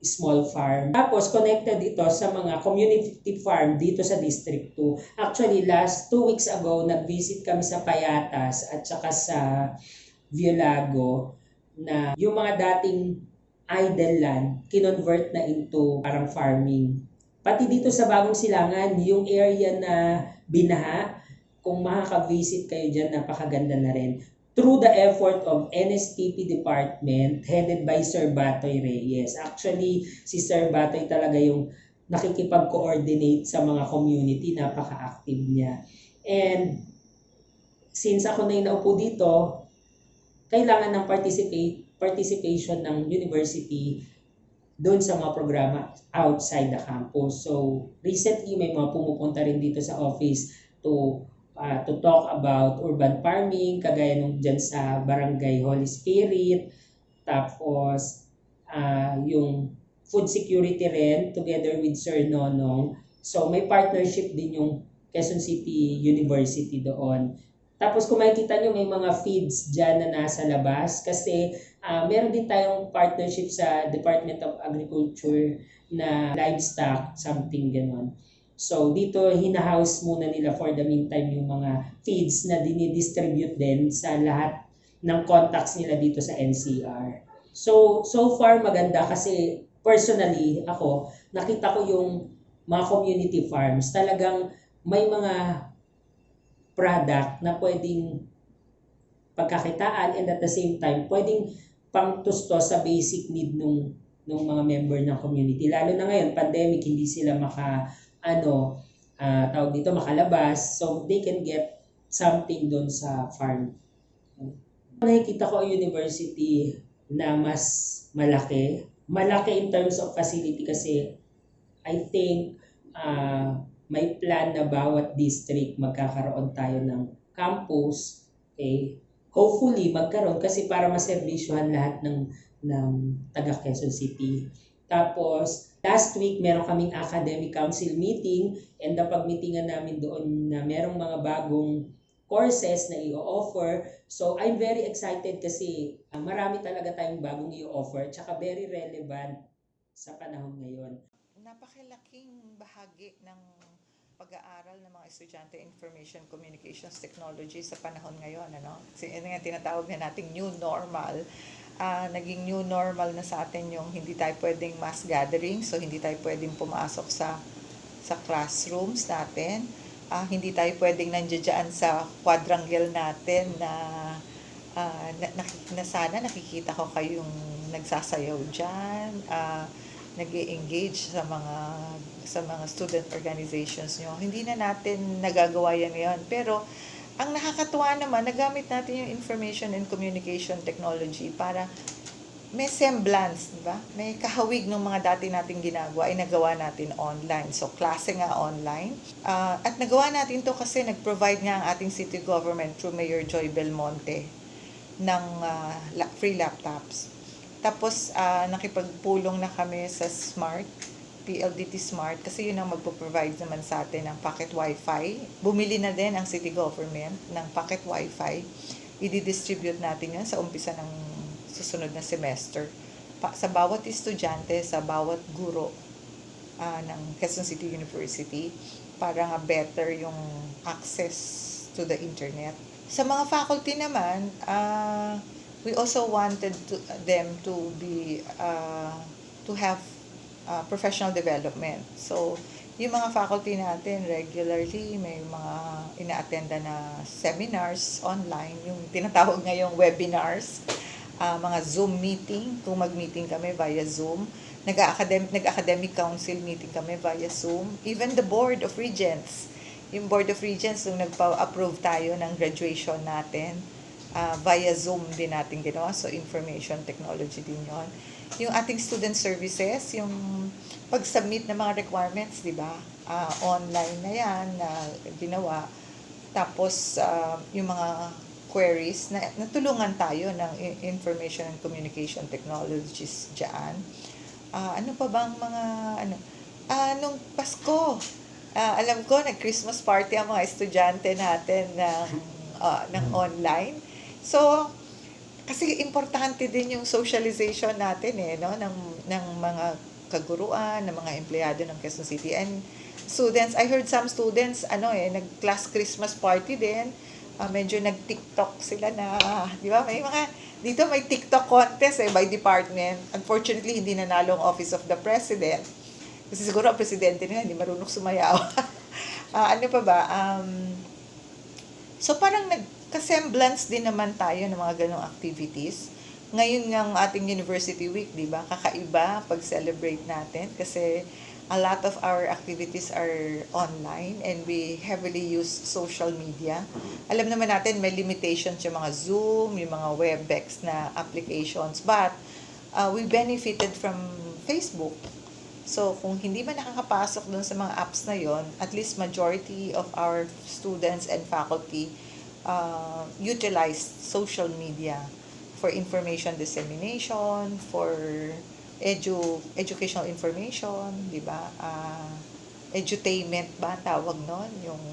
small farm. Tapos connected ito sa mga community farm dito sa District 2. Actually, last 2 weeks ago, nag-visit kami sa Payatas at saka sa Violago na yung mga dating idle land, kinonvert na into parang farming. Pati dito sa Bagong Silangan, yung area na binaha, kung makaka-visit kayo dyan, napakaganda na rin. Through the effort of NSTP Department headed by Sir Batoy Reyes. Actually, si Sir Batoy talaga yung nakikipag-coordinate sa mga community, napaka-active niya. And since ako na yung naupo dito, kailangan ng participation ng university doon sa mga programa outside the campus. So recently, may mga pumupunta rin dito sa office to talk about urban farming, kagaya nung dyan sa Barangay Holy Spirit, tapos yung food security rin, together with Sir Nonong. So may partnership din yung Quezon City University doon. Tapos kung makikita nyo, may mga feeds dyan na nasa labas kasi meron din tayong partnership sa Department of Agriculture na livestock, something ganon. So dito hina-house muna nila for the meantime yung mga feeds na dinidistribute din sa lahat ng contacts nila dito sa NCR. So far maganda kasi personally ako, nakita ko yung mga community farms. Talagang may mga product na pwedeng pagkakitaan and at the same time pwedeng pangtusto sa basic need ng mga member ng community. Lalo na ngayon, pandemic, hindi sila makalabas, so they can get something doon sa farm. Nakikita ko ang university na mas malaki in terms of facility kasi I think may plan na bawat district magkakaroon tayo ng campus. Okay? Hopefully magkaroon kasi para maservisyohan lahat ng taga Quezon City. Tapos, last week, meron kaming academic council meeting and napag-meetingan namin doon na merong mga bagong courses na i-offer. So, I'm very excited kasi marami talaga tayong bagong i-offer tsaka very relevant sa panahon ngayon. Napakalaking bahagi ng pag-aaral ng mga estudyante Information Communications Technology sa panahon ngayon. Yan nga tinatawag na nating new normal. Naging new normal na sa atin yung hindi tayo pwedeng mass gathering, so hindi tayo pwedeng pumasok sa classrooms natin. Hindi tayo pwedeng nandiyan sa quadrangle natin na sana nakikita ko kayong nagsasayaw dyan, nag-i-engage sa mga student organizations nyo. Hindi na natin nagagawa yan ngayon. Pero ang nakakatuwa naman, nagamit natin yung information and communication technology para may semblance, di ba? May kahawig ng mga dati nating ginagawa ay nagawa natin online. So, klase nga online. At nagawa natin to kasi nag-provide nga ang ating city government through Mayor Joy Belmonte ng free laptops. Tapos, nakipagpulong na kami sa Smart, PLDT Smart, kasi yun ang magpo-provide naman sa atin ng pocket Wi-Fi. Bumili na din ang city government ng pocket Wi-Fi. I-distribute natin yan sa umpisa ng susunod na semester. Sa bawat estudyante, sa bawat guro ng Quezon City University, para nga better yung access to the internet. Sa mga faculty naman, we also wanted them to have professional development. So, yung mga faculty natin regularly may mga ina-attenda na seminars online, yung tinatawag ngayong webinars, mga Zoom meeting, kung mag-meeting kami via Zoom, nag-academic council meeting kami via Zoom, even the Board of Regents. Yung Board of Regents, nung nagpa-approve tayo ng graduation natin, via Zoom din natin ginawa, so information technology din yon. Yung ating student services, yung pag-submit ng mga requirements, di ba? Online na yan na ginawa. Tapos, yung mga queries, natulungan tayo ng information and communication technologies dyan. Ano pa bang mga, nung Pasko, alam ko, nag-Christmas party ang mga estudyante natin ng ng online. So, kasi importante din yung socialization natin no, ng mga kaguruan, ng mga empleyado ng Quezon City. And students, I heard some students, nag-class Christmas party din. Medyo nag-TikTok sila na, di ba? Dito may TikTok contest by department. Unfortunately, hindi nanalo ang Office of the President. Kasi siguro ang presidente nila hindi marunong sumayaw. Ano pa ba? So parang nagka-semblance din naman tayo ng mga ganong activities. Ngayon ng ating University Week, di ba? Kakaiba pag-celebrate natin kasi a lot of our activities are online and we heavily use social media. Alam naman natin may limitations yung mga Zoom, yung mga Webex na applications, but we benefited from Facebook. So kung hindi man nakakapasok dun sa mga apps na yon, at least majority of our students and faculty utilized social media for information dissemination, for educational information, di ba? Edutainment ba tawag nun? Yung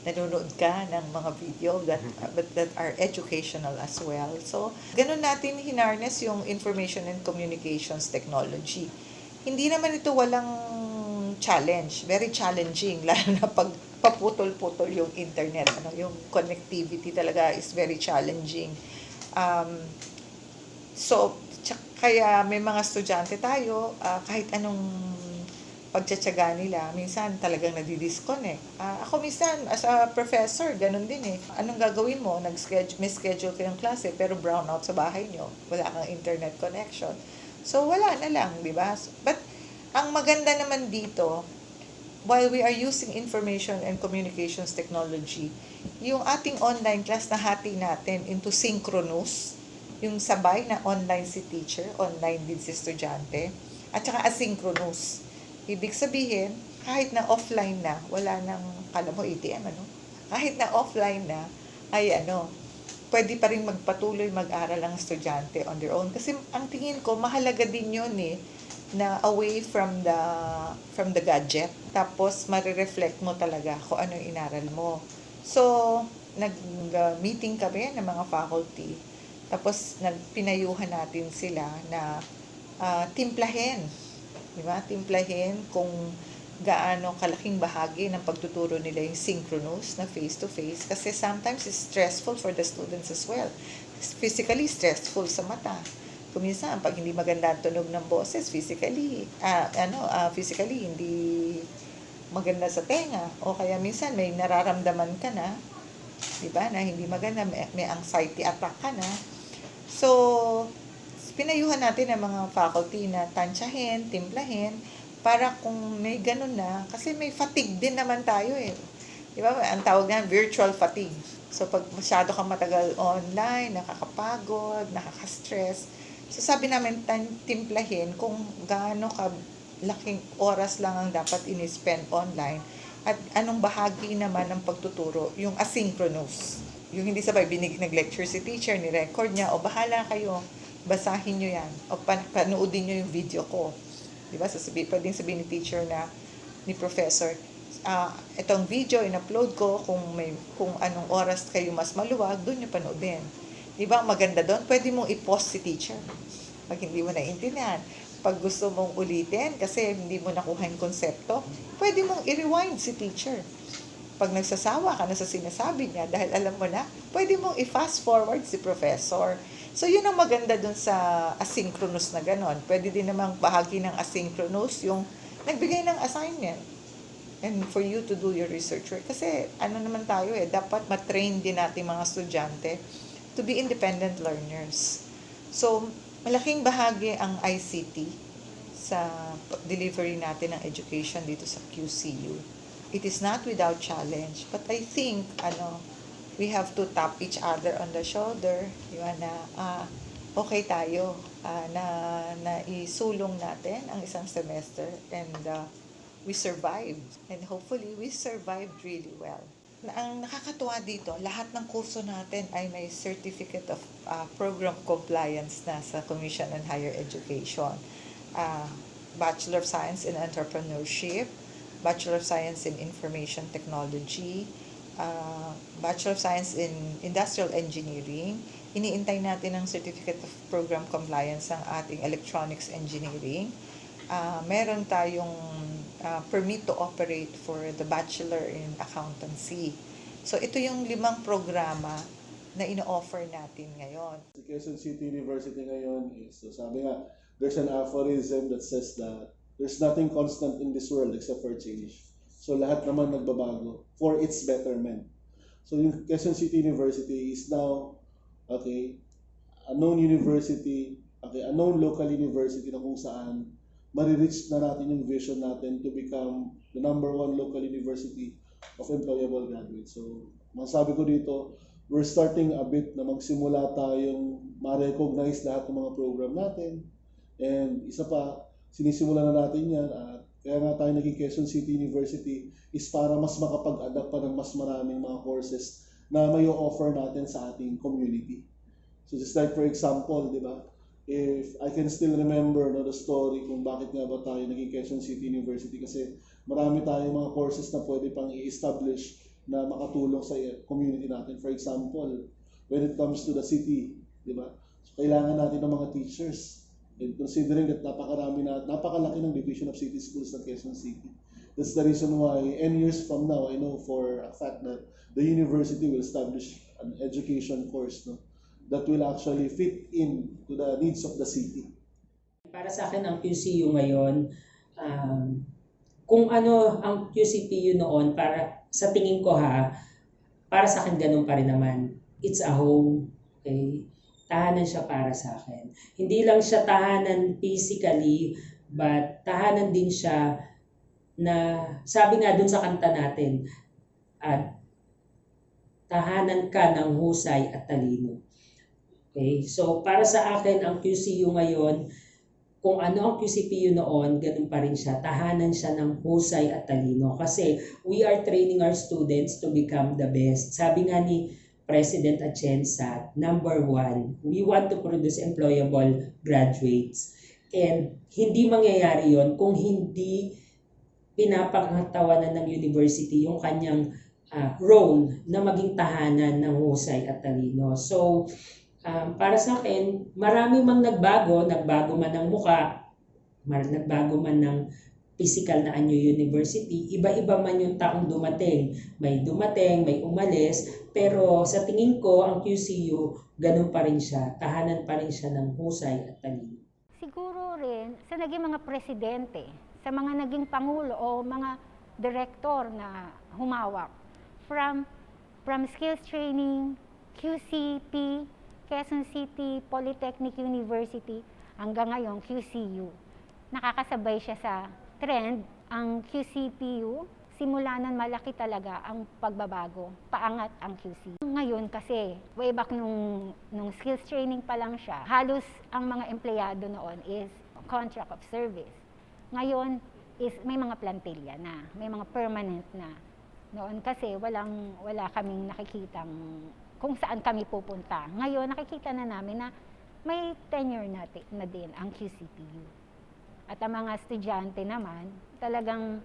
nanonood ka ng mga video that are educational as well. So, ganun natin hinarness yung information and communications technology. Hindi naman ito walang challenge. Very challenging, lalo na pag paputol-putol yung internet. Yung connectivity talaga is very challenging. Kaya may mga estudyante tayo, kahit anong pagtsatsaga nila, minsan talagang nadidisconnect. Ako minsan, as a professor, ganun din eh. Anong gagawin mo? May schedule kayong klase, pero brownout sa bahay nyo. Wala kang internet connection. So, wala na lang, di ba? But, ang maganda naman dito, while we are using information and communications technology, yung ating online class na hati natin into synchronous, yung sabay na online si teacher, online din si estudyante, at saka asynchronous. Ibig sabihin, kahit na offline na, wala nang, kala mo ATM, kahit na offline na, ay pwede pa rin magpatuloy mag-aral ang estudyante on their own. Kasi ang tingin ko, mahalaga din yun na away from the gadget. Tapos, marireflect mo talaga kung ano yung inaral mo. So, nag-meeting kami ng mga faculty. Tapos, pinayuhan natin sila na timplahin. Diba? Timplahin kung gaano kalaking bahagi ng pagtuturo nila yung synchronous na face-to-face. Kasi sometimes it's stressful for the students as well. Physically stressful sa mata. Kung minsan, pag hindi maganda ang tunog ng boses, physically hindi maganda sa tenga. O kaya minsan may nararamdaman ka na, diba, na hindi maganda, may anxiety attack ka na. So, pinayuhan natin ang mga faculty na tansyahin, timplahin, para kung may ganun na, kasi may fatigue din naman tayo eh. Diba? Ang tawag na virtual fatigue. So, pag masyado kang matagal online, nakakapagod, nakaka-stress, so sabi namin, timplahin kung gaano ka laking oras lang ang dapat in-spend online at anong bahagi naman ng pagtuturo, yung asynchronous. Yung hindi sabay, nag-lecture si teacher, ni-record niya, o bahala kayo, basahin nyo yan, o panoodin nyo yung video ko. Diba? Pwedeng sabihin ni teacher ni professor, itong video, in-upload ko, kung anong oras kayo mas maluwag, doon nyo panoodin. Diba? Maganda doon, pwede mong i-pause si teacher. Pag hindi mo naiintindihan. Pag gusto mong ulitin, kasi hindi mo nakuha yung konsepto, pwede mong i-rewind si teacher. Pag nagsasawa ka na sa sinasabi niya, dahil alam mo na, pwede mong i-fast forward si professor. So, yun ang maganda dun sa asynchronous na ganon. Pwede din namang bahagi ng asynchronous yung nagbigay ng assignment and for you to do your research work. Kasi, naman tayo dapat matrain din natin mga estudyante to be independent learners. So, malaking bahagi ang ICT sa delivery natin ng education dito sa QCU. It is not without challenge, but I think, we have to tap each other on the shoulder, okay tayo, na isulong natin ang isang semester, and we survived. And hopefully, we survived really well. Ang nakakatuwa dito, lahat ng kurso natin ay may Certificate of Program Compliance na sa Commission on Higher Education. Bachelor of Science in Entrepreneurship, Bachelor of Science in Information Technology, Bachelor of Science in Industrial Engineering. Iniintay natin ang Certificate of Program Compliance ng ating Electronics Engineering. Meron tayong permit to operate for the Bachelor in Accountancy. So ito yung 5 programa na ino-offer natin ngayon. Si Quezon City University ngayon is, so sabi nga, there's an aphorism that says that there's nothing constant in this world except for change. So lahat naman nagbabago for its betterment. So yung Quezon City University is now, okay, a known university, okay, a known local university na kung saan marireach na natin yung vision natin to become the #1 local university of employable graduates. So masabi ko dito, we're starting a bit na magsimula tayong ma-recognize lahat ng mga program natin. And isa pa, sinisimula na natin yan at kaya nga tayo naging Quezon City University is para mas makapag-adapt pa ng mas maraming mga courses na may offer natin sa ating community. So just like for example, di ba? If I can still remember the story kung bakit nga ba tayo naging Quezon City University kasi marami tayong mga courses na pwede pang i-establish na makatulong sa community natin. For example, when it comes to the city, di ba? So, kailangan natin ng mga teachers. And considering that napakalaki ng Division of City Schools ng Quezon City. That's the reason why, N years from now, I know for a fact that the university will establish an education course that will actually fit in to the needs of the city. Para sa akin, ang QCU ngayon, kung ano ang QCPU noon, para sa tingin ko para sa akin ganun pa rin naman. It's a home. Okay? Tahanan siya para sa akin. Hindi lang siya tahanan physically, but tahanan din siya na, sabi nga dun sa kanta natin, tahanan ka ng husay at talino. Okay? So, para sa akin, ang QCU ngayon, kung ano ang QCPU noon, ganun pa rin siya. Tahanan siya ng husay at talino. Kasi we are training our students to become the best. Sabi nga ni President Atienza, #1, we want to produce employable graduates. And hindi mangyayari yon kung hindi pinapangatawanan ng university yung kanyang role na maging tahanan ng husay at talino. So, para sa akin, marami mang nagbago man ng muka, nagbago man ng physical na anyo university, iba-iba man yung taong dumating. May dumating, may umalis, pero sa tingin ko, ang QCU, ganun pa rin siya, tahanan pa rin siya ng husay at talino. Siguro rin sa naging mga presidente, sa mga naging pangulo o mga direktor na humawak from skills training, QCP, Quezon City Polytechnic University, hanggang ngayon QCU. Nakakasabay siya sa trend. Ang QCPU, simula nun malaki talaga ang pagbabago, paangat ang QC. Ngayon kasi, way back nung skills training pa lang siya, halos ang mga empleyado noon is contract of service. Ngayon is may mga plantilla na, may mga permanent na. Noon kasi wala kaming nakikitang kung saan kami pupunta. Ngayon, nakikita na namin na may tenure na din ang QCPU. At ang mga estudyante naman, talagang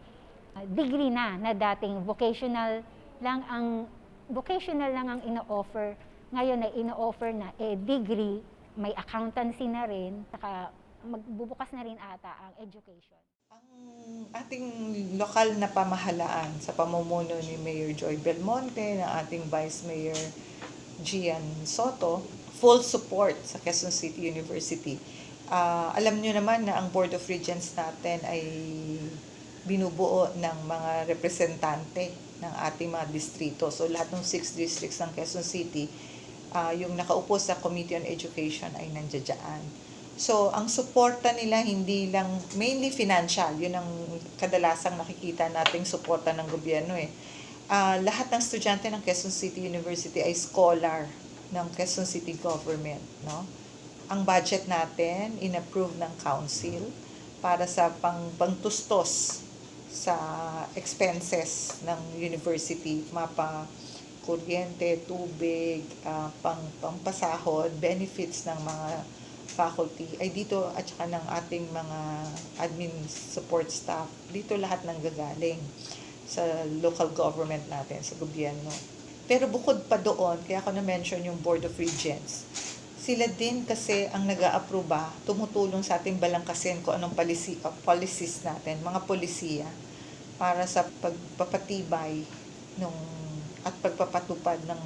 degree na dating vocational lang ang ino-offer. Ngayon ay ino-offer na degree, may accountancy na rin, saka magbubukas na rin ata ang education. Ang ating lokal na pamahalaan sa pamumuno ni Mayor Joy Belmonte, ng ating Vice Mayor Gian Soto, full support sa Quezon City University. Alam nyo naman na ang Board of Regents natin ay binubuo ng mga representante ng ating mga distrito. So lahat ng 6 districts ng Quezon City, yung nakaupo sa Committee on Education ay nandiyan. So ang suporta nila hindi lang mainly financial, yun ang kadalasang nakikita nating suporta ng gobyerno lahat ng estudyante ng Quezon City University ay scholar ng Quezon City Government, no? Ang budget natin inapprove ng council para sa pangtustos sa expenses ng university, mapa kuryente, tubig, pampasahod, benefits ng mga faculty ay dito at saka ng ating mga admin support staff. Dito lahat nanggagaling. sa local government natin, sa gobyerno. Pero bukod pa doon, kaya ako na-mention yung Board of Regents, sila din kasi ang nag-a-aproba, tumutulong sa ating balangkasin kung anong policies natin, mga polisiya, para sa pagpapatibay at pagpapatupad ng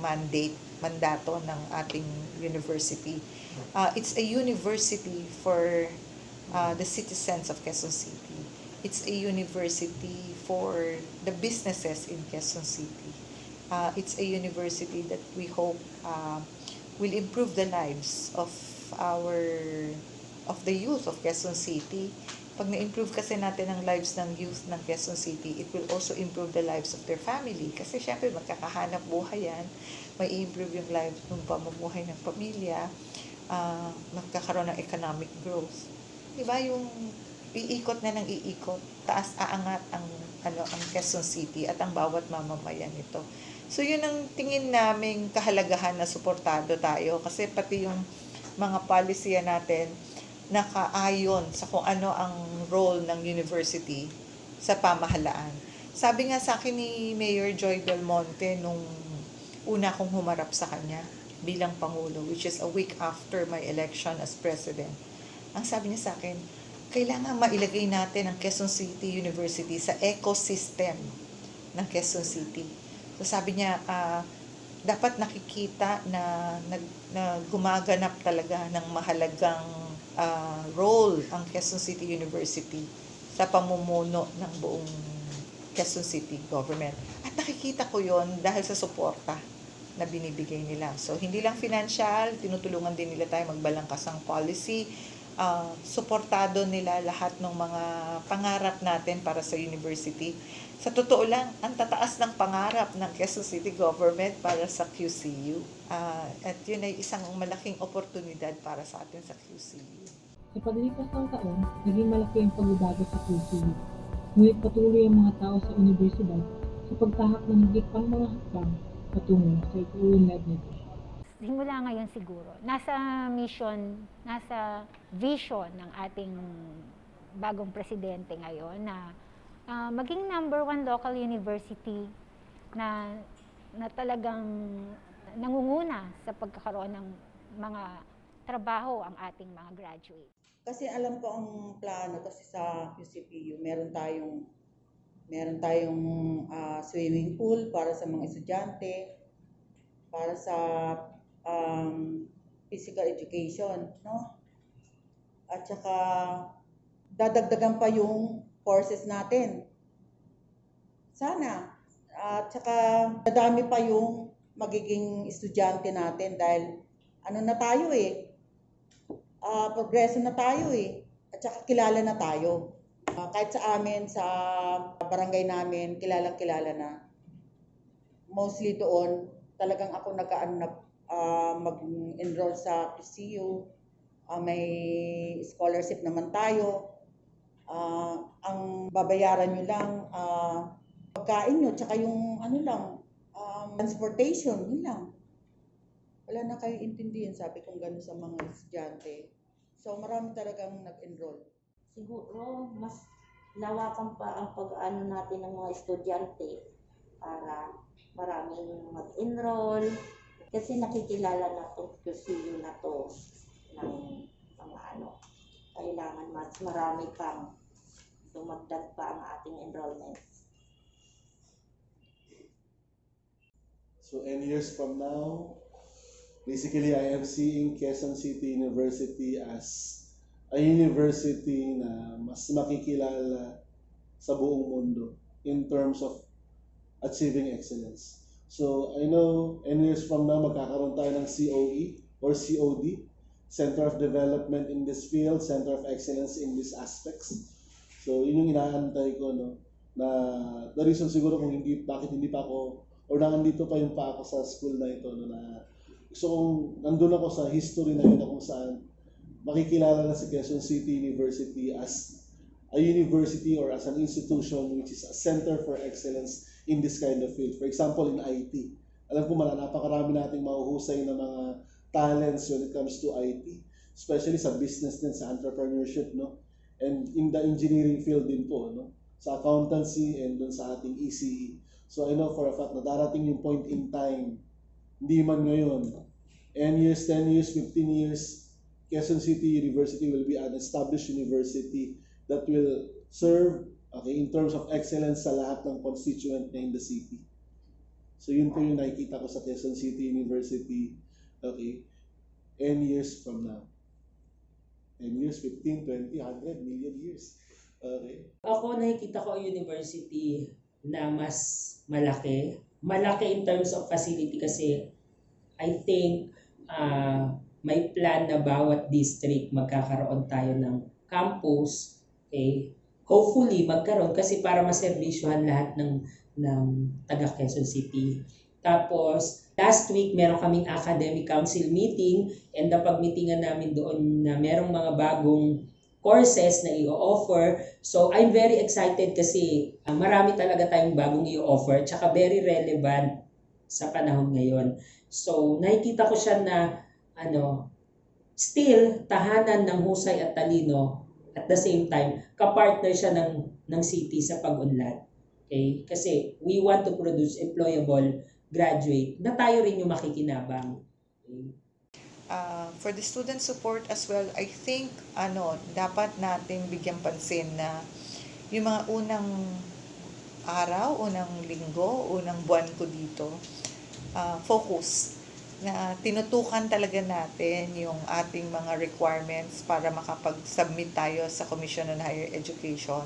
mandato ng ating university. It's a university for the citizens of Quezon City. It's a university for the businesses in Quezon City. It's a university that we hope will improve the lives of the youth of Quezon City. Pag na-improve kasi natin ang lives ng youth ng Quezon City, it will also improve the lives of their family. Kasi syempre magkakahanap buhay yan, may improve yung lives ng pamumuhay ng pamilya, magkakaroon ng economic growth. Diba yung iikot na ng iikot, taas aangat ang Quezon City at ang bawat mamamayan nito. So yun ang tingin naming kahalagahan na suportado tayo kasi pati yung mga policy natin nakaayon sa kung ano ang role ng university sa pamahalaan. Sabi nga sa akin ni Mayor Joy Del Monte nung una kong humarap sa kanya bilang Pangulo, which is a week after my election as President. Ang sabi niya sa akin, kailangan mailagay natin ang Quezon City University sa ecosystem ng Quezon City. So sabi niya, dapat nakikita na gumaganap talaga ng mahalagang role ang Quezon City University sa pamumuno ng buong Quezon City government. At nakikita ko yon dahil sa suporta na binibigay nila. So hindi lang financial, tinutulungan din nila tayo magbalangkasang policy. Suportado nila lahat ng mga pangarap natin para sa university. Sa totoo lang, ang tataas ng pangarap ng Quezon City government para sa QCU. At yun ay isang malaking oportunidad para sa atin sa QCU. Sa paglipas ng taon, naging malaki ang pagbabago sa QCU. Ngunit patuloy ang mga tao sa universidad sa pagtahak ng higit pang mga hakbang patungo sa ikuunlad nito. Simula ngayon siguro, nasa mission, nasa vision ng ating bagong presidente ngayon na maging #1 local university na talagang nangunguna sa pagkakaroon ng mga trabaho ang ating mga graduate. Kasi alam ko ang plano kasi sa QCPU, meron tayong swimming pool para sa mga estudyante, para sa physical education, no? At saka dadagdagan pa yung courses natin. Sana. At saka dadami pa yung magiging estudyante natin dahil ano na tayo progreso na tayo at saka kilala na tayo. Kahit sa amin, sa barangay namin, kilala na. Mostly doon, talagang ako mag-enroll sa QCU. May scholarship naman tayo. Ang babayaran nyo lang, pagkain nyo, tsaka yung transportation, yun lang. Wala na kayo intindihin, sabi kong gano'n sa mga estudyante. So marami talagang nag-enroll. Siguro, mas lawakan pa ang pag-ano natin ng mga estudyante para maraming mag-enroll. Kasi nakikilala na itong QCU na to ng mga kailangan mas marami pang dumagdag pa ang ating enrollments. So, N years from now, basically I am seeing Quezon City University as a university na mas makikilala sa buong mundo in terms of achieving excellence. So, I know N years from now, magkakaroon tayo ng COE or COD, Center of Development in this field, Center of Excellence in these aspects. So, yun yung inaantay ko, no? Na the reason siguro kung bakit hindi pa ako, or nandito pa yung pa ako sa school na ito, no? Na gusto kong, nandun ako sa history na yun na kung saan makikilala na si Quezon City University as a university or as an institution which is a center for excellence in this kind of field. For example, in IT. Alam ko napakarami nating mahuhusay na mga talents when it comes to IT, especially sa business din, sa entrepreneurship, no? And in the engineering field din po, no? sa accountancy and dun sa ating ECE. So I know for a fact na darating yung point in time, hindi man ngayon, 10 years, 10 years, 15 years, Quezon City University will be an established university that will serve in terms of excellence sa lahat ng constituent na in the city. So yun po yung nakikita ko sa Quezon City University, 10 years from now. 10 years, 15, 20, 100 million years. Okay. Ako nakikita ko ang university na mas malaki. Malaki in terms of facility kasi I think may plan na bawat district magkakaroon tayo ng campus. Okay? Hopefully magkaroon kasi para maservisyohan lahat ng taga Quezon City. Tapos last week meron kaming academic council meeting and napag-meetingan namin doon na merong mga bagong courses na i-offer. So I'm very excited kasi marami talaga tayong bagong i-offer tsaka very relevant sa panahon ngayon. So nakikita ko siya na still tahanan ng husay at talino at the same time kapartner siya ng city sa pag-unlad. Okay? Kasi we want to produce employable graduate na tayo rin yung makikinabang. Okay? For the student support as well, I think dapat nating bigyan pansin na yung mga unang araw, unang linggo, unang buwan ko dito, focus na tinutukan talaga natin yung ating mga requirements para makapag-submit tayo sa Commission on Higher Education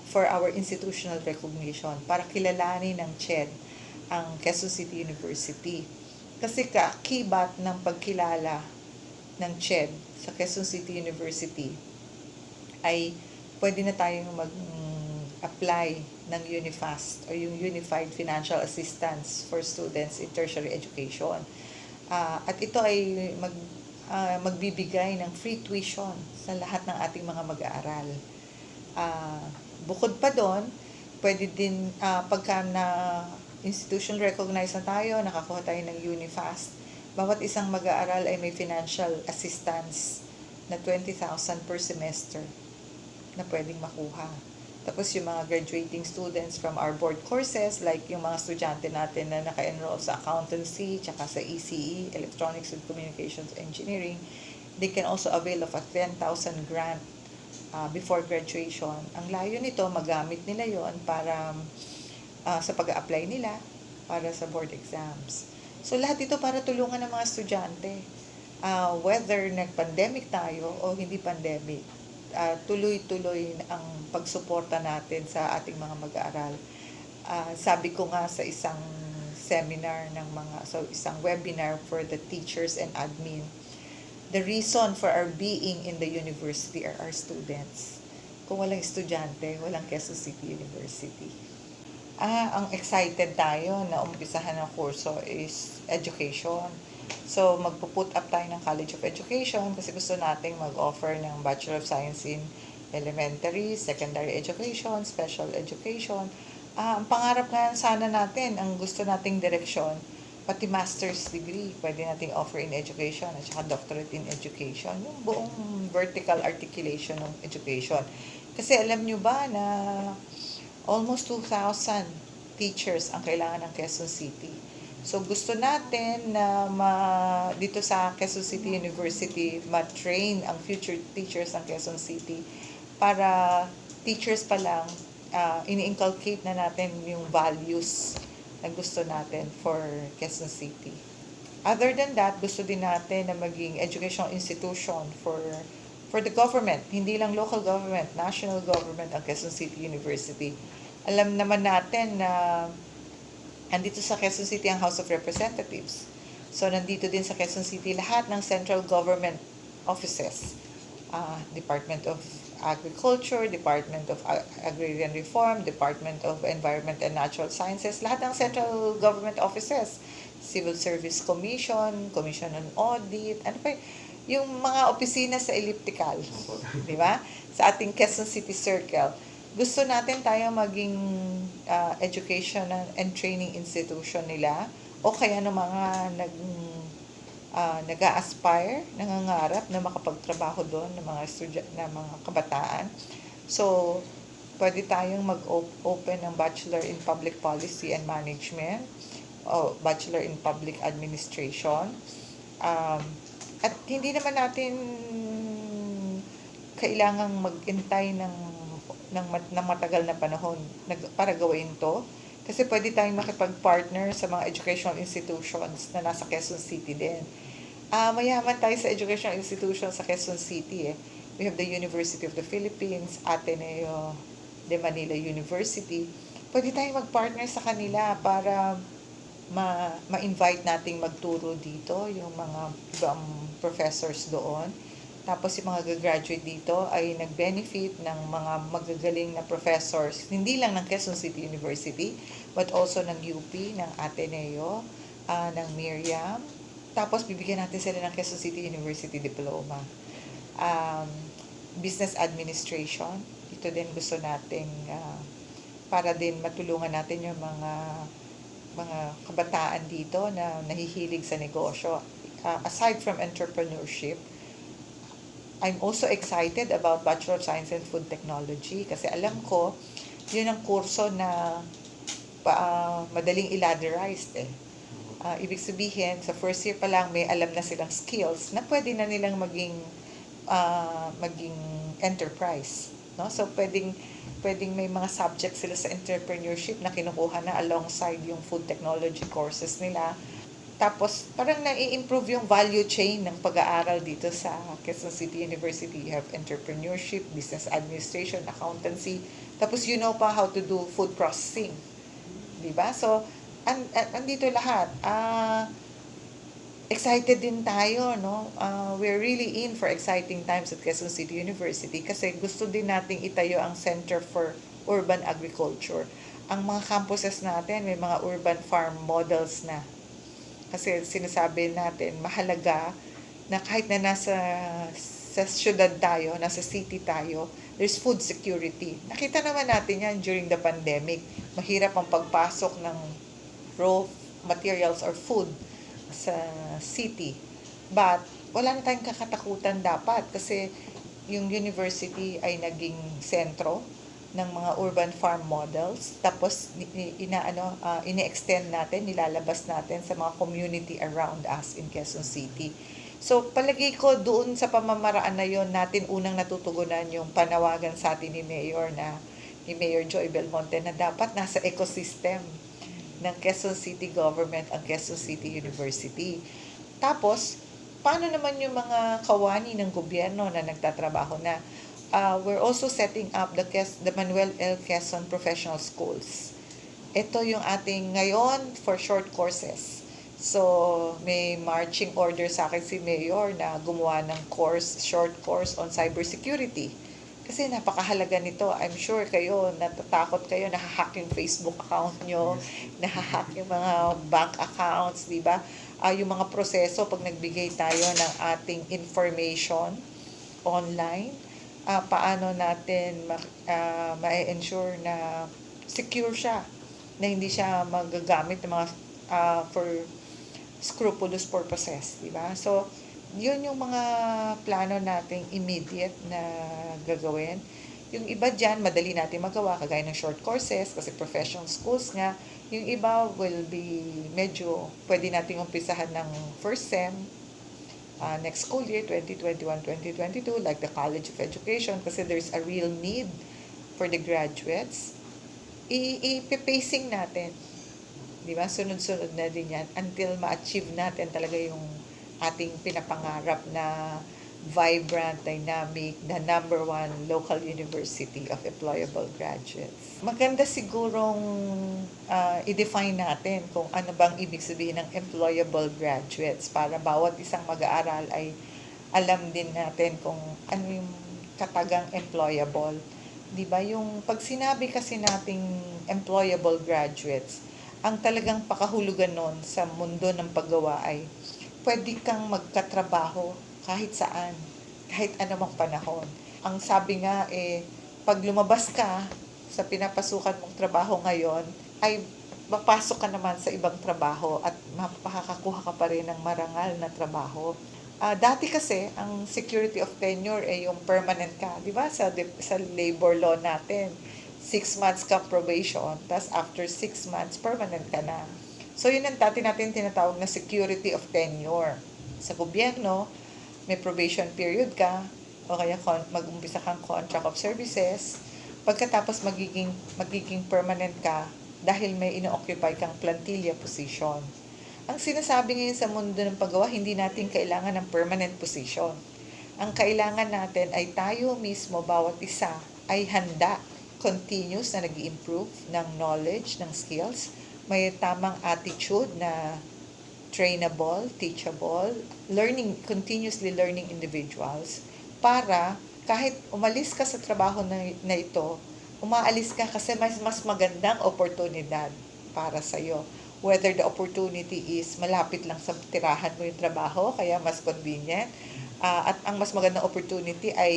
for our institutional recognition, para kilalanin ng CHED ang Quezon City University. Kasi kaakibat ng pagkilala ng CHED sa Quezon City University ay pwede na tayong mag-apply ng UniFAST o yung Unified Financial Assistance for Students in Tertiary Education. At ito ay magbibigay ng free tuition sa lahat ng ating mga mag-aaral. Bukod pa doon, pwede din pagka na institution recognized na tayo, nakakuha tayo ng UniFAST, bawat isang mag-aaral ay may financial assistance na 20,000 per semester na pwedeng makuha. Tapos yung mga graduating students from our board courses, like yung mga estudyante natin na naka-enroll sa accountancy, tsaka sa ECE, Electronics and Communications Engineering, they can also avail of a 10,000 grant before graduation. Ang layo nito, magamit nila yon para sa pag-a-apply nila para sa board exams. So lahat ito para tulungan ng mga estudyante. Whether nag-pandemic tayo o hindi pandemic, tuloy-tuloy ang pagsuporta natin sa ating mga mag-aaral. Sabi ko nga sa isang seminar isang webinar for the teachers and admin, the reason for our being in the university are our students. Kung walang estudyante, walang Quezon City University. Ang excited tayo na umpisahan ng kurso is education. So, magpo-put up tayo ng College of Education kasi gusto nating mag-offer ng Bachelor of Science in Elementary, Secondary Education, Special Education. Ang pangarap nga sana natin, ang gusto nating direksyon, pati master's degree, pwede nating offer in education at saka doctorate in education, yung buong vertical articulation ng education. Kasi alam nyo ba na almost 2,000 teachers ang kailangan ng Quezon City. So gusto natin na dito sa Quezon City University ma-train ang future teachers ng Quezon City para teachers pa lang ini-inculcate na natin yung values na gusto natin for Quezon City. Other than that, gusto din natin na maging educational institution for the government, hindi lang local government, national government ang Quezon City University. Alam naman natin na andito sa Quezon City ang House of Representatives. So, nandito din sa Quezon City lahat ng central government offices. Department of Agriculture, Department of Agrarian Reform, Department of Environment and Natural Sciences, lahat ng central government offices. Civil Service Commission, Commission on Audit, yung mga opisina sa elliptical, di ba? Sa ating Quezon City Circle. Gusto natin tayo maging education and training institution nila o kaya ng mga nag-a-aspire, nangangarap na makapagtrabaho doon ng mga mga kabataan. So, pwede tayong mag-open ng Bachelor in Public Policy and Management o Bachelor in Public Administration. At hindi naman natin kailangang mag-intay ng matagal na panahon para gawin to. Kasi pwede tayong makipag-partner sa mga educational institutions na nasa Quezon City din. Mayaman tayo sa educational institutions sa Quezon City. We have the University of the Philippines, Ateneo de Manila University. Pwede tayong mag-partner sa kanila para ma-invite nating magturo dito yung mga ibang professors doon. Tapos yung mga gagraduate dito ay nag-benefit ng mga magagaling na professors, hindi lang ng Quezon City University, but also ng UP, ng Ateneo, ng Miriam. Tapos bibigyan natin sila ng Quezon City University diploma. Business Administration, ito din gusto nating para din matulungan natin yung mga kabataan dito na nahihilig sa negosyo. Aside from entrepreneurship, I'm also excited about Bachelor of Science in Food Technology kasi alam ko, yun ang kurso na madaling i-ladderized eh. Ibig sabihin, sa first year pa lang may alam na silang skills na pwede na nilang maging enterprise. No? So, pwedeng may mga subjects sila sa entrepreneurship na kinukuha na alongside yung food technology courses nila. Tapos, parang nai-improve yung value chain ng pag-aaral dito sa Quezon City University. You have entrepreneurship, business administration, accountancy. Tapos, you know pa how to do food processing. Diba? So, andito lahat. Excited din tayo, no? We're really in for exciting times at Quezon City University kasi gusto din nating itayo ang Center for Urban Agriculture. Ang mga campuses natin, may mga urban farm models na. Kasi sinasabi natin, mahalaga na kahit na sa syudad tayo, nasa city tayo, there's food security. Nakita naman natin yan during the pandemic. Mahirap ang pagpasok ng raw materials or food sa city. But wala na tayong kakatakutan dapat kasi yung university ay naging sentro ng mga urban farm models. Tapos ine-extend natin, nilalabas natin sa mga community around us in Quezon City. So palagi ko doon sa pamamaraan na yon natin unang natutugunan yung panawagan sa atin ni Mayor Joy Belmonte na dapat nasa ecosystem ng Quezon City government ang Quezon City University. Tapos, paano naman yung mga kawani ng gobyerno na nagtatrabaho na we're also setting up the Manuel L. Quezon Professional Schools. Ito yung ating ngayon for short courses. So, may marching order sa akin si Mayor na gumawa ng short course on cybersecurity. Kasi napakahalaga nito. I'm sure kayo, natatakot kayo, nahahack yung Facebook account nyo, nahahack yung mga bank accounts, di ba? Yung mga proseso, pag nagbigay tayo ng ating information online, paano natin ma-ensure na secure siya, na hindi siya magagamit ng mga for scrupulous purposes, di ba? So, yun yung mga plano nating immediate na gagawin. Yung iba dyan, madali natin magawa, kagaya ng short courses, kasi professional schools nga. Yung iba will be medyo, pwede nating umpisahan ng first sem, next school year, 2021-2022, like the College of Education, kasi there's a real need for the graduates. I-pacing natin. Di ba? Sunod-sunod na din yan until ma-achieve natin talaga yung ating pinapangarap na vibrant, dynamic, the number 1 local university of employable graduates. Maganda sigurong i-define natin kung ano bang ibig sabihin ng employable graduates para bawat isang mag-aaral ay alam din natin kung ano yung katagang employable. Di ba? Yung pag sinabi kasi nating employable graduates, ang talagang pakahulugan nun sa mundo ng paggawa ay pwede kang magkatrabaho kahit saan, kahit anumang panahon. Ang sabi nga pag lumabas ka sa pinapasukan mong trabaho ngayon, ay mapasok ka naman sa ibang trabaho at makakakuha ka pa rin ng marangal na trabaho. Dati kasi, ang security of tenure ay yung permanent ka, di ba? Sa labor law natin, 6 months ka probation, tapos after 6 months, permanent ka na. So yun ang natin tinatawag na security of tenure. Sa gobyerno, may probation period ka, o kaya mag-umpisa kang contract of services, pagkatapos magiging permanent ka dahil may ino-occupy kang plantilla position. Ang sinasabi ngayon sa mundo ng paggawa, hindi natin kailangan ng permanent position. Ang kailangan natin ay tayo mismo, bawat isa, ay handa, continuous na nag-i-improve ng knowledge, ng skills, may tamang attitude na trainable, teachable, continuously learning individuals, para kahit umalis ka sa trabaho na ito, umaalis ka kasi mas magandang oportunidad para sa'yo. Whether the opportunity is malapit lang sa tirahan mo yung trabaho, kaya mas convenient, at ang mas magandang opportunity ay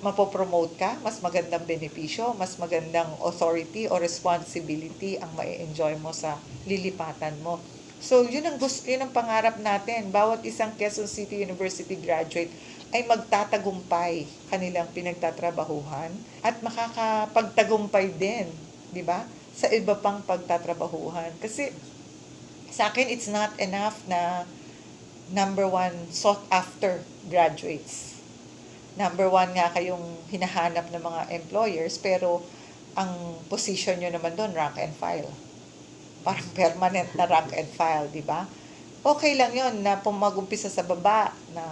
mapopromote ka, mas magandang benepisyo, mas magandang authority o responsibility ang ma-enjoy mo sa lilipatan mo. So, yun ang pangarap natin. Bawat isang Quezon City University graduate ay magtatagumpay kanilang pinagtatrabahuhan at makakapagtagumpay din, di ba? Sa iba pang pagtatrabahuhan. Kasi sa akin, it's not enough na number 1 sought after graduates. Number 1 nga kayong hinahanap ng mga employers, pero ang position nyo naman doon, rank and file. Parang permanent na rank and file, di ba? Okay lang yon na mag-umpisa sa baba na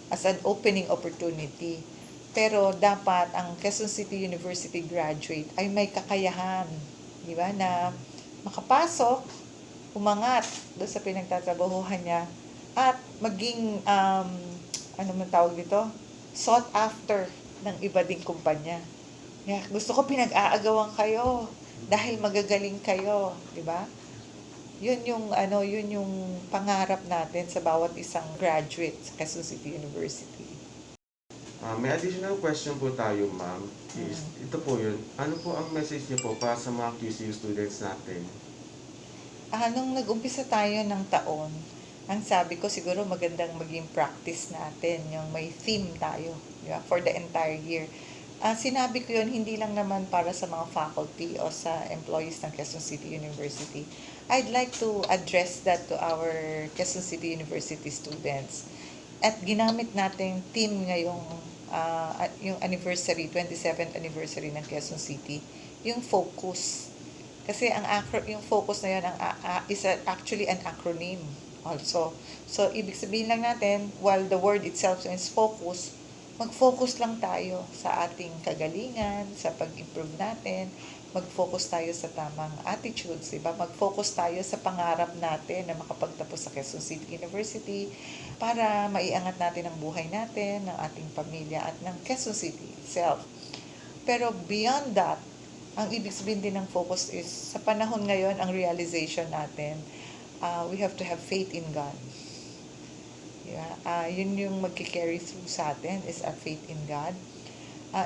as an opening opportunity. Pero dapat ang Quezon City University graduate ay may kakayahan, di ba, na makapasok, umangat doon sa pinagtatrabahuhan niya at maging sought after ng iba ding kumpanya. Yeah, gusto ko pinag-aagawan kayo dahil magagaling kayo, di ba? Yun yung pangarap natin sa bawat isang graduate sa Quezon City University. May additional question po tayo, ma'am. Ito po yun. Ano po ang message niyo po para sa mga QCU students natin? Nung nag-umpisa tayo ng taon, ang sabi ko siguro magandang maging practice natin, yung may theme tayo, diba, for the entire year. Sinabi ko yun, hindi lang naman para sa mga faculty o sa employees ng Quezon City University. I'd like to address that to our Quezon City University students. At ginamit natin theme ngayong yung anniversary, 27th anniversary ng Quezon City, yung focus. Kasi yung focus na yun is actually an acronym also. So, ibig sabihin lang natin, while the word itself is focus, mag-focus lang tayo sa ating kagalingan, sa pag-improve natin, mag-focus tayo sa tamang attitudes, diba? Mag-focus tayo sa pangarap natin na makapagtapos sa Quezon City University para maiangat natin ang buhay natin, ng ating pamilya at ng Quezon City itself. Pero beyond that, ang ibig sabihin din ng focus is, sa panahon ngayon, ang realization natin, we have to have faith in God. Yeah, yun yung magki-carry through sa atin is a faith in God.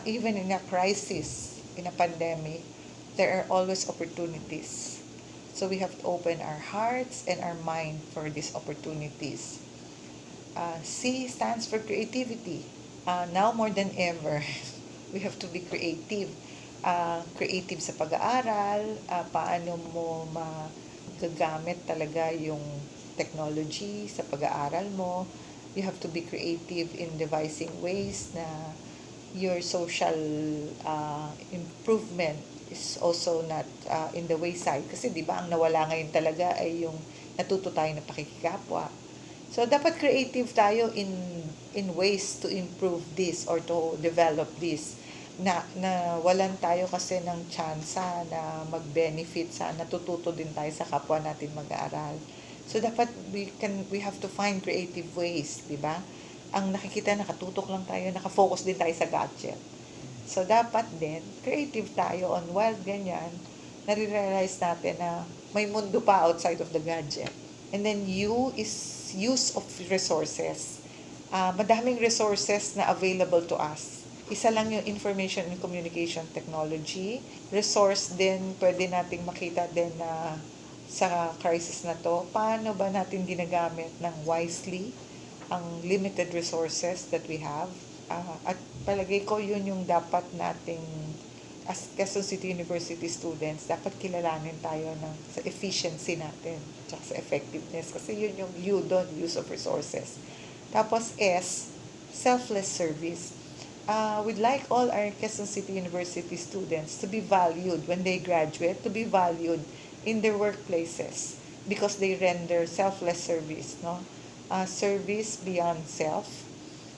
Even in a crisis, in a pandemic, there are always opportunities. So we have to open our hearts and our mind for these opportunities. C stands for creativity. Now more than ever, we have to be creative. Creative sa pag-aaral, paano mo magagamit talaga yung technology sa pag-aaral mo. You have to be creative in devising ways na your social improvement is also not in the wayside. Kasi di ba ang nawala ngayon talaga ay yung natuto tayo na pakikikapwa. So dapat creative tayo in ways to improve this or to develop this. Na walan tayo kasi ng tsansa na mag-benefit sa natututo din tayo sa kapwa natin mag-aaral. So dapat we have to find creative ways, di ba? Ang nakikita, nakatutok lang tayo, nakafocus din tayo sa gadget. So dapat din, creative tayo on while ganyan, nare-realize natin na may mundo pa outside of the gadget. And then use of resources. Madaming resources na available to us. Isa lang yung information and communication technology. Resource din, pwede nating makita din na sa crisis na to, paano ba natin ginagamit ng wisely ang limited resources that we have. At palagay ko yun yung dapat nating as Quezon City University students, dapat kilalanin tayo sa efficiency natin, tsaka sa effectiveness. Kasi yun yung U doon, use of resources. Tapos S, selfless service. We'd like all our Quezon City University students to be valued when they graduate, to be valued in their workplaces because they render selfless service, no? Service beyond self.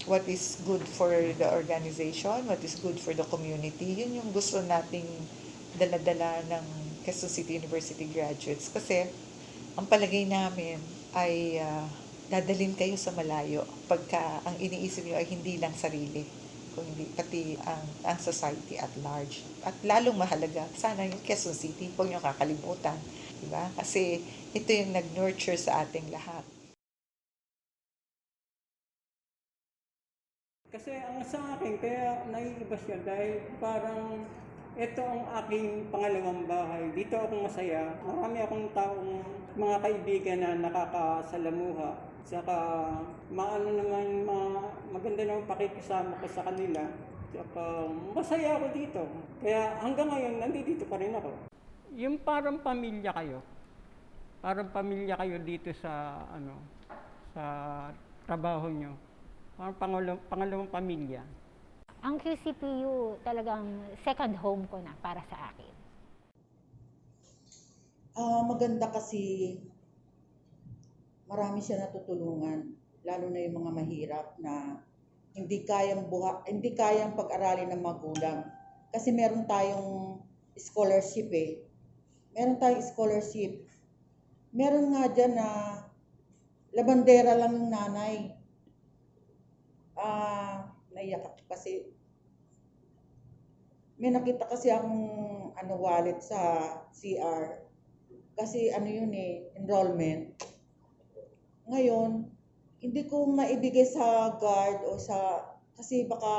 What is good for the organization, what is good for the community. Yun yung gusto nating dala-dala ng Quezon City University graduates. Kasi ang palagay namin ay dadalhin kayo sa malayo pagka ang iniisip nyo ay hindi lang sarili, kundi pati ang society at large. At lalong mahalaga, sana yung Quezon City, huwag nyo kakalimutan. Diba? Kasi ito yung nag-nurture sa ating lahat. Kasi ang sa akin, kaya naiiba siya dahil parang ito ang aking pangalawang bahay. Dito ako masaya. Marami akong taong mga kaibigan na nakakasalamuha. Saka maganda naman pakikisama ko sa kanila. Saka masaya ako dito. Kaya hanggang ngayon, nandito pa rin ako. Yung parang pamilya kayo. Parang pamilya kayo dito sa sa trabaho nyo. Pangalawang pamilya. Ang QCPU talagang second home ko na para sa akin. Maganda kasi marami siya natutulungan, lalo na yung mga mahirap na hindi kayang pag-aralin ng magulang. Kasi meron tayong scholarship eh. Meron tayong scholarship. Meron nga dyan na labandera lang yung nanay. Naiyak ako kasi may nakita kasi akong wallet sa CR kasi yun enrollment. Ngayon hindi ko maibigay sa guard o kasi baka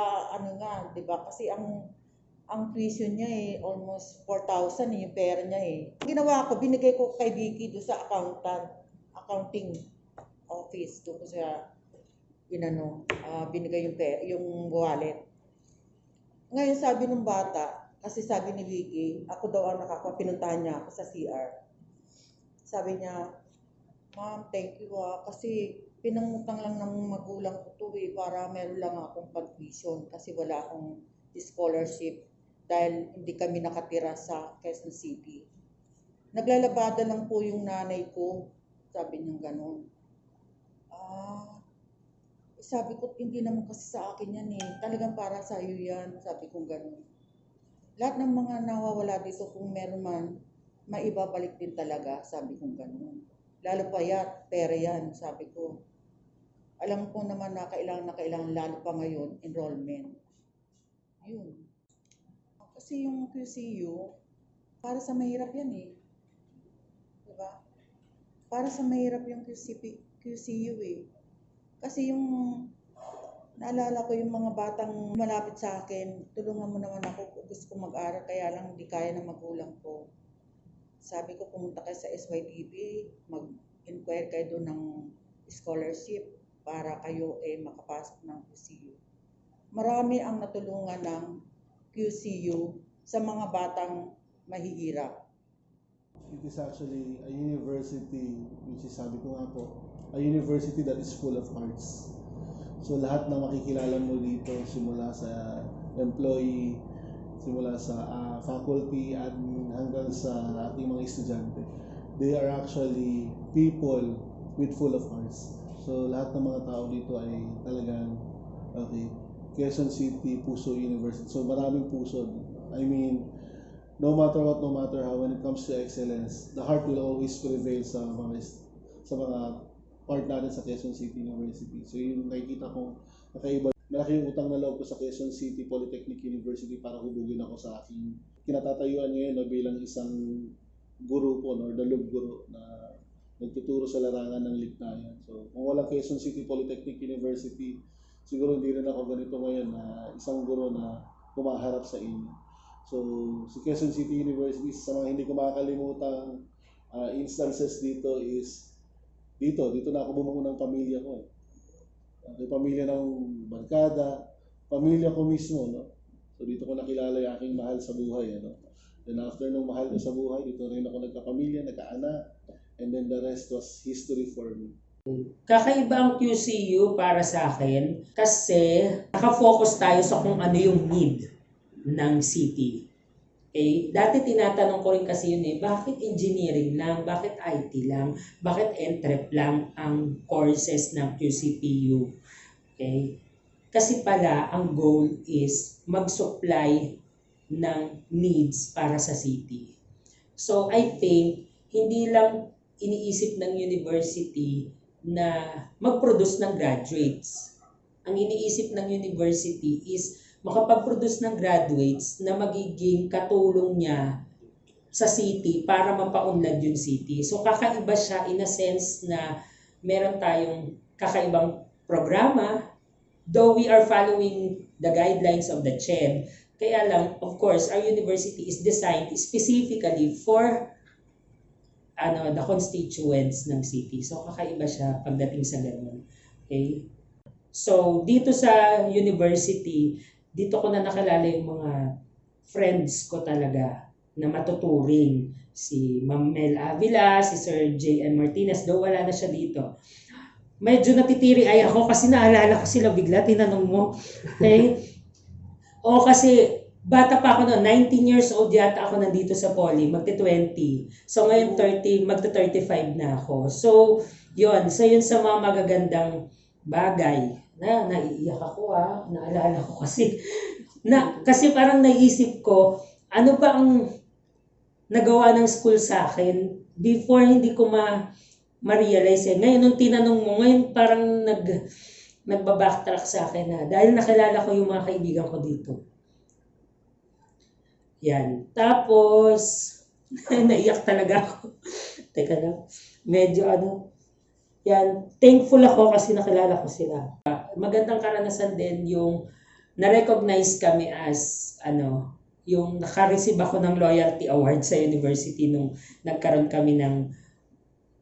di ba, kasi ang tuition niya almost 4,000 yung pera niya Ang ginawa ko, binigay ko kay Vicky doon sa accounting office doon ko siya binigay yung wallet. Ngayon sabi ng bata, kasi sabi ni Vicky, ako daw ang pinuntahan niya ako sa CR. Sabi niya, "Ma'am, thank you kasi pinangutang lang ng magulang ko to para meron lang akong pag-tuition kasi wala akong scholarship dahil hindi kami nakatira sa Quezon City. Naglalabada lang po yung nanay ko." Sabi niya gano'n. Sabi ko, hindi naman kasi sa akin yan Talagang para sa iyo yan. Sabi ko gano'n. Lahat ng mga nawawala dito, kung meron man, maibabalik din talaga. Sabi ko gano'n. Lalo pa pera yan. Sabi ko, alam ko naman na kailangan lalo pa ngayon, enrollment. Yun. Kasi yung QCU, para sa mahirap yan Diba? Para sa mahirap yung QCU Kasi yung naalala ko yung mga batang malapit sa akin, tulungan mo naman ako, gusto ko mag-aral, kaya lang hindi kaya ng magulang ko. Sabi ko, pumunta kayo sa SYTB, mag-inquire kayo doon ng scholarship para kayo makapasok ng QCU. Marami ang natulungan ng QCU sa mga batang mahihirap. It is actually a university, which is sabi ko nga po, a university that is full of arts. So lahat na makikilala mo dito, simula sa employee, simula sa faculty, admin, hanggang sa ating mga estudyante, they are actually people with full of arts. So lahat ng mga tao dito ay talagang Quezon City Puso University. So maraming puso. I mean, no matter what, no matter how, when it comes to excellence, the heart will always prevail sa mga part natin sa Quezon City University. So yung nakikita kong nakaiba, malaki yung utang na loob ko sa Quezon City Polytechnic University para hubugin ako sa aking kinatatayuan ngayon bilang isang guru po, or dalub guru na nagtuturo sa larangan ng lignayan. So kung walang Quezon City Polytechnic University, siguro hindi rin ako ganito ngayon na isang guru na kumaharap sa inyo. So si Quezon City University, sa mga hindi ko makakalimutan instances dito is dito na ako bumuo ng pamilya ko. Yung pamilya ng barkada, pamilya ko mismo, no? So dito ko nakilala yung aking mahal sa buhay, ano? Then after nung mahal ko sa buhay, dito rin ako nagkapamilya, nagkaanak, and then the rest was history for me. Kakaiba ang QCU para sa akin kasi nakafocus tayo sa kung ano yung need ng city. Okay? Dati tinatanong ko rin kasi yun bakit engineering lang, bakit IT lang, bakit entrep lang ang courses ng QCPU? Okay? Kasi pala ang goal is mag-supply ng needs para sa city. So I think hindi lang iniisip ng university na mag-produce ng graduates. Ang iniisip ng university is makapag-produce ng graduates na magiging katulong niya sa city para mapaunlad yung city. So kakaiba siya in a sense na meron tayong kakaibang programa, though we are following the guidelines of the CHED. Kaya lang, of course, our university is designed specifically for the constituents ng city. So kakaiba siya pagdating sa ganun. Okay? So dito sa university, dito ko na nakilala yung mga friends ko talaga na matuturing. Si Ma'am Mel Avila, si Sir J.M. Martinez, though wala na siya dito. Medyo natitiri ay ako kasi naalala ko sila bigla, tinanong mo. Okay? O kasi bata pa ako noon, 19 years old yata ako nandito sa Poly, magti-20. So ngayon 30, magti-35 na ako. So yun sa mga magagandang bagay na naiiyak ako naalala ko kasi kasi parang naisip ko, ano ba ang nagawa ng school sa akin before hindi ko ma-realize. Ngayon nung tinanong mo, ngayon parang nagba-backtrack sa akin na dahil nakilala ko yung mga kaibigan ko dito. Yan. Tapos, naiyak talaga ako. Teka lang. Medyo yan. Thankful ako kasi nakilala ko sila. Magandang karanasan din yung na-recognize kami as, yung naka-receive ako ng loyalty award sa university nung nagkaroon kami ng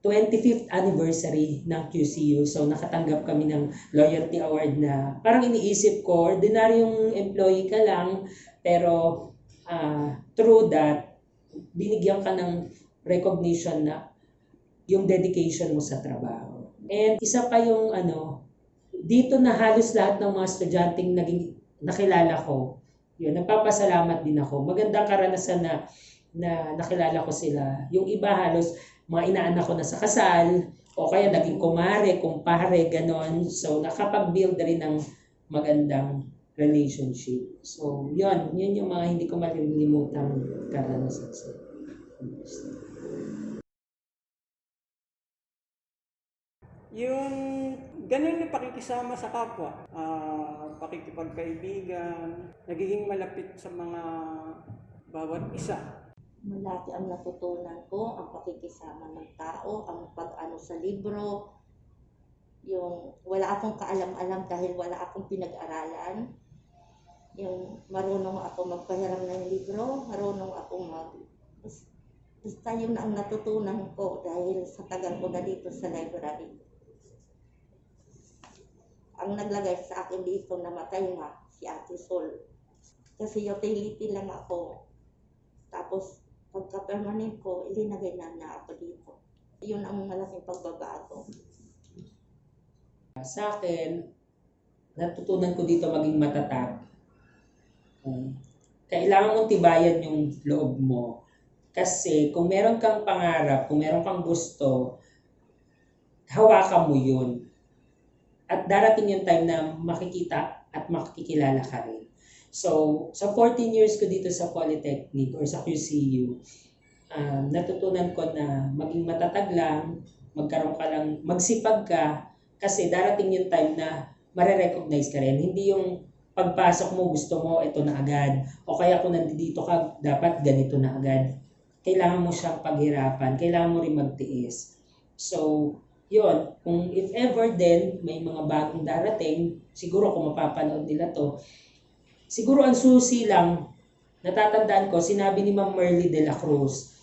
25th anniversary ng QCU. So, nakatanggap kami ng loyalty award na parang iniisip ko, ordinaryong employee ka lang, pero through that, binigyan ka ng recognition na yung dedication mo sa trabaho. And isa pa yung dito na halos lahat ng mga estudyanteng naging nakilala ko, yun, nagpapasalamat din ako. Magandang karanasan na nakilala ko sila. Yung iba halos mga inaanak ko na sa kasal, o kaya naging kumare, kumpare, ganon. So nakapag-build rin ng magandang relationship. So, yun yung mga hindi ko malilimutang karanasan sa Yung ganun na pakikisama sa kapwa, pakikipagkaibigan, nagiging malapit sa mga bawat isa. Malaki ang natutunan ko, ang pakikisama ng tao, ang pag-ano sa libro, yung wala akong kaalam-alam dahil wala akong pinag-aralan. Yung marunong ako magpahiram ng libro, marunong ako basta yun ang natutunan ko dahil sa tagal ko na dito sa library. Ang naglagay sa akin dito, namatay na si Ate Sol. Kasi utility lang ako. Tapos pagka-permanent ko, ilinagay na ako dito. Yun ang malaking pagbabago. Sa akin, natutunan ko dito maging matatag. Kailangan mong tibayan yung loob mo. Kasi kung meron kang pangarap, kung meron kang gusto, hawakan mo yun. At darating yung time na makikita at makikilala ka rin. So, sa 14 years ko dito sa Polytechnic or sa QCU, natutunan ko na maging matatag lang, magkaroon ka lang, magsipag ka, kasi darating yung time na mare-recognize ka rin. Hindi yung pagpasok mo, gusto mo, ito na agad. O kaya kung nandito ka, dapat ganito na agad. Kailangan mo siyang paghirapan. Kailangan mo rin magtiis. So, yun. Kung if ever then, may mga bagong darating, siguro kung mapapanood nila to, siguro ang susi lang, natatandaan ko, sinabi ni Ma'am Merly de la Cruz,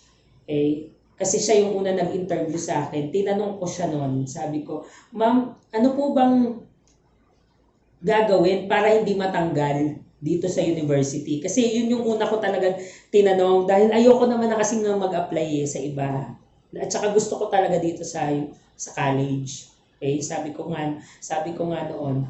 kasi siya yung una nag-interview sa akin. Tinanong ko siya noon. Sabi ko, Ma'am, ano po bang gagawin para hindi matanggal dito sa university? Kasi yun yung una ko talagang tinanong dahil ayoko naman na kasing mag-apply sa iba. At saka gusto ko talaga dito sa college. Okay, sabi ko nga noon,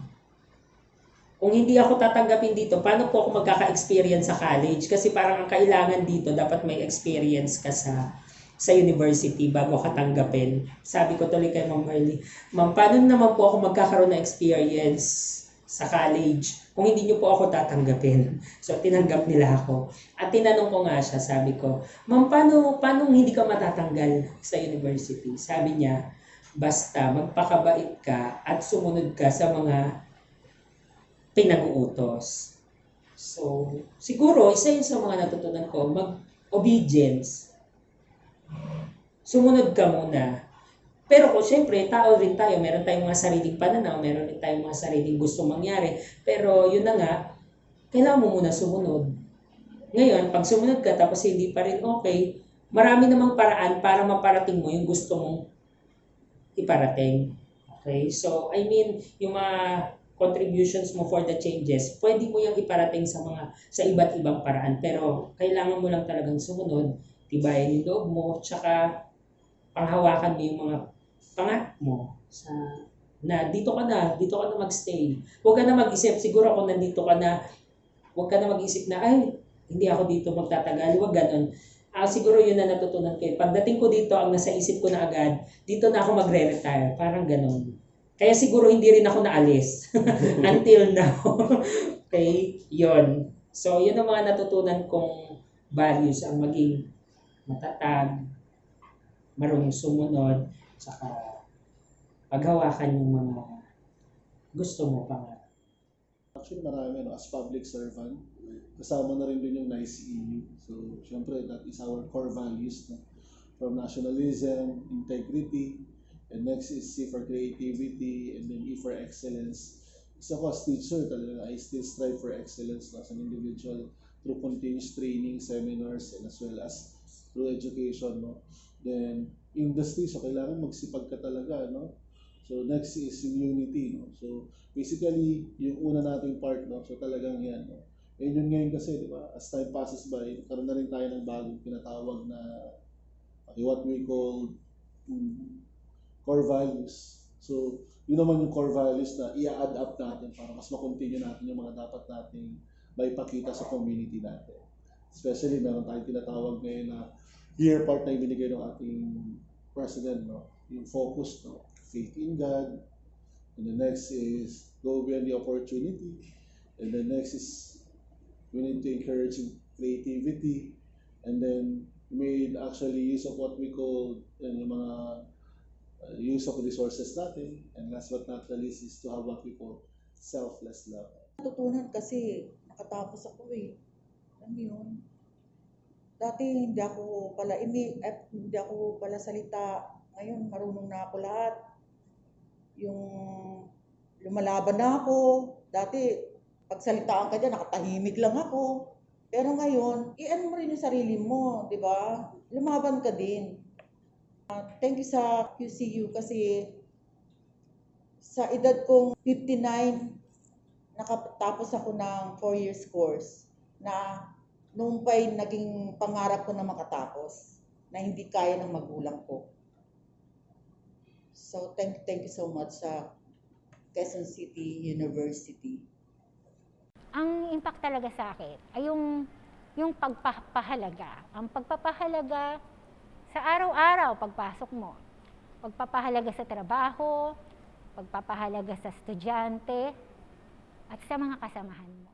kung hindi ako tatanggapin dito, paano po ako magkaka-experience sa college? Kasi parang ang kailangan dito, dapat may experience ka sa university bago ka tanggapin. Sabi ko tuloy kay Ma'am Merly, Ma'am, paano naman po ako magkakaroon ng experience sa college kung hindi niyo po ako tatanggapin? So, tinanggap nila ako. At tinanong ko nga siya, sabi ko, Ma'am, paano hindi ka matatanggal sa university? Sabi niya, basta magpakabait ka at sumunod ka sa mga pinag-uutos. So, siguro, isa yun sa mga natutunan ko, mag-obedience. Sumunod ka muna. Pero kung syempre, tao rin tayo, meron tayong mga sariling pananaw, meron rin tayong mga sariling gusto mangyari. Pero yun na nga, kailangan mo muna sumunod. Ngayon, pag sumunod ka tapos hindi pa rin okay, marami namang paraan para maparating mo yung gusto mong iparating. Okay? So, I mean, yung mga contributions mo for the changes, pwede mo yung iparating sa iba't ibang paraan. Pero kailangan mo lang talagang sumunod, tibayan yung loob mo, tsaka panghawakan mo yung mga pangat mo na dito ka na magstay. Huwag ka na mag-isip, siguro kung nandito ka na, huwag ka na mag-isip na, ay, hindi ako dito magtatagal, huwag ganon. Siguro yun na natutunan ko. Pagdating ko dito, ang nasa isip ko na agad, dito na ako magre-retire, parang ganon. Kaya siguro hindi rin ako naalis until now. Okay, yun. So, yun ang mga natutunan kong values, ang maging matatag, marunong sumunod, saka paghawakan yung mga gusto mo pangarap. Actually, marami, as public servant, kasama na rin dun yung NICE-EU. So, syempre, that is our core values, no? From nationalism, integrity, and next is C for creativity, and then E for excellence. Isa ko as teacher, talaga, I still strive for excellence, no, as an individual through continuous training, seminars, and as well as through education. No? Then, industry, so kailangan magsipag ka talaga. No? So, next is yung unity. No? So, basically, yung una nating part, no? So talagang yan. No? And yun ngayon kasi, di ba, as time passes by, karoon na rin tayo ng bagong pinatawag na what we call core values. So, yun naman yung core values na i-add up natin para mas makontinue natin yung mga dapat nating maipakita sa community natin. Especially, meron tayong tinatawag ngayon na year part na ibinigay ng ating president, no? Yung focus, no? Faith in God. And the next is go beyond the opportunity. And the next is we need to encourage creativity. And then made actually use of what we call yung mga use of resources natin, and last but not the least is to have what we call selfless love. Natutunan kasi nakatapos ako eh. Alam mo yun? Dati hindi ako pala salita. Ngayon marunong na ako lahat. Yung lumalaban na ako. Dati pagsalitaan ka dyan, nakatahimik lang ako. Pero ngayon, i-ano mo rin yung sarili mo, di ba? Lumaban ka din. Thank you sa QCU kasi sa edad kong 59, nakatapos ako ng 4 years course na noon pa'y naging pangarap ko na makatapos na hindi kaya ng magulang ko. So thank you so much sa Quezon City University. Ang impact talaga sa akin ay yung pagpapahalaga. Ang pagpapahalaga sa araw-araw, pagpasok mo. Pagpapahalaga sa trabaho, pagpapahalaga sa estudyante, at sa mga kasamahan mo.